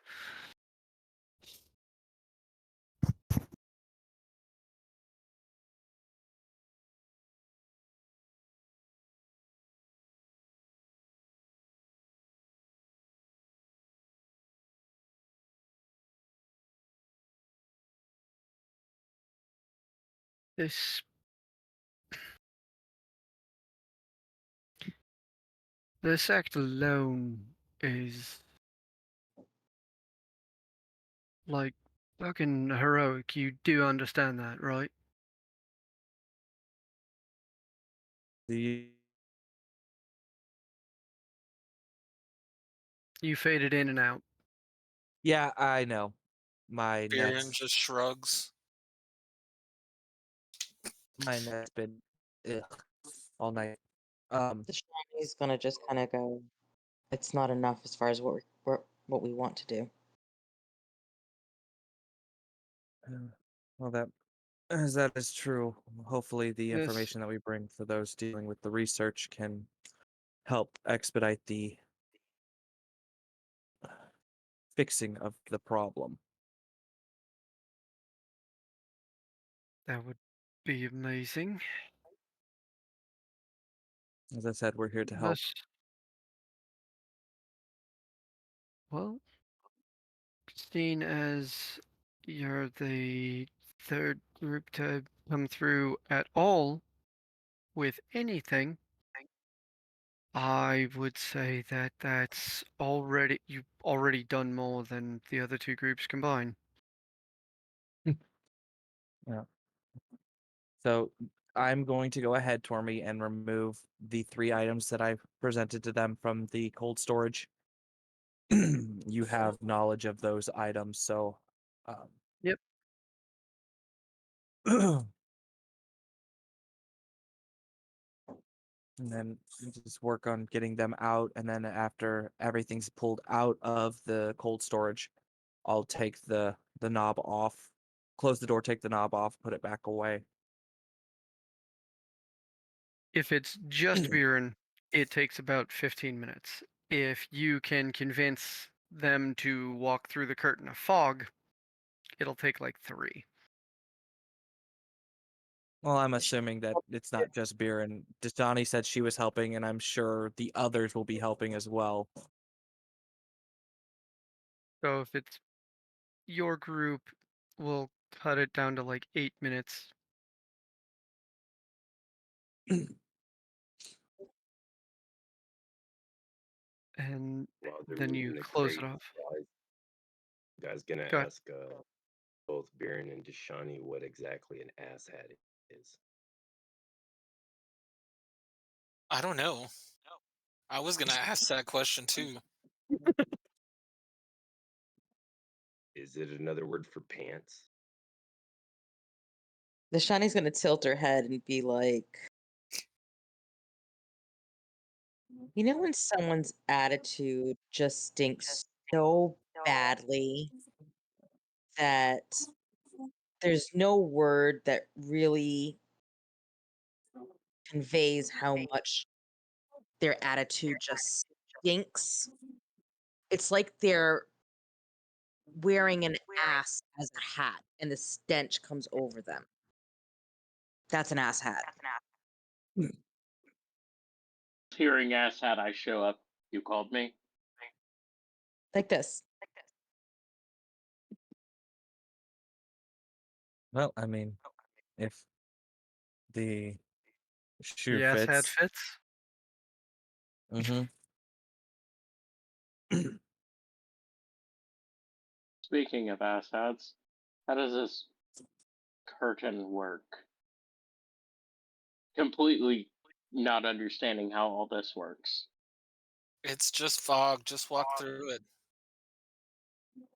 This this act alone is like fucking heroic. You do understand that, right? the You faded in and out. yeah, I know. My Baron net's just shrugs. been all night. Deshani's gonna just kind of go, it's not enough as far as what we want to do. Well, that is true. Hopefully, the This information that we bring for those dealing with the research can help expedite the fixing of the problem. that would be amazing. As I said, we're here to help. This well, seen as you're the third group to come through at all with anything, I would say that you've already done more than the other two groups combined. Yeah. So I'm going to go ahead, Tormy, and remove the 3 items that I presented to them from the cold storage. you have knowledge of those items, so Yep. and then you just work on getting them out, and then after everything's pulled out of the cold storage, I'll take the knob off, close the door, take the knob off, put it back away. If it's just Viren, it takes about 15 minutes. If you can convince them to walk through the curtain of fog, it'll take like 3. Well, I'm assuming that it's not just beer, and Destani said she was helping, and I'm sure the others will be helping as well. So if it's your group, we'll cut it down to like 8 minutes. And While they're then you moving the close it crate, off. guys gonna Go ahead. ask both Baron and Deshani what exactly an asshat is. I don't know. I was gonna ask that question too. Is it another word for pants? The Shani's gonna tilt her head and be like, you know, when someone's attitude just stinks so badly that there's no word that really conveys how much their attitude just stinks. It's like they're wearing an ass as a hat and the stench comes over them. That's an ass hat. Hearing ass hat, I show up. You called me. Like this. Well, I mean, if the shoe The asshat fits, fits. mm-hmm. Speaking of ass hats, how does this curtain work? Completely not understanding how all this works. It's just fog. Just walk through it.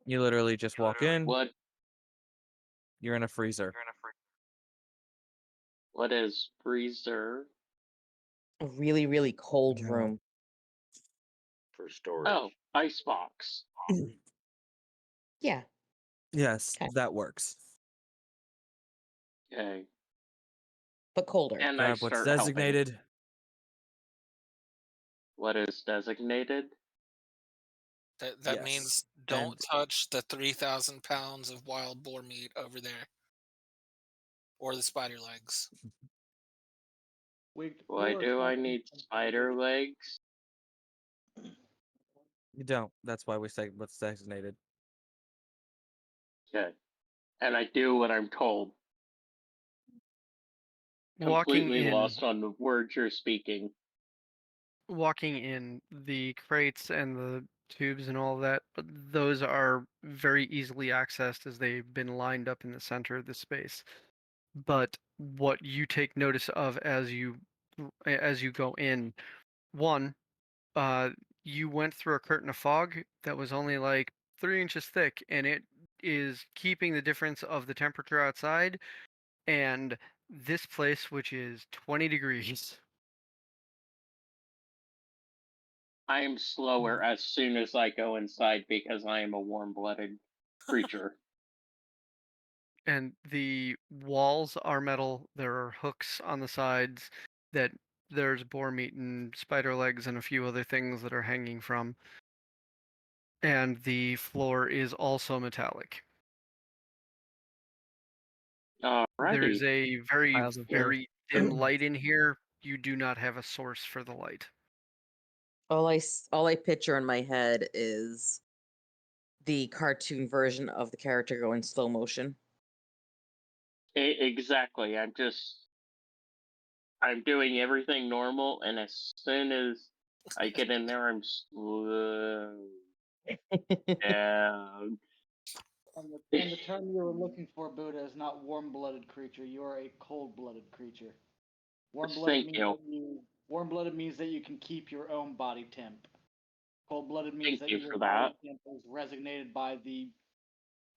You literally just walk in. What You're in a freezer. what is freezer? A really, really cold Yeah. room. For storage. Oh, icebox. Yeah. Yes, Okay. that works. Okay. But colder. And I Grab what's start helping. designated. What is designated? That Yes, means don't and- touch the 3,000 pounds of wild boar meat over there, or the spider legs. Why do I need spider legs? You don't. That's why we say what's designated. Okay. And I do what I'm told. Walking Completely in, lost on the words you're speaking. the crates and the tubes and all that, but those are very easily accessed as they've been lined up in the center of the space. But what you take notice of as you go in, one, you went through a curtain of fog that was only like 3 inches thick, and it is keeping the difference of the temperature outside and this place, which is 20 degrees. I am slower as soon as I go inside because I am a warm-blooded creature. And the walls are metal. There are hooks on the sides that there's boar meat and spider legs and a few other things that are hanging from. And the floor is also metallic. There's Alrighty. a very, Piles of wood. very dim light in here. You do not have a source for the light. All I picture in my head is the cartoon version of the character going slow motion. Exactly. I'm doing everything normal, and as soon as I get in there, I'm slow down. And the term you were looking for, Buddha, is not warm-blooded creature. You are a cold-blooded creature. Thank you. Warm-blooded means that you can keep your own body temp. Cold-blooded means Thank that you your for body that. temp is resignated by the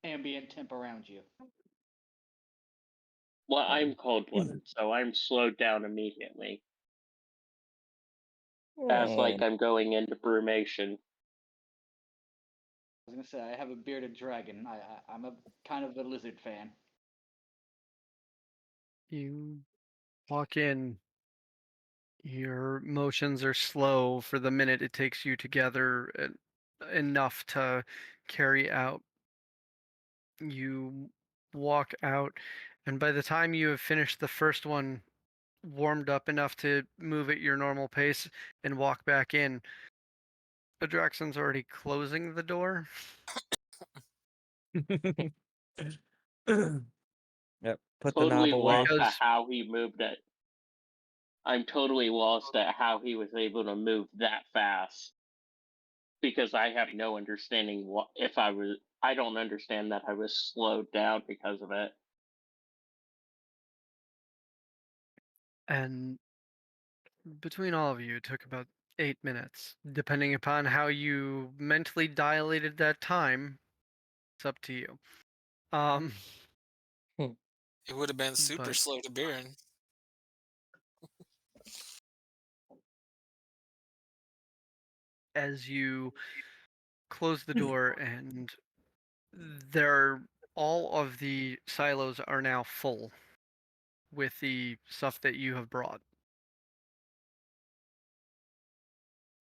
ambient temp around you. Well, I'm cold-blooded, so I'm slowed down immediately. As like I'm going into brumation. I was gonna say I have a bearded dragon. I'm a kind of a lizard fan. You walk in. Your motions are slow for the minute it takes you to gather enough to carry out. You walk out, and by the time you have finished the first one, warmed up enough to move at your normal pace and walk back in, Adraxon's already closing the door. Yep. Put the Totally knob away. lost at Because- how he moved it. I'm totally lost at how he was able to move that fast. Because I have no understanding what if I was. I don't understand that I was slowed down because of it. And between all of you, it took about 8 minutes. Depending upon how you mentally dilated that time, it's up to you. It would have been super But- slow to Baron. As you close the door and there all of the silos are now full with the stuff that you have brought.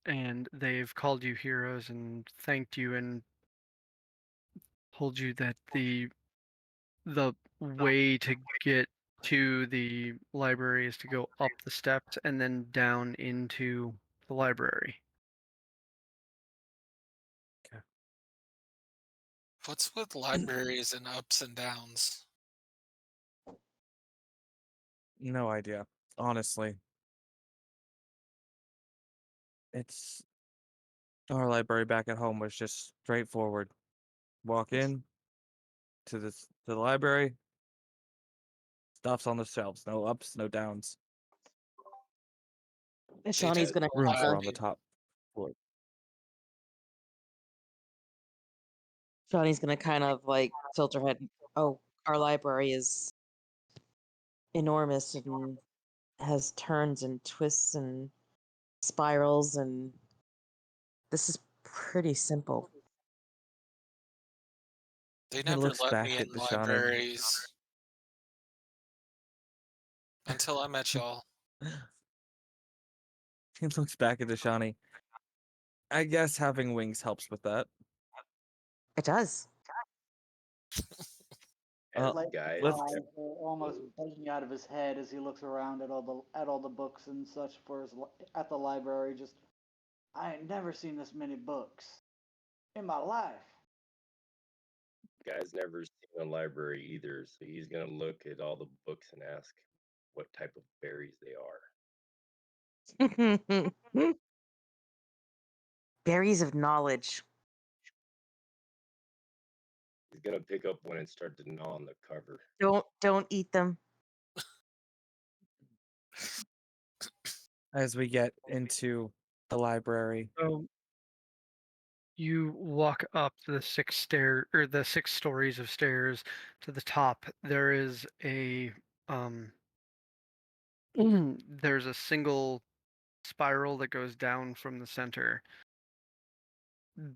And they've called you heroes and thanked you and told you that the way to get to the library is to go up the steps and then down into the library. What's with libraries and ups and downs? No idea, honestly. It's our library back at home was just straightforward. Walk in to the library. Stuff's on the shelves. No ups, no downs. Shawnee's gonna Rooms kind were of, on the top floor. Shawnee's gonna kind of like tilt her head. Oh, our library is enormous and has turns and twists and spirals, and this is pretty simple. They He never looks let back me at in Deshani. libraries until I met y'all. He looks back at Deshani. I guess having wings helps with that. It does. Uh, Like guys, his eyes are almost buzzing out of his head as he looks around at all the books and such for at the library. Just, I ain't never seen this many books in my life. guy's never seen a library either, so he's gonna look at all the books and ask what type of berries they are. Berries of knowledge. He's gonna pick up one and start to gnaw on the cover. Don't eat them. as we get into the library. So you walk up the 6 stories of stairs to the top. There is a there's a single spiral that goes down from the center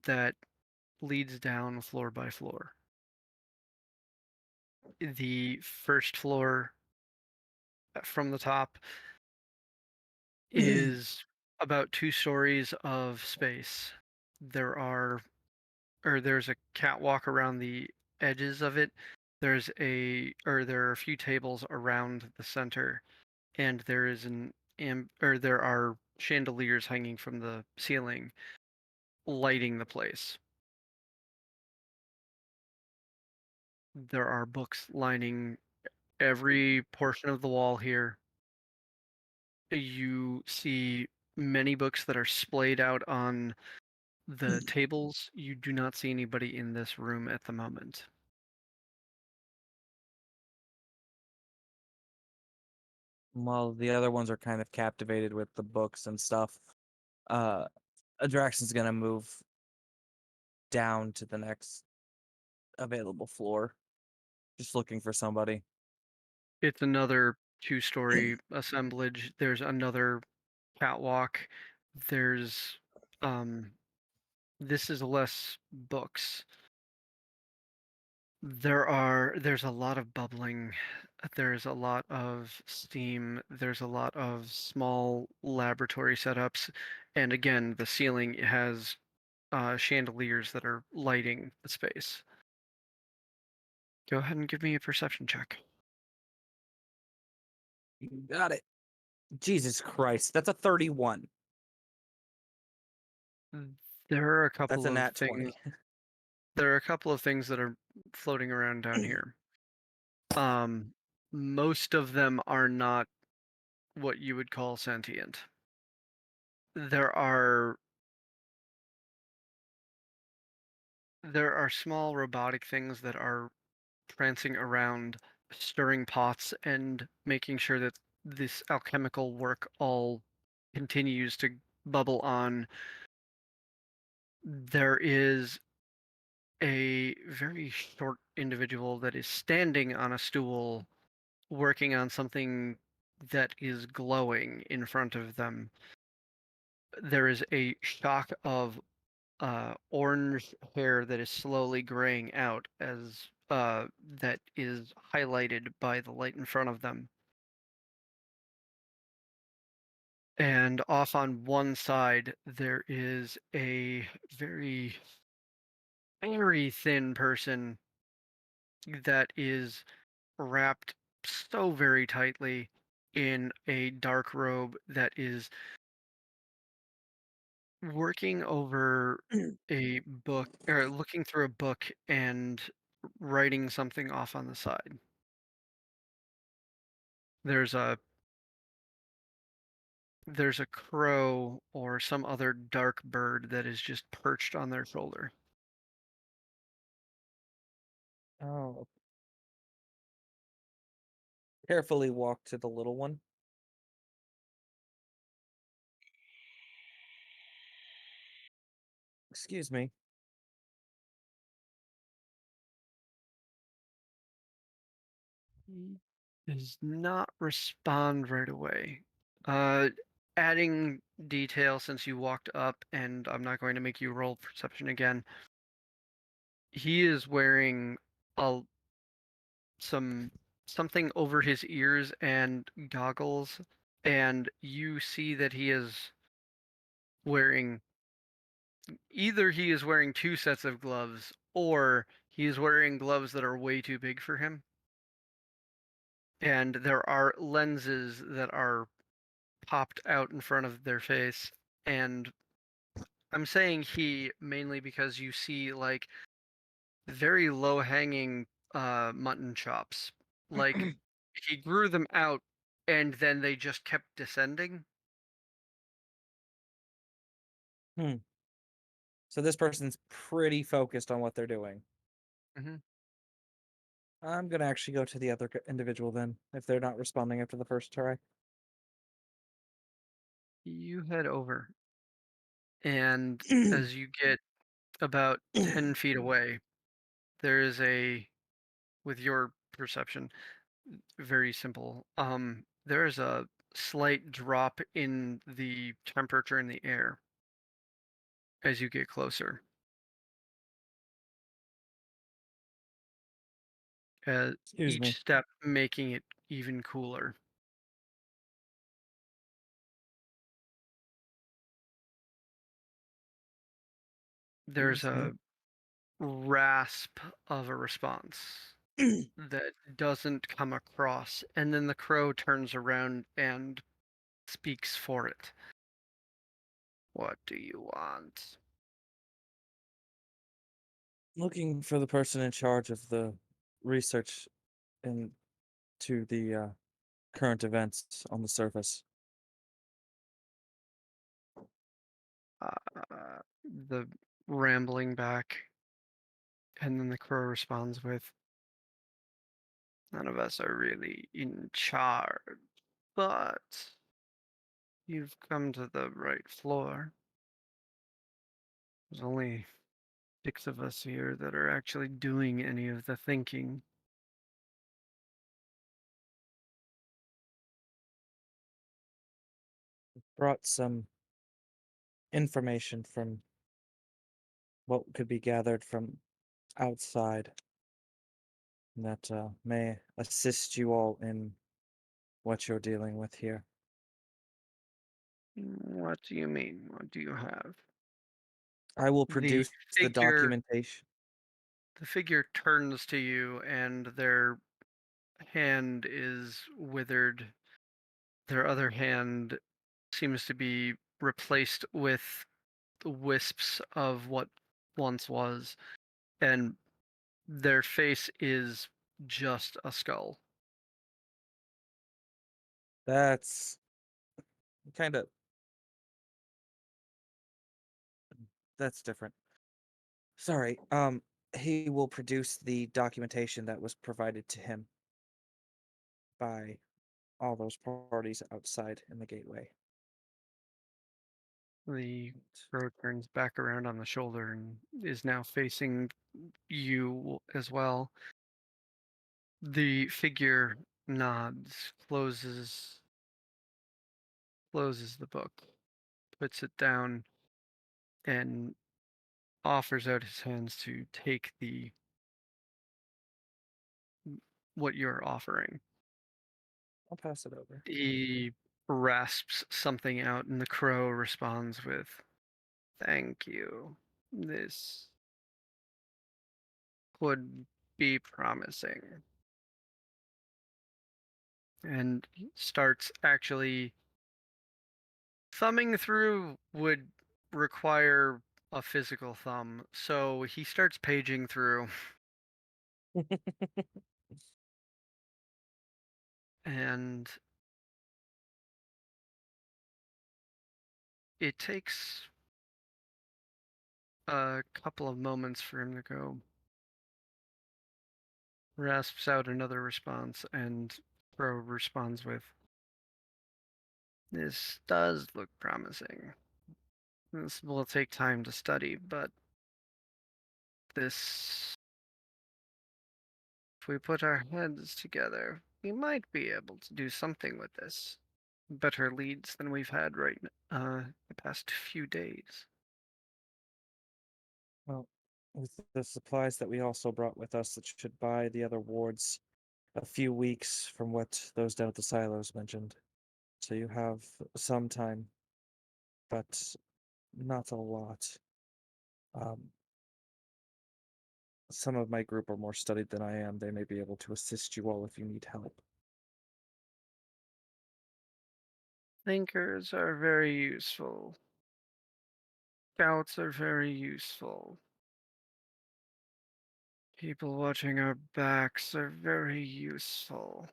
that leads down floor by floor. The first floor from the top is about 2 stories of space. There's a catwalk around the edges of it. There are a few tables around the center, and there are chandeliers hanging from the ceiling, lighting the place. There are books lining every portion of the wall here. You see many books that are splayed out on the tables. You do not see anybody in this room at the moment. While the other ones are kind of captivated with the books and stuff, uh, Adraxon's gonna move down to the next available floor, just looking for somebody. It's another two-story assemblage. There's another catwalk. There's this is less books. There's a lot of bubbling. There's a lot of steam. There's a lot of small laboratory setups, and again, the ceiling has chandeliers that are lighting the space. Go ahead and give me a perception check. You got it. Jesus Christ, that's a 31. There are a That's couple a of nat things. 20. There are a couple of things that are floating around down here. Most of them are not what you would call sentient. There are small robotic things that are prancing around, stirring pots and making sure that this alchemical work all continues to bubble on. There is a very short individual that is standing on a stool working on something that is glowing in front of them. There is a shock of orange hair that is slowly graying out as that is highlighted by the light in front of them. And off on one side, there is a very, very thin person that is wrapped so very tightly in a dark robe that is working over a book or looking through a book and writing something off on the side. There's a crow or some other dark bird that is just perched on their shoulder. Oh. Carefully walk to the little one. Excuse me. He does not respond right away. Adding detail since you walked up, and I'm not going to make you roll perception again. He is wearing a something over his ears and goggles, and you see that he is wearing either he is wearing two sets of gloves or he is wearing gloves that are way too big for him. And there are lenses that are popped out in front of their face. And I'm saying he mainly because you see like very low hanging mutton chops. Like he grew them out and then they just kept descending. So this person's pretty focused on what they're doing. Mhm. I'm gonna actually go to the other individual then, if they're not responding after the first try. You head over. And as you get about 10 feet away, there is with your perception, very simple. There is a slight drop in the temperature in the air as you get closer. Excuse me. Each step making it even cooler. There's Excuse me. a rasp of a response that doesn't come across, and then the crow turns around and speaks for it. What do you want? Looking for the person in charge of the research into the current events on the surface. The rambling back, and then the crow responds with, none of us are really in charge, but you've come to the right floor. There's only 6 of us here that are actually doing any of the thinking. Brought some information from what could be gathered from outside that may assist you all in what you're dealing with here. What do you mean? What do you have? I will The produce the figure, documentation. the figure turns to you, and their hand is withered. Their other hand seems to be replaced with wisps of what once was, and their face is just a skull. That's kind of that's different. Sorry. He will produce the documentation that was provided to him by all those parties outside in the gateway. The crow turns back around on the shoulder and is now facing you as well. The figure nods, closes the book, puts it down, and offers out his hands to take what you're offering. I'll pass it over. He rasps something out, and the crow responds with, "Thank you. This would be promising." And he starts actually thumbing through would require a physical thumb, so he starts paging through, and it takes a couple of moments for him to go. Rasps out another response, and Crow responds with, "This does look promising. This will take time to study, but this, if we put our heads together, we might be able to do something with this. Better leads than we've had the past few days." Well, with the supplies that we also brought with us that should buy the other wards a few weeks from what those down at the silos mentioned. So you have some time, but not a lot. Some of my group are more studied than I am. They may be able to assist you all if you need help. Thinkers are very useful. Scouts are very useful. People watching our backs are very useful.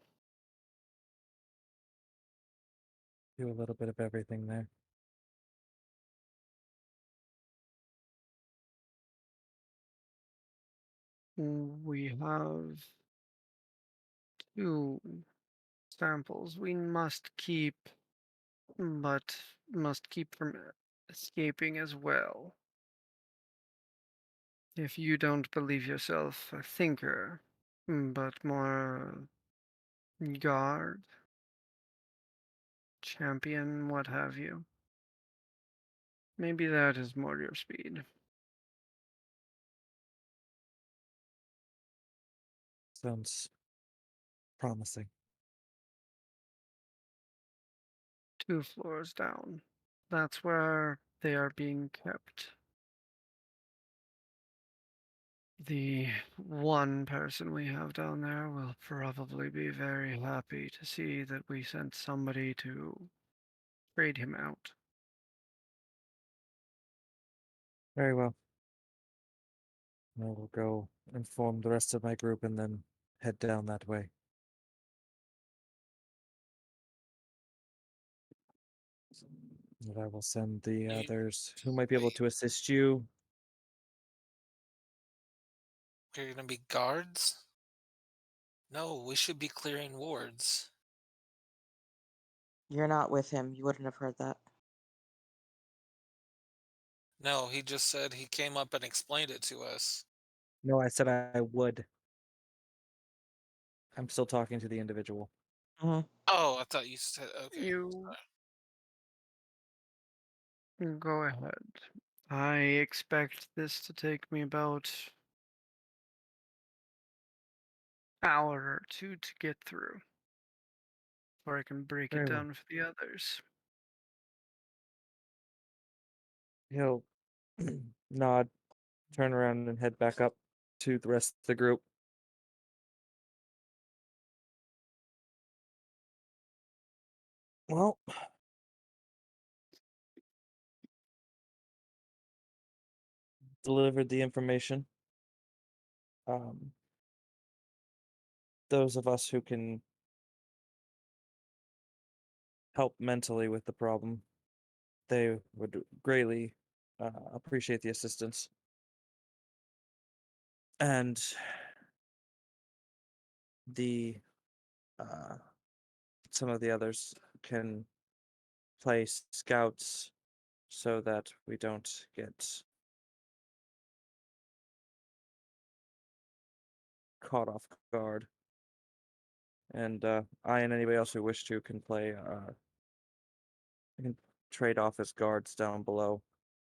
Do a little bit of everything there. We have 2 samples we must keep, but must keep from escaping as well. If you don't believe yourself a thinker, but more guard, champion, what have you, maybe that is more your speed. Sounds promising. 2 floors down. That's where they are being kept. The one person we have down there will probably be very happy to see that we sent somebody to trade him out. Very well. I will go inform the rest of my group and then head down that way. And I will send the You- others who might be able wait. to assist you. We're gonna be guards? No, we should be clearing wards. You're not with him. You wouldn't have heard that. No, he just said he came up and explained it to us. No, I said I would. I'm still talking to the individual. Mhm. Oh, I thought you said okay. You go ahead. I expect this to take me about hour or two to get through, or I can break it Very well. down for the others. He'll nod, turn around, and head back up to the rest of the group. Well, delivered the information. Those of us who can help mentally with the problem, they would greatly appreciate the assistance. And the some of the others can play scouts so that we don't get caught off guard. And I and anybody else who wish to can play can trade off as guards down below.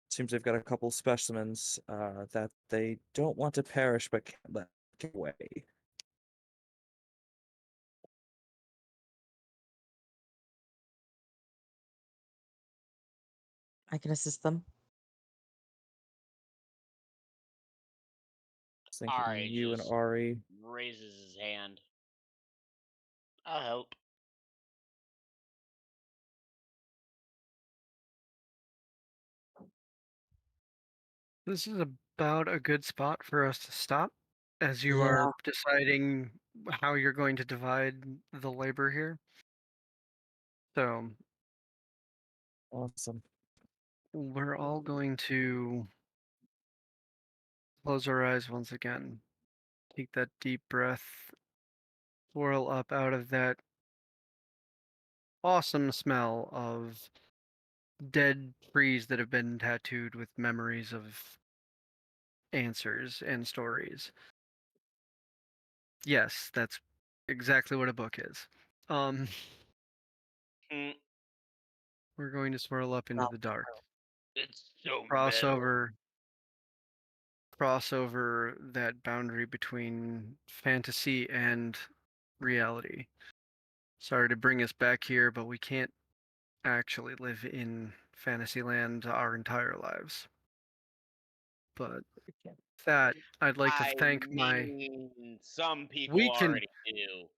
Seems they've got a couple specimens that they don't want to perish but can't let get away. I can assist them. I was thinking Ari you and just Ari. raises his hand. I'll help. This is about a good spot for us to stop, as you Yeah. are deciding how you're going to divide the labor here. So Awesome. we're all going to close our eyes once again. Take that deep breath, swirl up out of that awesome smell of dead trees that have been tattooed with memories of answers and stories. Yes, that's exactly what a book is. Mm, We're going to swirl up into the dark. it's so Crossover that boundary between fantasy and reality. Sorry to bring us back here, but we can't actually live in Fantasyland our entire lives. But that I'd like to thank my some people we can already do.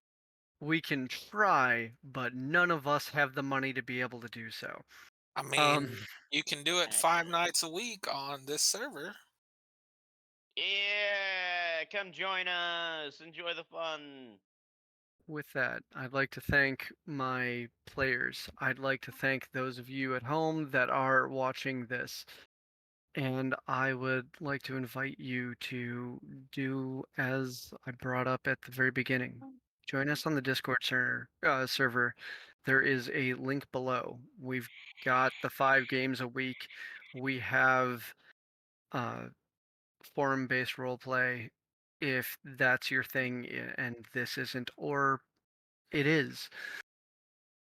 we can try, but none of us have the money to be able to do so. I mean, you can do it 5 nights a week on this server. Yeah, come join us. Enjoy the fun. With that, I'd like to thank my players. I'd like to thank those of you at home that are watching this. And I would like to invite you to do as I brought up at the very beginning. Join us on the Discord server. There is a link below. We've got the 5 games a week. We have forum-based roleplay if that's your thing and this isn't, or it is.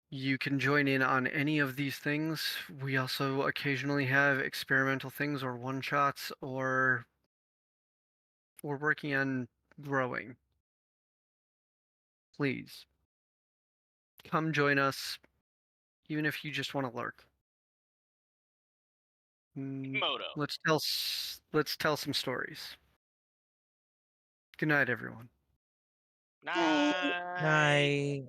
You can join in on any of these things. We also occasionally have experimental things or one-shots, or we're working on growing. Please come join us, even if you just want to lurk. Moto. Let's tell some stories. Good night, everyone. Night. Night.